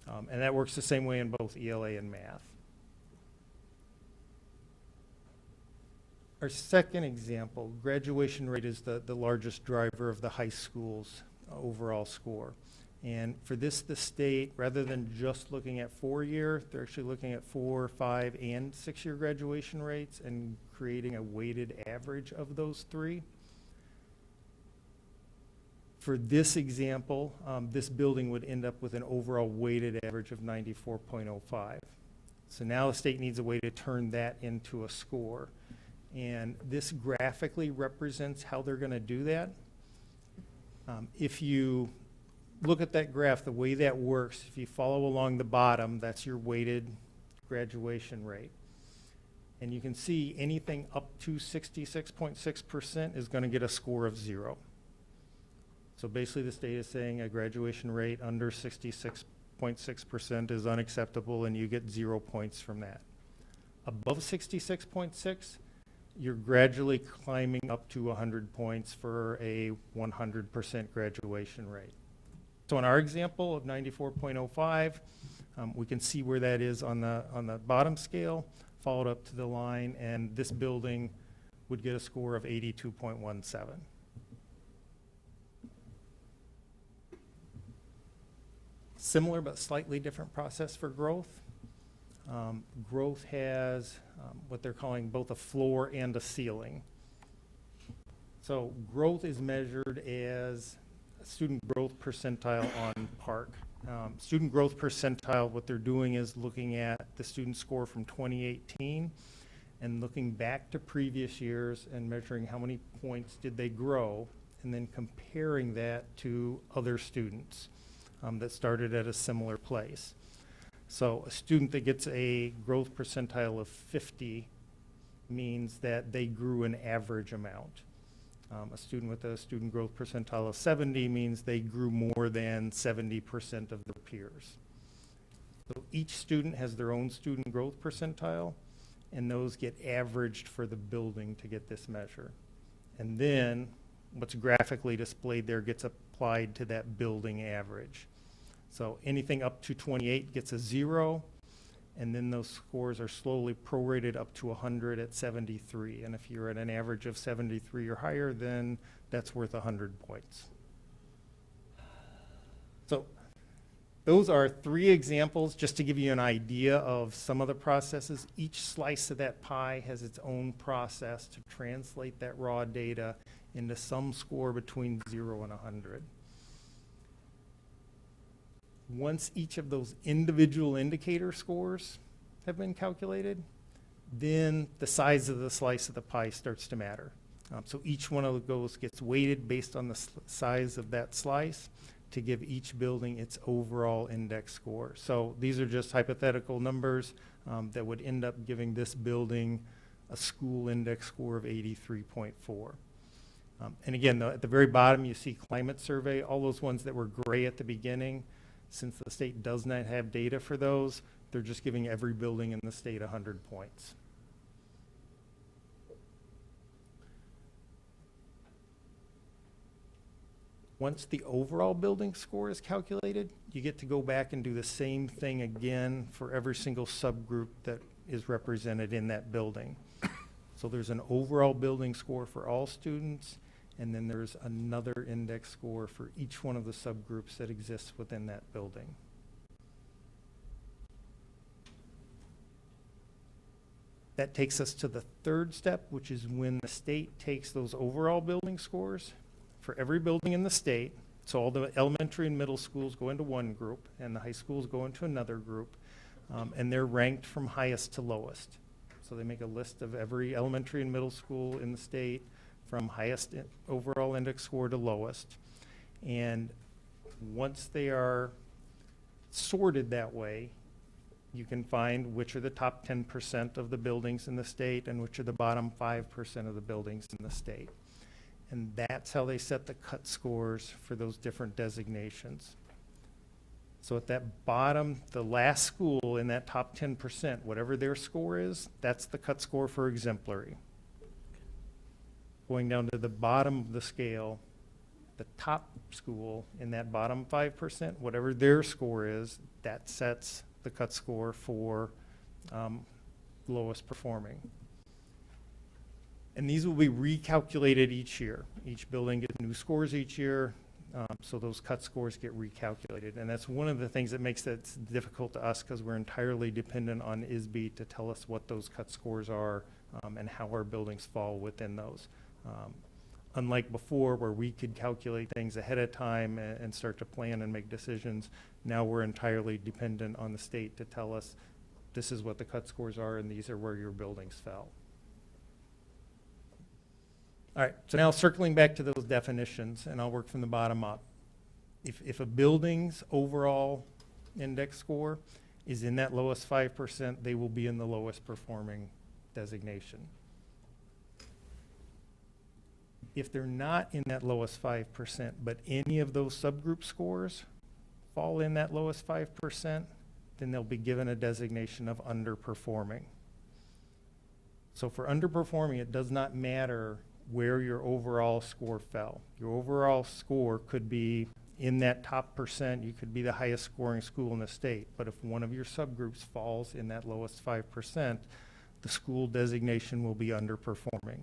And that works the same way in both ELA and math. Our second example, graduation rate is the largest driver of the high school's overall score. And for this, the state, rather than just looking at 4-year, they're actually looking at 4, 5, and 6-year graduation rates and creating a weighted average of those three. For this example, this building would end up with an overall weighted average of 94.05. So now the state needs a way to turn that into a score. And this graphically represents how they're going to do that. If you look at that graph, the way that works, if you follow along the bottom, that's your weighted graduation rate. And you can see anything up to 66.6% is going to get a score of 0. So basically the state is saying a graduation rate under 66.6% is unacceptable and you get 0 points from that. Above 66.6, you're gradually climbing up to 100 points for a 100% graduation rate. So in our example of 94.05, we can see where that is on the bottom scale, followed up to the line, and this building would get a score of 82.17. Similar but slightly different process for growth. Growth has what they're calling both a floor and a ceiling. So growth is measured as student growth percentile on PARC. Student growth percentile, what they're doing is looking at the student score from 2018 and looking back to previous years and measuring how many points did they grow and then comparing that to other students that started at a similar place. So a student that gets a growth percentile of 50 means that they grew an average amount. A student with a student growth percentile of 70 means they grew more than 70% of their peers. So each student has their own student growth percentile, and those get averaged for the building to get this measure. And then what's graphically displayed there gets applied to that building average. So anything up to 28 gets a 0, and then those scores are slowly prorated up to 100 at 73. And if you're at an average of 73 or higher, then that's worth 100 points. So Those are 3 examples, just to give you an idea of some of the processes. Each slice of that pie has its own process to translate that raw data into some score between 0 and 100. Once each of those individual indicator scores have been calculated, then the size of the slice of the pie starts to matter. So each one of those gets weighted based on the size of that slice to give each building its overall index score. So these are just hypothetical numbers that would end up giving this building a school index score of 83.4. And again, at the very bottom, you see climate survey, all those ones that were gray at the beginning. Since the state does not have data for those, they're just giving every building in the state 100 points. Once the overall building score is calculated, you get to go back and do the same thing again for every single subgroup that is represented in that building. So there's an overall building score for all students, and then there's another index score for each one of the subgroups that exists within that building. That takes us to the third step, which is when the state takes those overall building scores for every building in the state. So all the elementary and middle schools go into one group, and the high schools go into another group, and they're ranked from highest to lowest. So they make a list of every elementary and middle school in the state from highest overall index score to lowest. And once they are sorted that way, you can find which are the top 10% of the buildings in the state and which are the bottom 5% of the buildings in the state. And that's how they set the cut scores for those different designations. So at that bottom, the last school in that top 10%, whatever their score is, that's the cut score for exemplary. Going down to the bottom of the scale, the top school in that bottom 5%, whatever their score is, that sets the cut score for lowest performing. And these will be recalculated each year. Each building gets new scores each year, so those cut scores get recalculated. And that's one of the things that makes that difficult to us, because we're entirely dependent on IASB to tell us what those cut scores are and how our buildings fall within those. Unlike before, where we could calculate things ahead of time and start to plan and make decisions, now we're entirely dependent on the state to tell us this is what the cut scores are and these are where your buildings fell. All right, so now circling back to those definitions, and I'll work from the bottom up. If a building's overall index score is in that lowest 5%, they will be in the lowest performing designation. If they're not in that lowest 5%, but any of those subgroup scores fall in that lowest 5%, then they'll be given a designation of underperforming. So for underperforming, it does not matter where your overall score fell. Your overall score could be in that top percent. You could be the highest scoring school in the state. But if one of your subgroups falls in that lowest 5%, the school designation will be underperforming.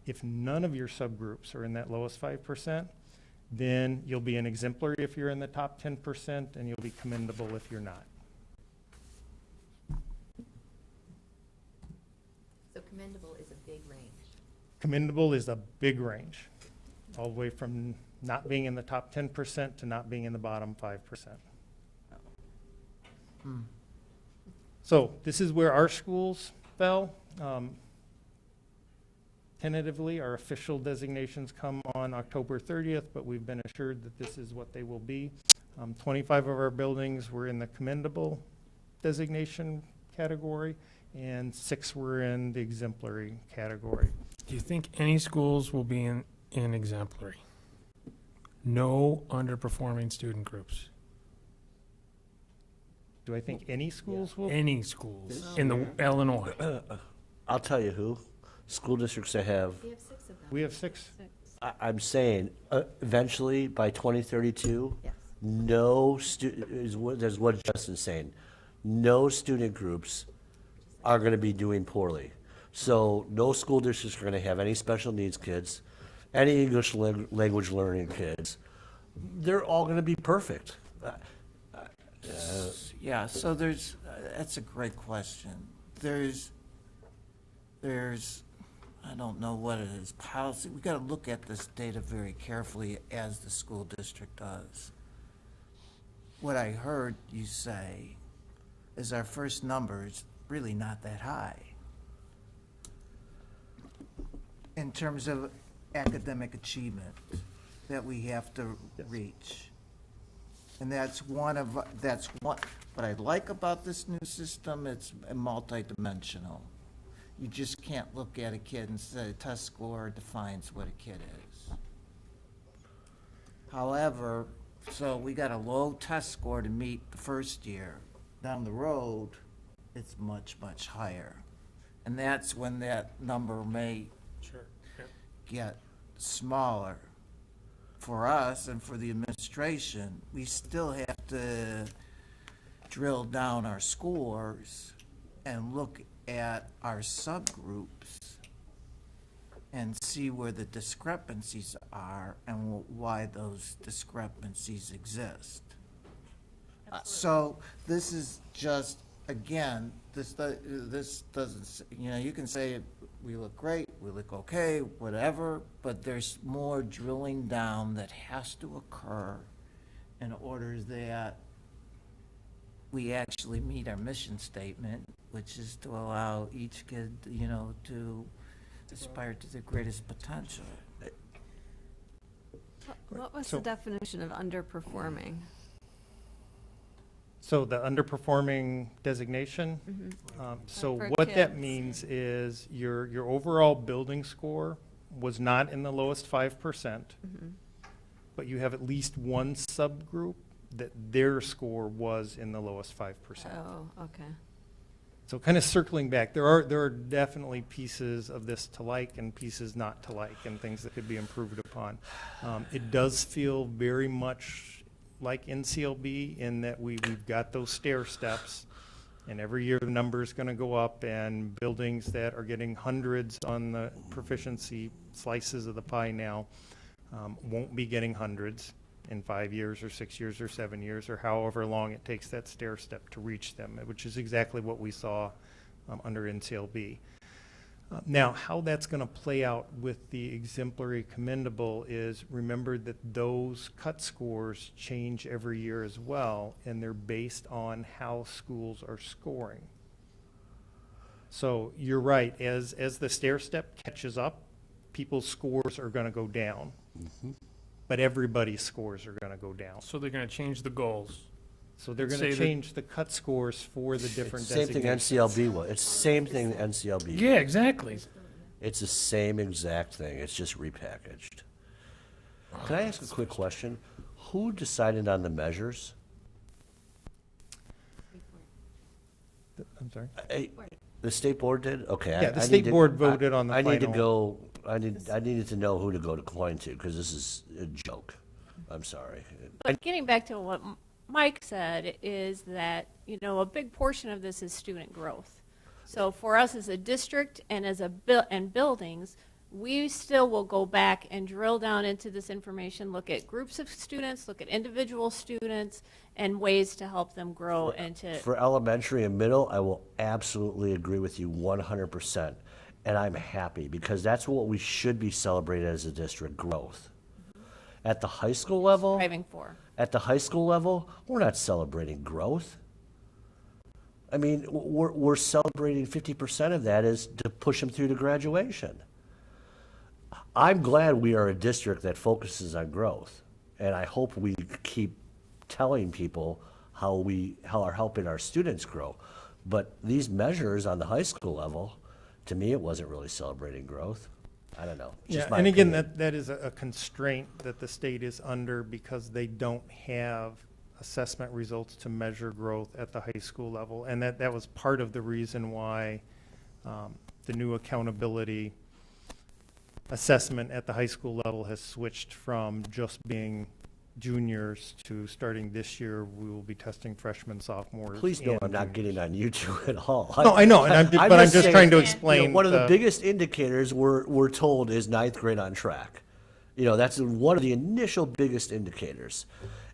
If none of your subgroups are in that lowest 5%, then you'll be an exemplary if you're in the top 10%, and you'll be commendable if you're not. So commendable is a big range. Commendable is a big range, all the way from not being in the top 10% to not being in the bottom 5%. So this is where our schools fell. Tentatively, our official designations come on October 30th, but we've been assured that this is what they will be. 25 of our buildings were in the commendable designation category, and 6 were in the exemplary category. Do you think any schools will be in exemplary? No underperforming student groups. Do I think any schools will? Any schools in the Illinois. I'll tell you who. School districts that have, We have 6 of them. We have 6. I'm saying, eventually, by 2032, Yes. no there's what Justin's saying, no student groups are going to be doing poorly. So no school districts are going to have any special needs kids, any English language learning kids. They're all going to be perfect. Yeah, so there's, that's a great question. There's, I don't know what it is, policy, we gotta look at this data very carefully as the school district does. What I heard you say is our first number is really not that high in terms of academic achievement that we have to reach. And that's what I like about this new system, it's multidimensional. You just can't look at a kid and say test score defines what a kid is. However, so we got a low test score to meet the first year. Down the road, it's much, much higher. And that's when that number may get smaller. For us and for the administration, we still have to drill down our scores and look at our subgroups and see where the discrepancies are and why those discrepancies exist. So this is just, again, this doesn't, you know, you can say we look great, we look okay, whatever, but there's more drilling down that has to occur in order that we actually meet our mission statement, which is to allow each kid, you know, to aspire to their greatest potential. What was So- the definition of underperforming? So the underperforming designation, so For what that kids. means is your overall building score was not in the lowest 5%, but you have at least one subgroup that their score was in the lowest 5%. Oh, okay. So kind of circling back, there are definitely pieces of this to like and pieces not to like and things that could be improved upon. It does feel very much like NCLB in that we've got those stair steps, and every year the number is going to go up, and buildings that are getting hundreds on the proficiency slices of the pie now won't be getting hundreds in 5 years or 6 years or 7 years or however long it takes that stair step to reach them, which is exactly what we saw under NCLB. Now, how that's going to play out with the exemplary commendable is remember that those cut scores change every year as well, and they're based on how schools are scoring. So you're right, as the stair step catches up, people's scores are going to go down. But everybody's scores are going to go down. So they're going to change the goals. So they're going Say to that- change the cut scores for the different Same thing designations. NCLB was. It's the same thing NCLB. Yeah, exactly. It's the same exact thing. It's just repackaged. Can I ask a quick question? Who decided on the measures? I'm sorry? The state board did? Okay. Yeah, the state board voted on the I need to final- go, I needed to know who to go to coin to, because this is a joke. I'm sorry. But getting back to what Mike said is that, you know, a big portion of this is student growth. So for us as a district and as a and buildings, we still will go back and drill down into this information, look at groups of students, look at individual students, and ways to help them grow and to. For elementary and middle, I will absolutely agree with you 100%. And I'm happy, because that's what we should be celebrating as a district, growth. At the high school level, Striving for. at the high school level, we're not celebrating growth. I mean, we're celebrating 50% of that is to push them through to graduation. I'm glad we are a district that focuses on growth, and I hope we keep telling people how are helping our students grow. But these measures on the high school level, to me, it wasn't really celebrating growth. I don't know. Yeah, Just my and again, opinion. that is a constraint that the state is under because they don't have assessment results to measure growth at the high school level. And that was part of the reason why the new accountability assessment at the high school level has switched from just being juniors to starting this year, we will be testing freshmen, sophomores. Please know and I'm not juniors. getting on you two at all. No, I know, and I'm just saying, trying to you know, explain one of the the- biggest indicators we're told is ninth grade on track. You know, that's one of the initial biggest indicators.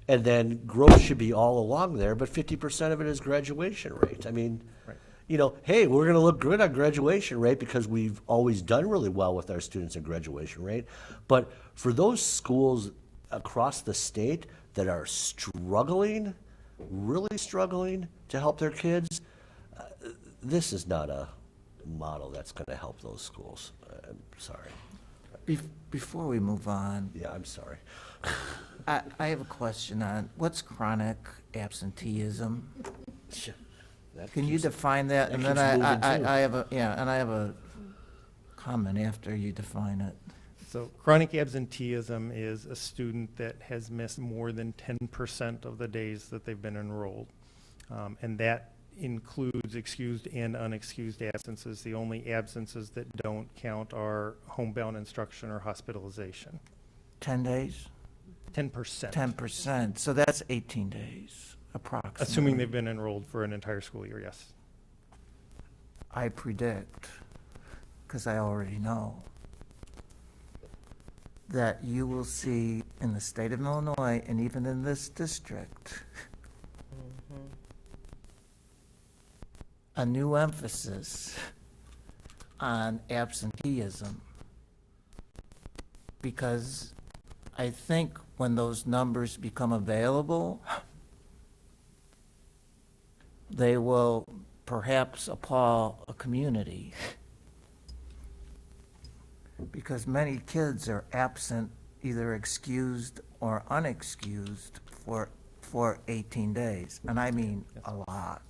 And then growth should be all along there, but 50% of it is graduation rate. I mean, Right. you know, hey, we're going to look good on graduation rate because we've always done really well with our students in graduation rate. But for those schools across the state that are struggling, really struggling to help their kids, this is not a model that's going to help those schools. I'm sorry. Before we move on, Yeah, I'm sorry. I have a question on, what's chronic absenteeism? That Can you keeps- define that? that And then keeps moving, too. I have a, yeah, and I have a comment after you define it. So chronic absenteeism is a student that has missed more than 10% of the days that they've been enrolled. And that includes excused and unexcused absences. The only absences that don't count are homebound instruction or hospitalization. 10 days? 10%. 10%, so that's 18 days approximately. Assuming they've been enrolled for an entire school year, yes. I predict, because I already know, that you will see in the state of Illinois and even in this district a new emphasis on absenteeism. Because I think when those numbers become available, they will perhaps appall a community. Because many kids are absent, either excused or unexcused for 18 days, and I mean a lot.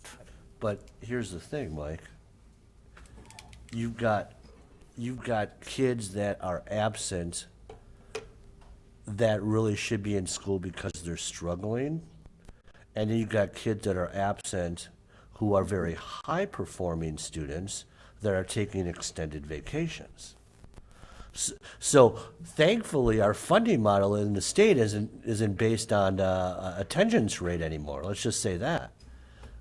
But here's the thing, Mike. You've got kids that are absent that really should be in school because they're struggling. And then you've got kids that are absent who are very high-performing students that are taking extended vacations. So thankfully, our funding model in the state isn't based on attendance rate anymore. Let's just say that.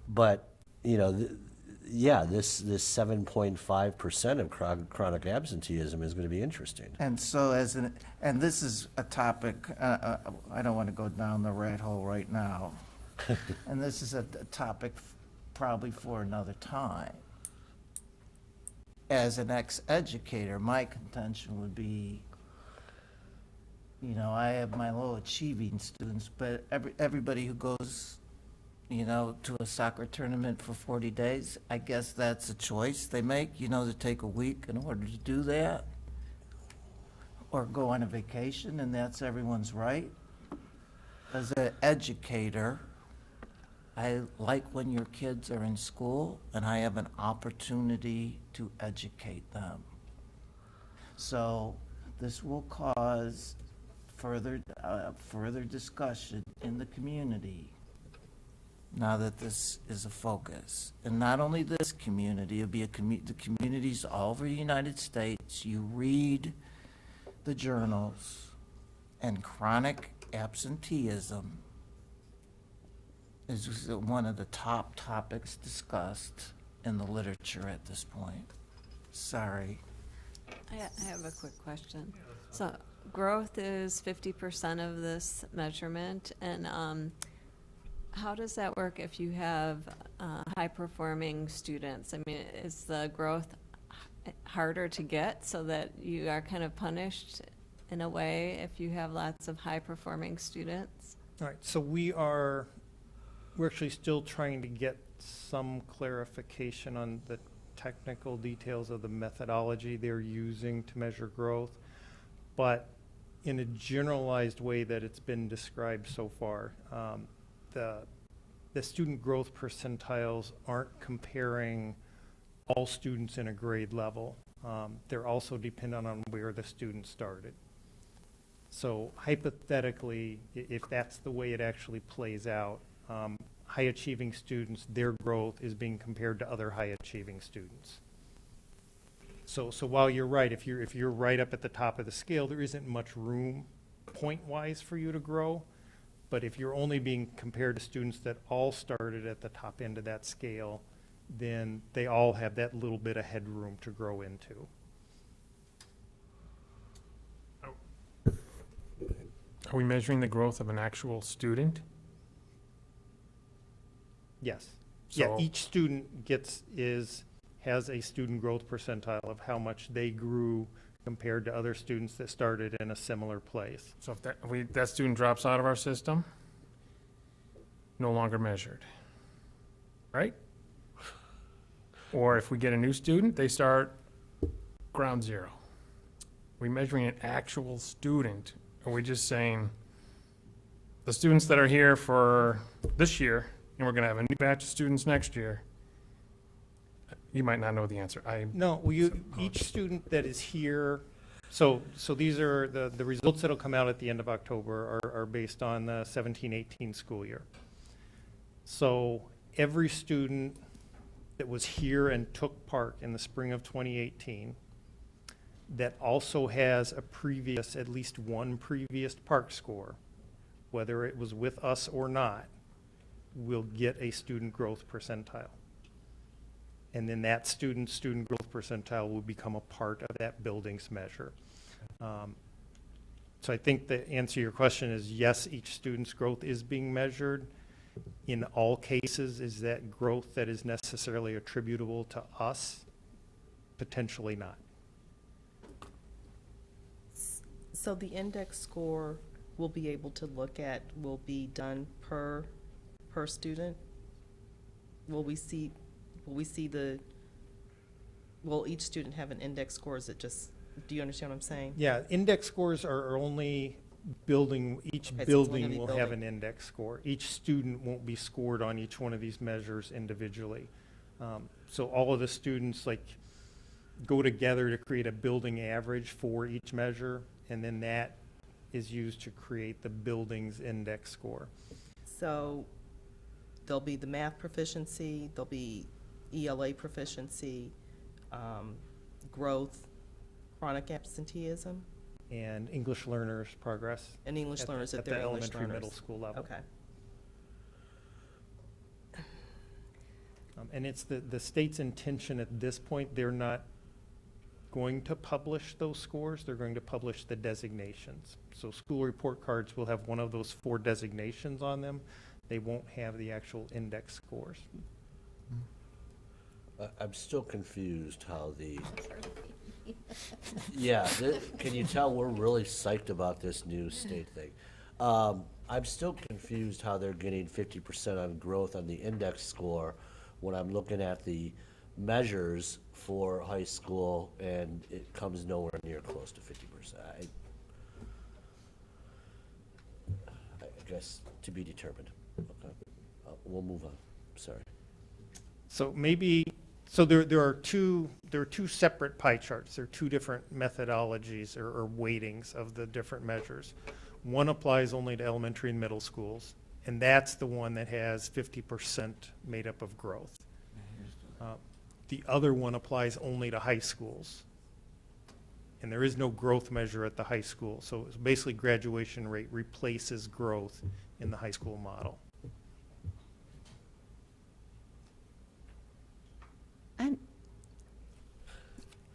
But you know, this 7.5% of chronic absenteeism is going to be interesting. And so and this is a topic, I don't want to go down the rat hole right now. And this is a topic probably for another time. As an ex-educator, my contention would be, you know, I have my low achieving students, but everybody who goes, you know, to a soccer tournament for 40 days, I guess that's a choice they make, you know, to take a week in order to do that. Or go on a vacation, and that's everyone's right. As an educator, I like when your kids are in school and I have an opportunity to educate them. So this will cause further discussion in the community now that this is a focus. And not only this community, it'll be the communities all over the United States. You read the journals, and chronic absenteeism is one of the top topics discussed in the literature at this point. Sorry. I have a quick question. So growth is 50% of this measurement, and how does that work if you have high-performing students? I mean, is the growth harder to get so that you are kind of punished in a way if you have lots of high-performing students? All right, so we're actually still trying to get some clarification on the technical details of the methodology they're using to measure growth, but in a generalized way that it's been described so far, the student growth percentiles aren't comparing all students in a grade level. They're also dependent on where the student started. So hypothetically, if that's the way it actually plays out, high-achieving students, their growth is being compared to other high-achieving students. So while you're right, if you're right up at the top of the scale, there isn't much room point-wise for you to grow. But if you're only being compared to students that all started at the top end of that scale, then they all have that little bit of headroom to grow into. Are we measuring the growth of an actual student? Yes. Yeah, So- each student has a student growth percentile of how much they grew compared to other students that started in a similar place. So if that student drops out of our system, no longer measured, right? Or if we get a new student, they start ground zero. We measuring an actual student? Are we just saying the students that are here for this year, and we're gonna have a new batch of students next year? You might not know the answer. No, each student that is here, so these are the results that'll come out at the end of October are based on the 17-18 school year. So every student that was here and took part in the spring of 2018 that also has at least one previous park score, whether it was with us or not, will get a student growth percentile. And then that student growth percentile will become a part of that building's measure. So I think the answer to your question is yes, each student's growth is being measured. In all cases, is that growth that is necessarily attributable to us? Potentially not. So the index score we'll be able to look at will be done per student? Will each student have an index score? Is it just, do you understand what I'm saying? Yeah, index scores are only each Okay, so it's only building gonna be will have an index score. Each student won't be scored on each one of these measures individually. So all of the students go together to create a building average for each measure, and then that is used to create the building's index score. So there'll be the math proficiency, there'll be ELA proficiency, growth, chronic absenteeism, And English learners progress. and English learners at at the their English elementary, middle learners. school level. Okay. And it's the state's intention at this point, they're not going to publish those scores, they're going to publish the designations. So school report cards will have one of those 4 designations on them. They won't have the actual index scores. I'm still confused how yeah, can you tell we're really psyched about this new state thing? I'm still confused how they're getting 50% on growth on the index score when I'm looking at the measures for high school and it comes nowhere near close to 50%. I guess to be determined. Okay, we'll move on. Sorry. So there are two separate pie charts. There are 2 different methodologies or weightings of the different measures. One applies only to elementary and middle schools, and that's the one that has 50% made up of growth. The other one applies only to high schools, and there is no growth measure at the high school. So it's basically graduation rate replaces growth in the high school model.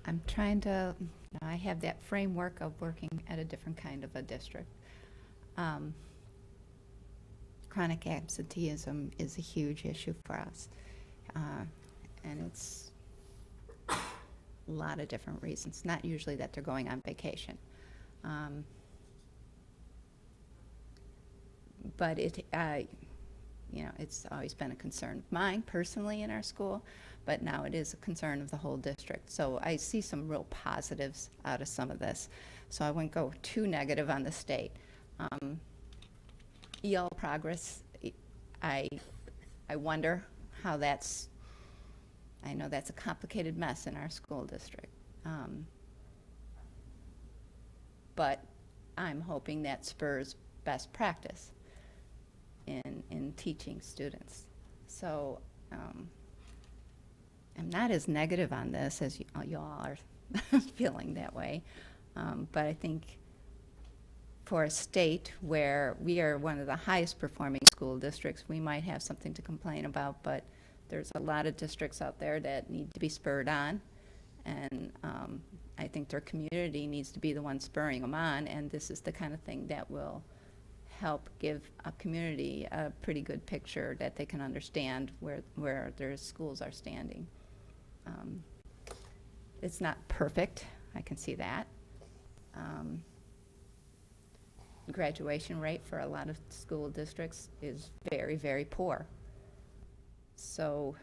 I'm trying to, I have that framework of working at a different kind of a district. Chronic absenteeism is a huge issue for us. And it's a lot of different reasons, not usually that they're going on vacation. But it's always been a concern of mine personally in our school, but now it is a concern of the whole district. So I see some real positives out of some of this. So I wouldn't go too negative on the state. EL progress, I wonder how that's, I know that's a complicated mess in our school district. But I'm hoping that spurs best practice in teaching students. So I'm not as negative on this as you all are feeling that way. But I think for a state where we are one of the highest performing school districts, we might have something to complain about, but there's a lot of districts out there that need to be spurred on, and I think their community needs to be the one spurring them on, and this is the kind of thing that will help give a community a pretty good picture that they can understand where their schools are standing. It's not perfect, I can see that. Graduation rate for a lot of school districts is very, very poor. So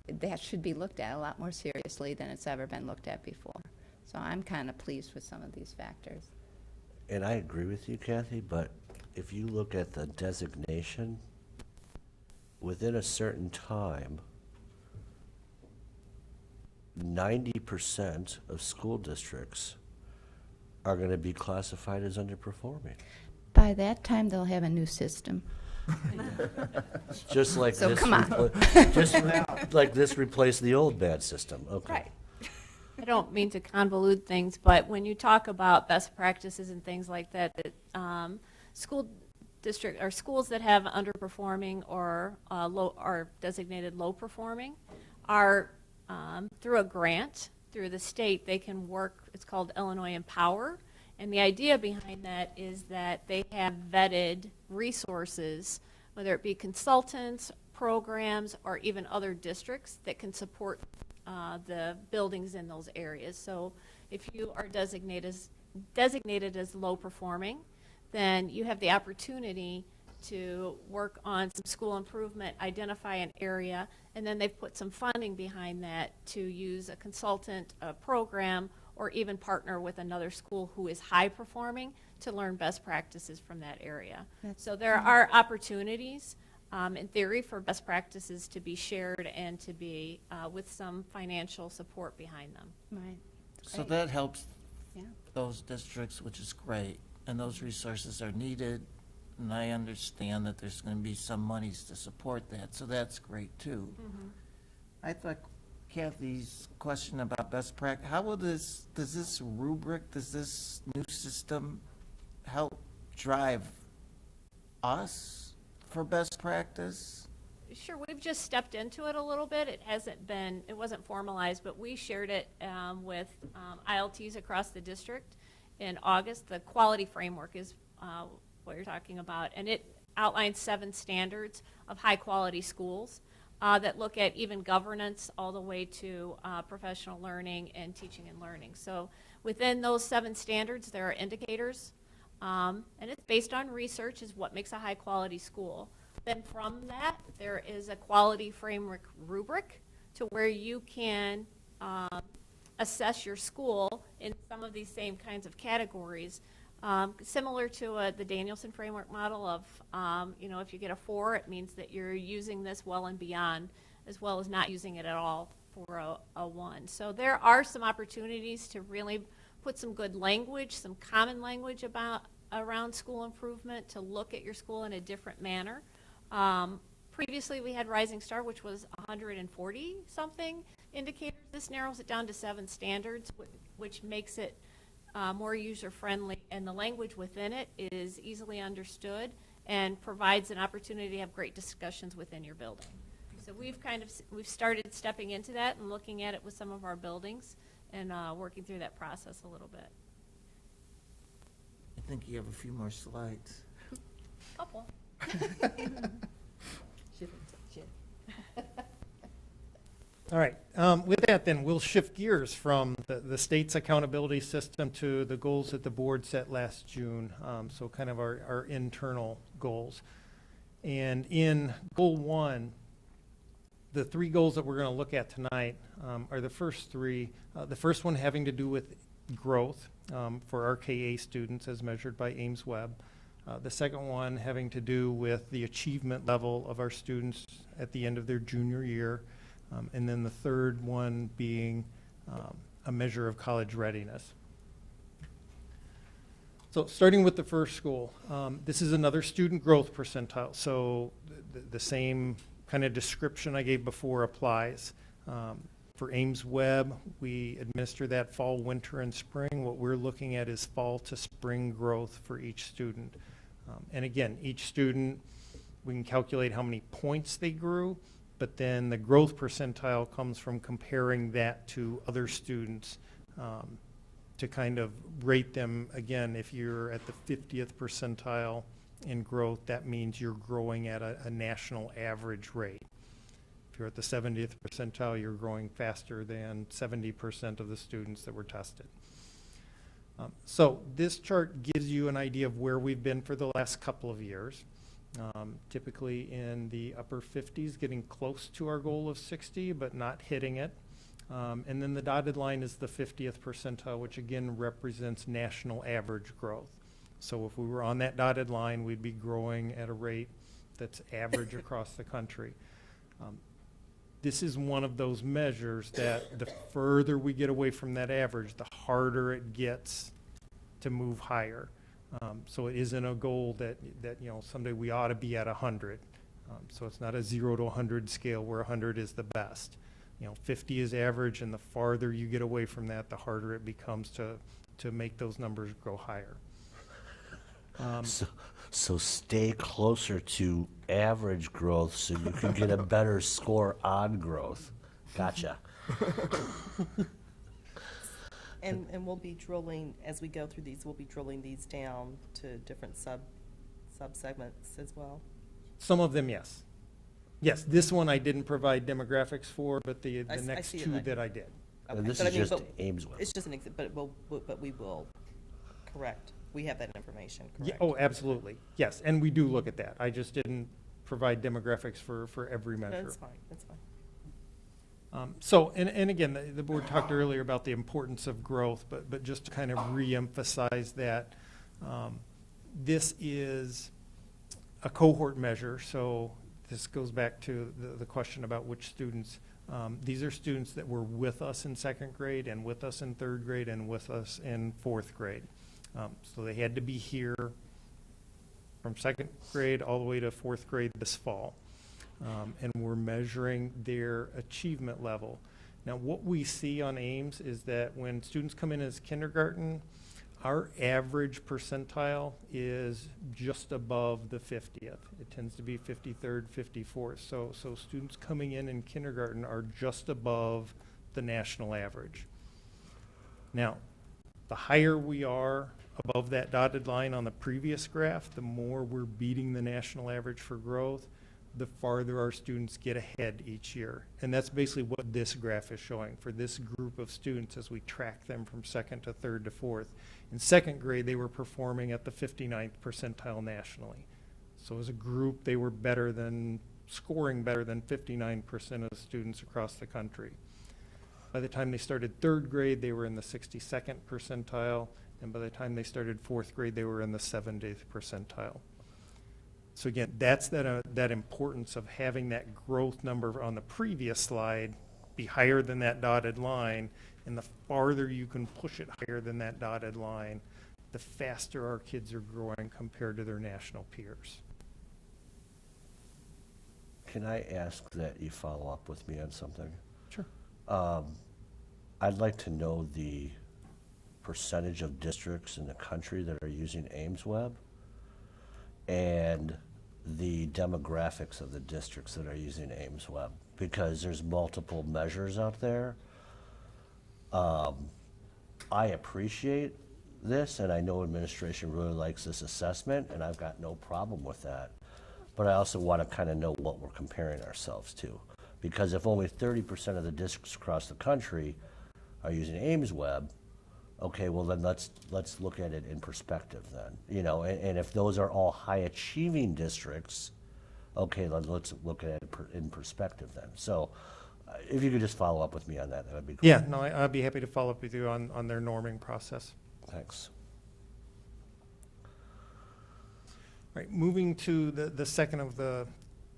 that should be looked at a lot more seriously than it's ever been looked at before. So I'm kind of pleased with some of these factors. And I agree with you, Kathy, but if you look at the designation, within a certain time, 90% of school districts are going to be classified as underperforming. By that time, they'll have a new system. Just like So this, come on. just like this replaced the old bad system. Okay. Right. I don't mean to convolute things, but when you talk about best practices and things like that, school district or schools that have underperforming or low are designated low performing are through a grant through the state, they can work. It's called Illinois Empower, and the idea behind that is that they have vetted resources, whether it be consultants, programs, or even other districts that can support the buildings in those areas. So if you are designated as low performing, then you have the opportunity to work on some school improvement, identify an area, and then they've put some funding behind that to use a consultant, a program, or even partner with another school who is high performing to learn best practices from that area. So there are opportunities in theory for best practices to be shared and to be with some financial support behind them. Right. So that helps Yeah. those districts, which is great, and those resources are needed, and I understand that there's going to be some monies to support that, so that's great too. I thought Kathy's question about best practice, how will does this rubric, does this new system help drive us for best practice? Sure, we've just stepped into it a little bit. It wasn't formalized, but we shared it with ILTs across the district in August. The quality framework is what you're talking about, and it outlines 7 standards of high quality schools that look at even governance all the way to professional learning and teaching and learning. So within those 7 standards, there are indicators, and it's based on research is what makes a high quality school. Then from that, there is a quality framework rubric to where you can assess your school in some of these same kinds of categories, similar to the Danielson framework model of, if you get a 4, it means that you're using this well and beyond, as well as not using it at all for a 1. So there are some opportunities to really put some good language, some common language around school improvement, to look at your school in a different manner. Previously, we had Rising Star, which was 140 something indicators. This narrows it down to 7 standards, which makes it more user-friendly, and the language within it is easily understood and provides an opportunity to have great discussions within your building. So we've started stepping into that and looking at it with some of our buildings and working through that process a little bit. I think you have a few more slides. Couple. All right. With that, then, we'll shift gears from the state's accountability system to the goals that the board set last June, so kind of our internal goals. And in Goal 1, the 3 goals that we're going to look at tonight are the first 3. The first one having to do with growth for our KA students as measured by Ames Web. The second one having to do with the achievement level of our students at the end of their junior year. And then the third one being a measure of college readiness. So starting with the first goal, this is another student growth percentile. So the same kind of description I gave before applies. For Ames Web, we administer that fall, winter, and spring. What we're looking at is fall to spring growth for each student. And again, each student, we can calculate how many points they grew, but then the growth percentile comes from comparing that to other students to kind of rate them, again, if you're at the 50th percentile in growth, that means you're growing at a national average rate. If you're at the 70th percentile, you're growing faster than 70% of the students that were tested. So this chart gives you an idea of where we've been for the last couple of years. Typically in the upper 50s, getting close to our goal of 60, but not hitting it. And then the dotted line is the 50th percentile, which again represents national average growth. So if we were on that dotted line, we'd be growing at a rate that's average across the country. This is one of those measures that the further we get away from that average, the harder it gets to move higher. So it isn't a goal that you know, someday we ought to be at 100. So it's not a 0 to 100 scale where 100 is the best. You know, 50 is average, and the farther you get away from that, the harder it becomes to make those numbers grow higher. So stay closer to average growth so you can get a better score on growth. Gotcha. And we'll be drilling, as we go through these, we'll be drilling these down to different sub-segments as well. Some of them, yes. Yes, this one I didn't provide demographics for, but the I next see it two now. that I did. And Okay, this but is I mean, just Ames Web. It's just an example, but we will, correct. We have that information, Yeah, correct? oh, absolutely. Yes, and we do look at that. I just didn't provide demographics for every measure. That's fine, that's fine. So, and again, the board talked earlier about the importance of growth, but just to kind of reemphasize that, this is a cohort measure. So this goes back to the question about which students. These are students that were with us in second grade and with us in third grade and with us in fourth grade. So they had to be here from second grade all the way to fourth grade this fall. And we're measuring their achievement level. Now, what we see on Ames is that when students come in as kindergarten, our average percentile is just above the 50th. It tends to be 53rd, 54th. So students coming in kindergarten are just above the national average. Now, the higher we are above that dotted line on the previous graph, the more we're beating the national average for growth, the farther our students get ahead each year. And that's basically what this graph is showing for this group of students as we track them from second to third to fourth. In second grade, they were performing at the 59th percentile nationally. So as a group, they were scoring better than 59% of the students across the country. By the time they started third grade, they were in the 62nd percentile, and by the time they started fourth grade, they were in the 70th percentile. So again, that's that importance of having that growth number on the previous slide be higher than that dotted line, and the farther you can push it higher than that dotted line, the faster our kids are growing compared to their national peers. Can I ask that you follow up with me on something? Sure. I'd like to know the percentage of districts in the country that are using Ames Web and the demographics of the districts that are using Ames Web, because there's multiple measures out there. I appreciate this, and I know administration really likes this assessment, and I've got no problem with that. But I also want to kind of know what we're comparing ourselves to. Because if only 30% of the districts across the country are using Ames Web, okay, well then let's look at it in perspective then. You know, and if those are all high achieving districts, okay, then let's look at it in perspective then. So if you could just follow up with me on that, that would be great. Yeah, no, I'd be happy to follow up with you on their norming process. Thanks. All right, moving to the second of the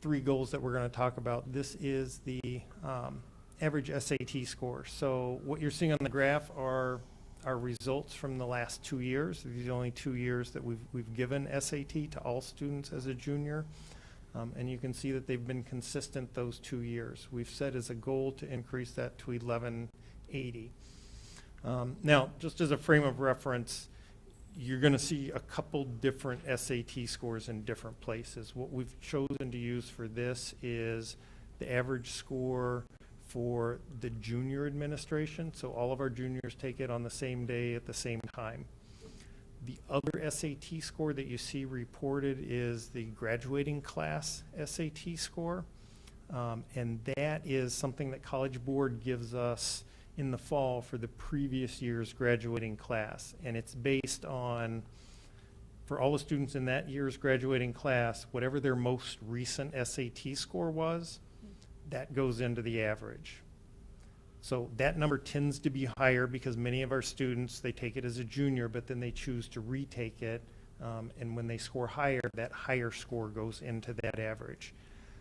three goals that we're going to talk about. This is the average SAT score. So what you're seeing on the graph are our results from the last 2 years. These are the only 2 years that we've given SAT to all students as a junior. And you can see that they've been consistent those 2 years. We've set as a goal to increase that to 1180. Now, just as a frame of reference, you're going to see a couple different SAT scores in different places. What we've chosen to use for this is the average score for the junior administration, so all of our juniors take it on the same day at the same time. The other SAT score that you see reported is the graduating class SAT score, and that is something that College Board gives us in the fall for the previous year's graduating class, and it's based on, for all the students in that year's graduating class, whatever their most recent SAT score was, that goes into the average. So that number tends to be higher because many of our students, they take it as a junior, but then they choose to retake it, and when they score higher, that higher score goes into that average.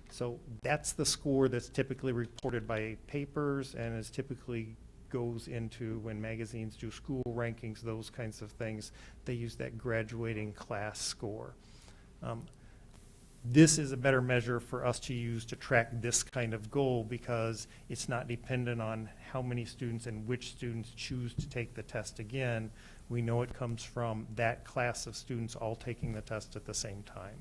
So that's the score that's typically reported by papers and is typically goes into when magazines do school rankings, those kinds of things. They use that graduating class score. This is a better measure for us to use to track this kind of goal because it's not dependent on how many students and which students choose to take the test again. We know it comes from that class of students all taking the test at the same time.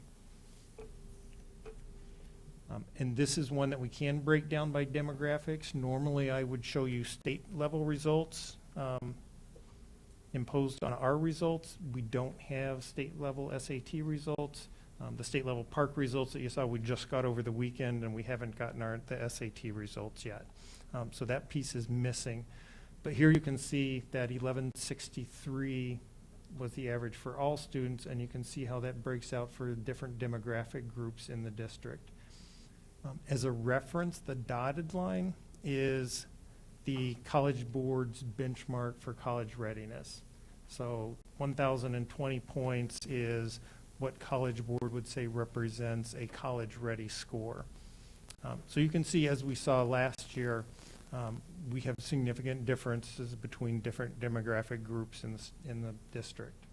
And this is one that we can break down by demographics. Normally I would show you state level results imposed on our results. We don't have state level SAT results. The state level park results that you saw, we just got over the weekend, and we haven't gotten the SAT results yet. So that piece is missing. But here you can see that 1163 was the average for all students, and you can see how that breaks out for different demographic groups in the district. As a reference, the dotted line is the College Board's benchmark for college readiness. So 1,020 points is what College Board would say represents a college-ready score. So you can see, as we saw last year, we have significant differences between different demographic groups in the district.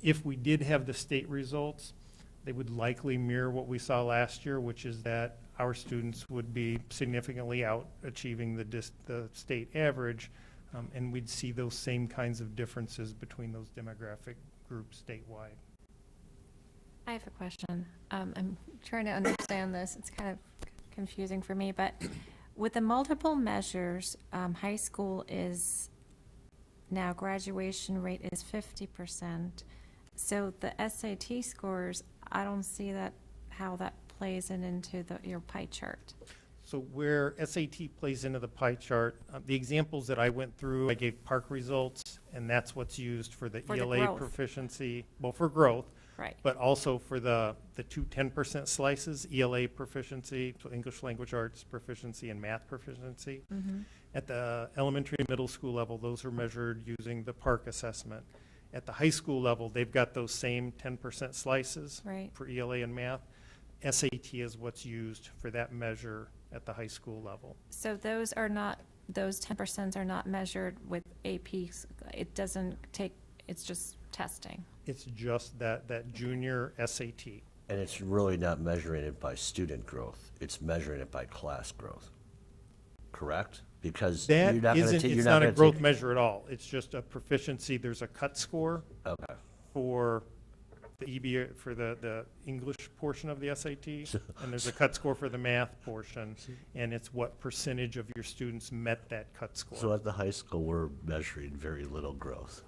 If we did have the state results, they would likely mirror what we saw last year, which is that our students would be significantly out achieving the state average, and we'd see those same kinds of differences between those demographic groups statewide. I have a question. I'm trying to understand this. It's kind of confusing for me, but with the multiple measures, high school is now graduation rate is 50%. So the SAT scores, I don't see that how that plays into your pie chart. So where SAT plays into the pie chart, the examples that I went through, I gave park results, and that's what's used for the ELA proficiency, well, for growth, right? But also for the two 10% slices, ELA proficiency, so English language arts proficiency and math proficiency. Mm-hmm. At the elementary and middle school level, those are measured using the park assessment. At the high school level, they've got those same 10% slices for ELA and math. SAT is what's used for that measure at the high school level. So those 10% are not measured with APs. It doesn't take, it's just testing. It's just that junior SAT. And it's really not measuring it by student growth. It's measuring it by class growth. Correct? Because That you're not going isn't, to it's not a growth measure at all. It's just a proficiency. There's a cut score for the EB, for the English portion of the SAT, and there's a cut score for the math portion, and it's what percentage of your students met that cut score. So at the high school, we're measuring very little growth.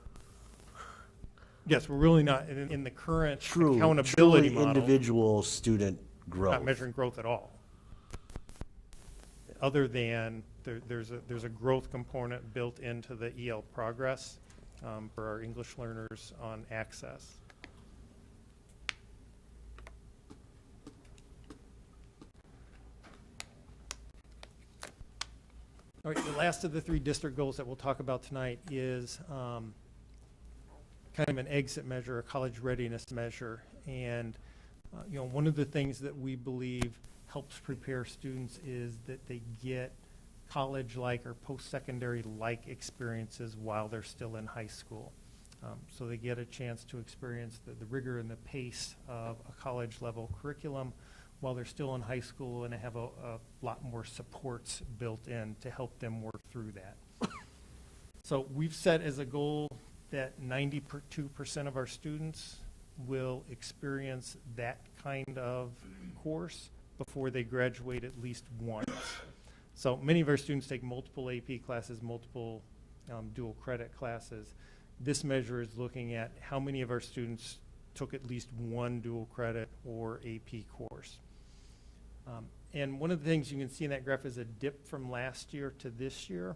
Yes, we're really not, in the current Truly accountability model, individual student growth. not measuring growth at all. Other than there's a growth component built into the EL progress for our English learners on access. All right, the last of the three district goals that we'll talk about tonight is kind of an exit measure, a college readiness measure. And one of the things that we believe helps prepare students is that they get college-like or post-secondary-like experiences while they're still in high school. So they get a chance to experience the rigor and the pace of a college-level curriculum while they're still in high school, and they have a lot more supports built in to help them work through that. So we've set as a goal that 92% of our students will experience that kind of course before they graduate at least once. So many of our students take multiple AP classes, multiple dual credit classes. This measure is looking at how many of our students took at least one dual credit or AP course. And one of the things you can see in that graph is a dip from last year to this year.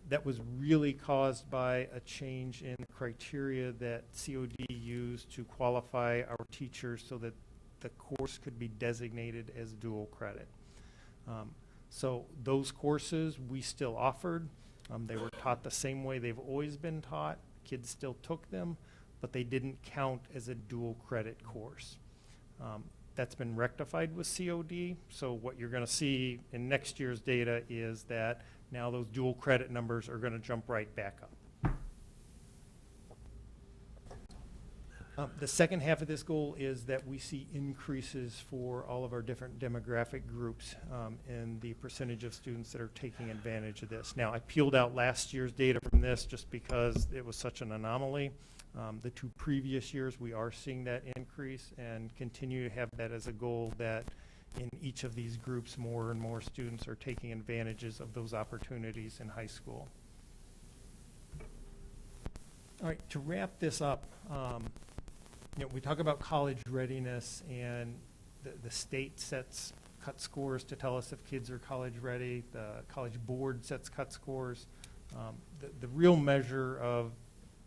That was really caused by a change in the criteria that COD used to qualify our teachers so that the course could be designated as dual credit. So those courses we still offered. They were taught the same way they've always been taught. Kids still took them, but they didn't count as a dual credit course. That's been rectified with COD. So what you're going to see in next year's data is that now those dual credit numbers are going to jump right back up. The second half of this goal is that we see increases for all of our different demographic groups in the percentage of students that are taking advantage of this. Now, I peeled out last year's data from this just because it was such an anomaly. The 2 previous years, we are seeing that increase and continue to have that as a goal that in each of these groups, more and more students are taking advantages of those opportunities in high school. All right, to wrap this up, we talk about college readiness, and the state sets cut scores to tell us if kids are college ready. The college board sets cut scores. The real measure of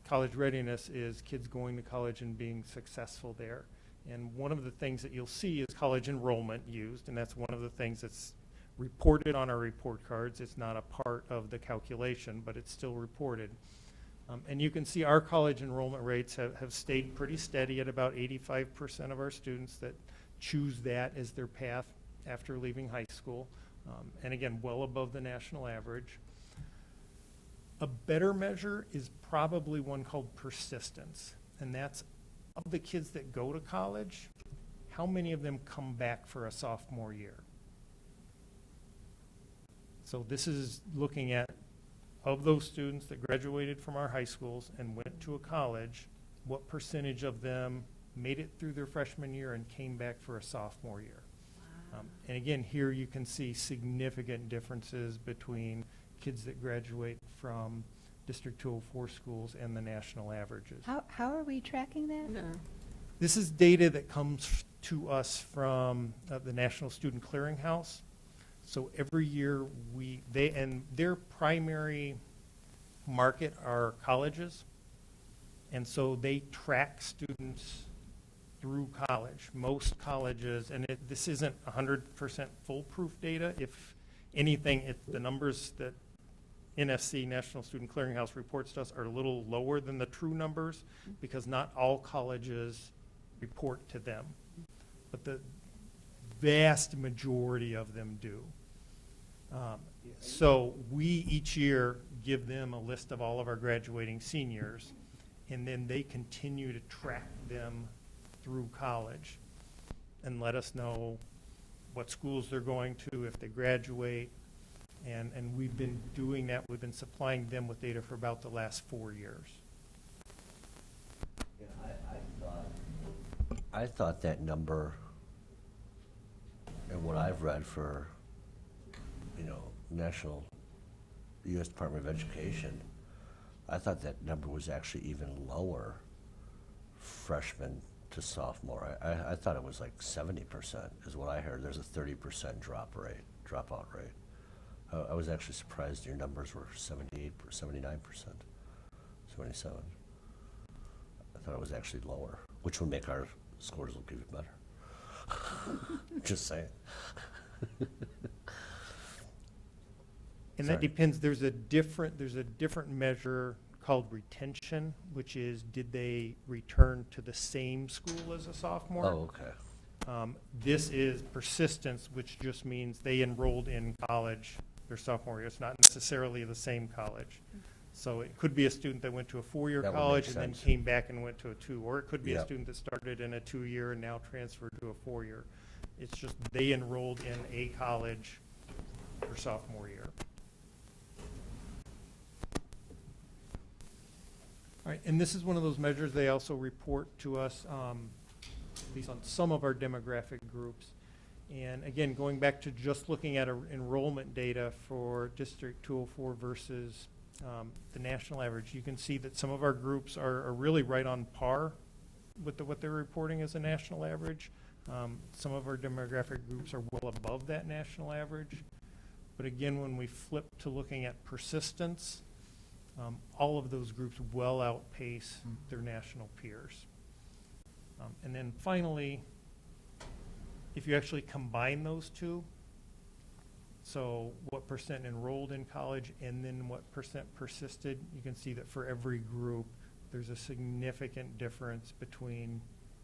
college readiness is kids going to college and being successful there. And one of the things that you'll see is college enrollment used, and that's one of the things that's reported on our report cards. It's not a part of the calculation, but it's still reported. And you can see our college enrollment rates have stayed pretty steady at about 85% of our students that choose that as their path after leaving high school. And again, well above the national average. A better measure is probably one called persistence, and that's of the kids that go to college, how many of them come back for a sophomore year? So this is looking at, of those students that graduated from our high schools and went to a college, what percentage of them made it through their freshman year and came back for a sophomore year? Wow. And again, here you can see significant differences between kids that graduate from District 204 schools and the national averages. How are we tracking that? No. This is data that comes to us from the National Student Clearinghouse. So every year and their primary market are colleges, and so they track students through college. Most colleges, and this isn't 100% foolproof data. If anything, the numbers that NFC, National Student Clearinghouse, reports to us are a little lower than the true numbers because not all colleges report to them, but the vast majority of them do. So we each year give them a list of all of our graduating seniors, and then they continue to track them through college and let us know what schools they're going to, if they graduate, and we've been doing that. We've been supplying them with data for about the last 4 years. Yeah, I thought that number, and what I've read for, National U.S. Department of Education, I thought that number was actually even lower, freshman to sophomore. I thought it was like 70% is what I heard. There's a 30% dropout rate. I was actually surprised your numbers were 78 or 79%, 77. I thought it was actually lower, which would make our scores look even better. Just saying. And that depends. There's a different measure called retention, which is, did they return to the same school as a sophomore? Oh, okay. This is persistence, which just means they enrolled in college their sophomore year. It's not necessarily the same college. So it could be a student that went to a 4-year college and then came back and went to a 2, or it could be a student that started in a 2-year and now transferred to a 4-year. It's just they enrolled in a college their sophomore year. All right, and this is one of those measures they also report to us, at least on some of our demographic groups, And again, going back to just looking at enrollment data for District 204 versus the national average, you can see that some of our groups are really right on par with what they're reporting as a national average. Some of our demographic groups are well above that national average. But again, when we flip to looking at persistence, all of those groups well outpace their national peers. And then finally, if you actually combine those two, so what percent enrolled in college and then what percent persisted, you can see that for every group, there's a significant difference between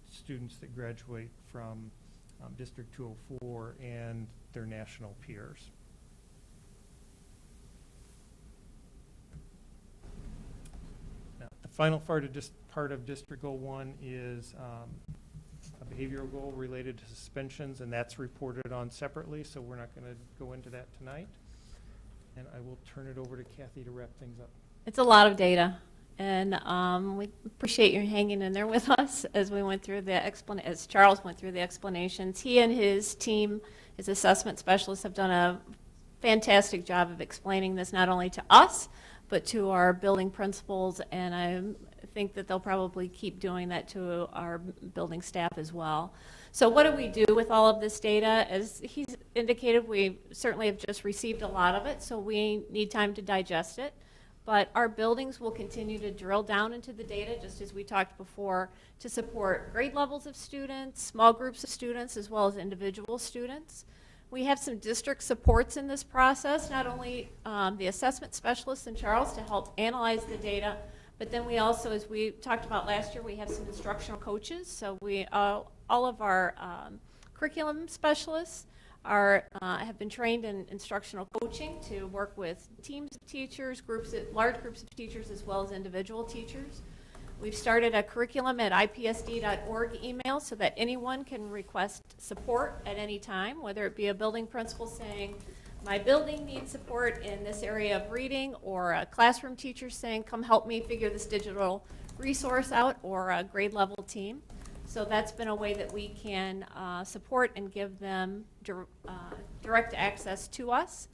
students that graduate from District 204 and their national peers. Now, the final part of District 01 is a behavioral goal related to suspensions, and that's reported on separately, so we're not going to go into that tonight. And I will turn it over to Kathy to wrap things up. It's a lot of data, and we appreciate you hanging in there with us as we went through as Charles went through the explanations. He and his team, his assessment specialists, have done a fantastic job of explaining this not only to us, but to our building principals, and I think that they'll probably keep doing that to our building staff as well. So what do we do with all of this data? As he's indicated, we certainly have just received a lot of it, so we need time to digest it. But our buildings will continue to drill down into the data, just as we talked before, to support grade levels of students, small groups of students, as well as individual students. We have some district supports in this process, not only the assessment specialists and Charles to help analyze the data, but then we also, as we talked about last year, we have some instructional coaches. So we, all of our curriculum specialists have been trained in instructional coaching to work with teams of teachers, large groups of teachers, as well as individual teachers. We've started a curriculum at ipsd.org email so that anyone can request support at any time, whether it be a building principal saying, my building needs support in this area of reading, or a classroom teacher saying, come help me figure this digital resource out, or a grade level team. So that's been a way that we can support and give them direct access to us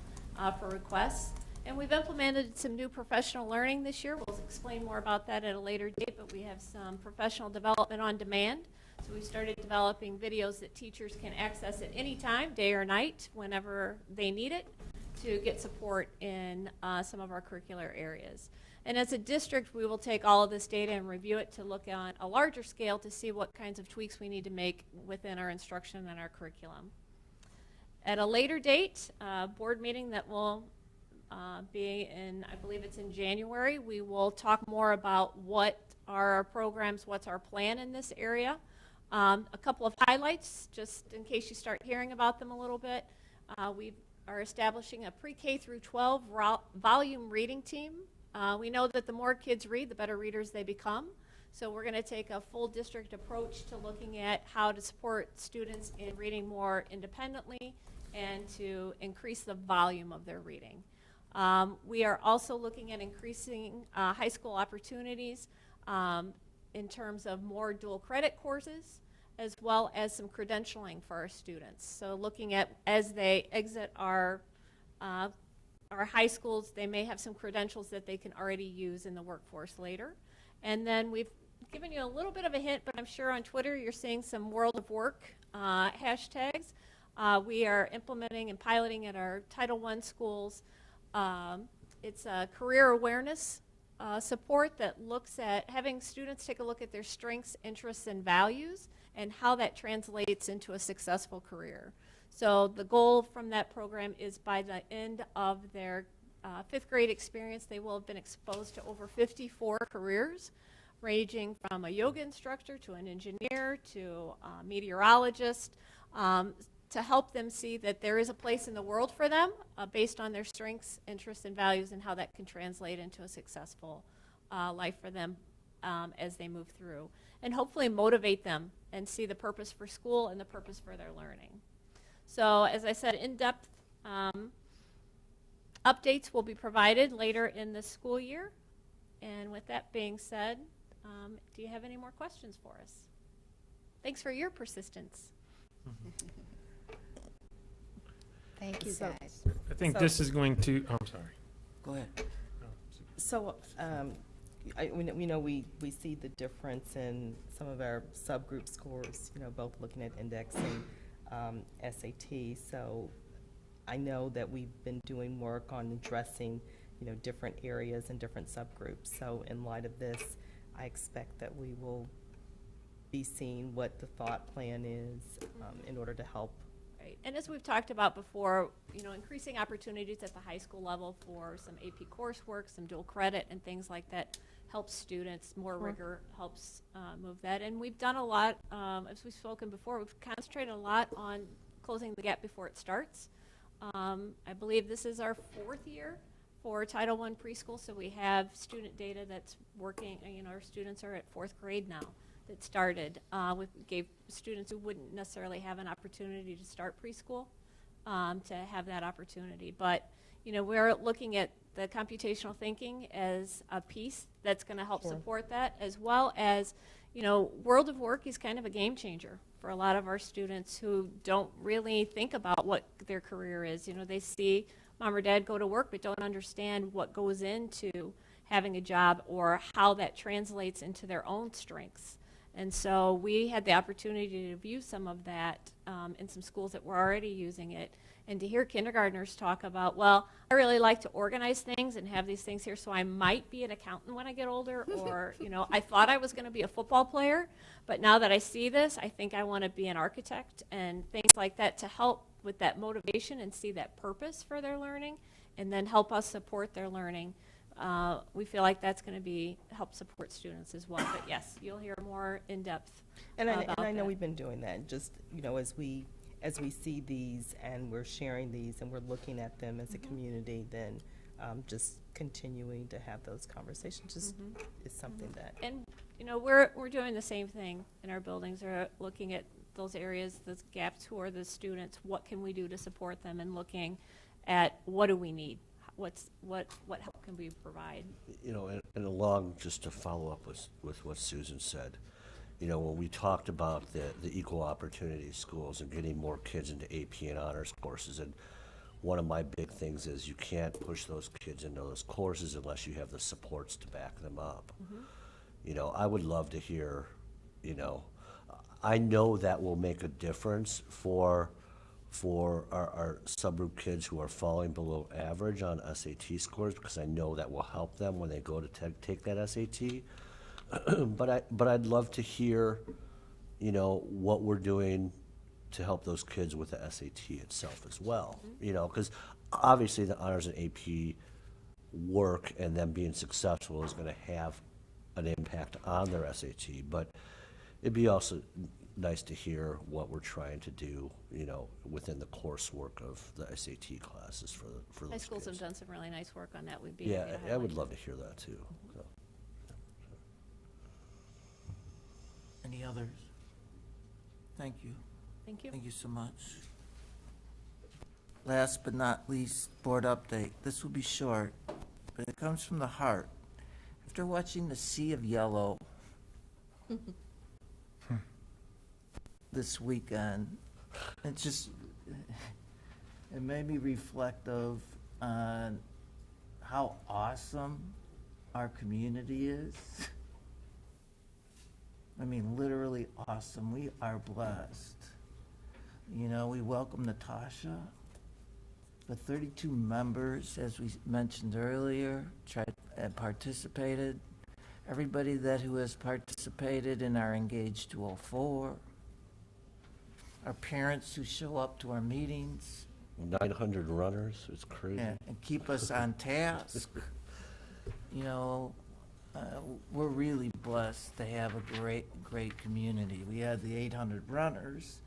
for requests. And we've implemented some new professional learning this year. We'll explain more about that at a later date, but we have some professional development on demand. So we started developing videos that teachers can access at any time, day or night, whenever they need it, to get support in some of our curricular areas. And as a district, we will take all of this data and review it to look on a larger scale to see what kinds of tweaks we need to make within our instruction and our curriculum. At a later date, board meeting that will be in, I believe it's in January, we will talk more about what are our programs, what's our plan in this area. A couple of highlights, just in case you start hearing about them a little bit. We are establishing a pre-K through 12 volume reading team. We know that the more kids read, the better readers they become. So we're going to take a full district approach to looking at how to support students in reading more independently and to increase the volume of their reading. We are also looking at increasing high school opportunities in terms of more dual credit courses, as well as some credentialing for our students. So looking at, as they exit our high schools, they may have some credentials that they can already use in the workforce later. And then we've given you a little bit of a hint, but I'm sure on Twitter you're seeing some World of Work hashtags. We are implementing and piloting at our Title I schools. It's a career awareness support that looks at having students take a look at their strengths, interests, and values and how that translates into a successful career. So the goal from that program is by the end of their 5th grade experience, they will have been exposed to over 54 careers, ranging from a yoga instructor to an engineer to a meteorologist, to help them see that there is a place in the world for them based on their strengths, interests, and values, and how that can translate into a successful life for them as they move through. And hopefully motivate them and see the purpose for school and the purpose for their learning. So as I said, in-depth updates will be provided later in the school year. And with that being said, do you have any more questions for us? Thanks for your persistence. Thank you, So- guys. I think So- this is going to, oh, I'm sorry. Go ahead. So, we know we see the difference in some of our subgroup scores, both looking at indexing, SAT. So I know that we've been doing work on addressing, different areas and different subgroups. So in light of this, I expect that we will be seeing what the thought plan is in order to help. Right. And as we've talked about before, increasing opportunities at the high school level for some AP coursework, some dual credit and things like that helps students, more rigor helps move that. And we've done a lot, as we've spoken before, we've concentrated a lot on closing the gap before it starts. I believe this is our 4th year for Title I preschool, so we have student data that's working, our students are at 4th grade now that started. We gave students who wouldn't necessarily have an opportunity to start preschool to have that opportunity. But, we're looking at the computational thinking as a piece that's going to help support that, as well as, World of Work is kind of a game changer for a lot of our students who don't really think about what their career is. They see mom or dad go to work but don't understand what goes into having a job or how that translates into their own strengths. And so we had the opportunity to view some of that in some schools that were already using it, and to hear kindergartners talk about, well, I really like to organize things and have these things here, so I might be an accountant when I get older, or, I thought I was going to be a football player, but now that I see this, I think I want to be an architect, and things like that to help with that motivation and see that purpose for their learning, and then help us support their learning. We feel like that's going to help support students as well. But yes, you'll hear more in depth. And I know that. we've been doing that. Just as we see these and we're sharing these and we're looking at them as a community, then just continuing to have those conversations just is something that. And we're doing the same thing in our buildings. We're looking at those areas, those gaps. Who are the students? What can we do to support them? And looking at what do we need? What help can we provide? And along, just to follow up with what Susan said, when we talked about the equal opportunity schools and getting more kids into AP and honors courses, and one of my big things is you can't push those kids into those courses unless you have the supports to back them up. I would love to hear, I know that will make a difference for our subgroup kids who are falling below average on SAT scores, because I know that will help them when they go to take that SAT. But I'd love to hear, what we're doing to help those kids with the SAT itself as well. Because obviously the honors and AP work and them being successful is going to have an impact on their SAT. But it'd be also nice to hear what we're trying to do, within the coursework of the SAT classes for those High schools kids. have done some really nice work on that. Would be Yeah, I would love to hear that too. So. Any others? Thank you. Thank you. Thank you so much. Last but not least, board update. This will be short, but it comes from the heart. After watching the Sea of Yellow this weekend, it made me reflective on how awesome our community is. I mean, literally awesome. We are blessed. We welcome Natasha. The 32 members, as we mentioned earlier, tried and participated. Everybody who has participated in our Engage 204. Our parents who show up to our meetings. 900 runners, it's crazy. And keep us on task. We're really blessed to have a great community. We had the 800 runners.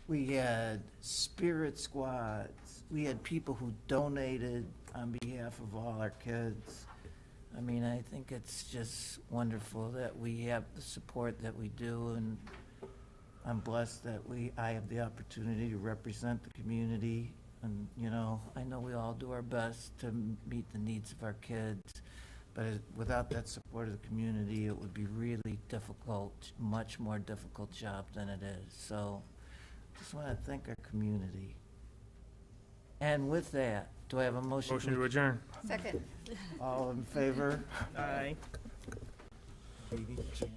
We had spirit squads. We had people who donated on behalf of all our kids. I mean, I think it's just wonderful that we have the support that we do, and I'm blessed that I have the opportunity to represent the community. And, I know we all do our best to meet the needs of our kids. But without that support of the community, it would be really difficult, much more difficult job than it is. So just want to thank our community. And with that, do I have a motion? Motion to adjourn. Second. All in favor? Aye. Katie, Jan.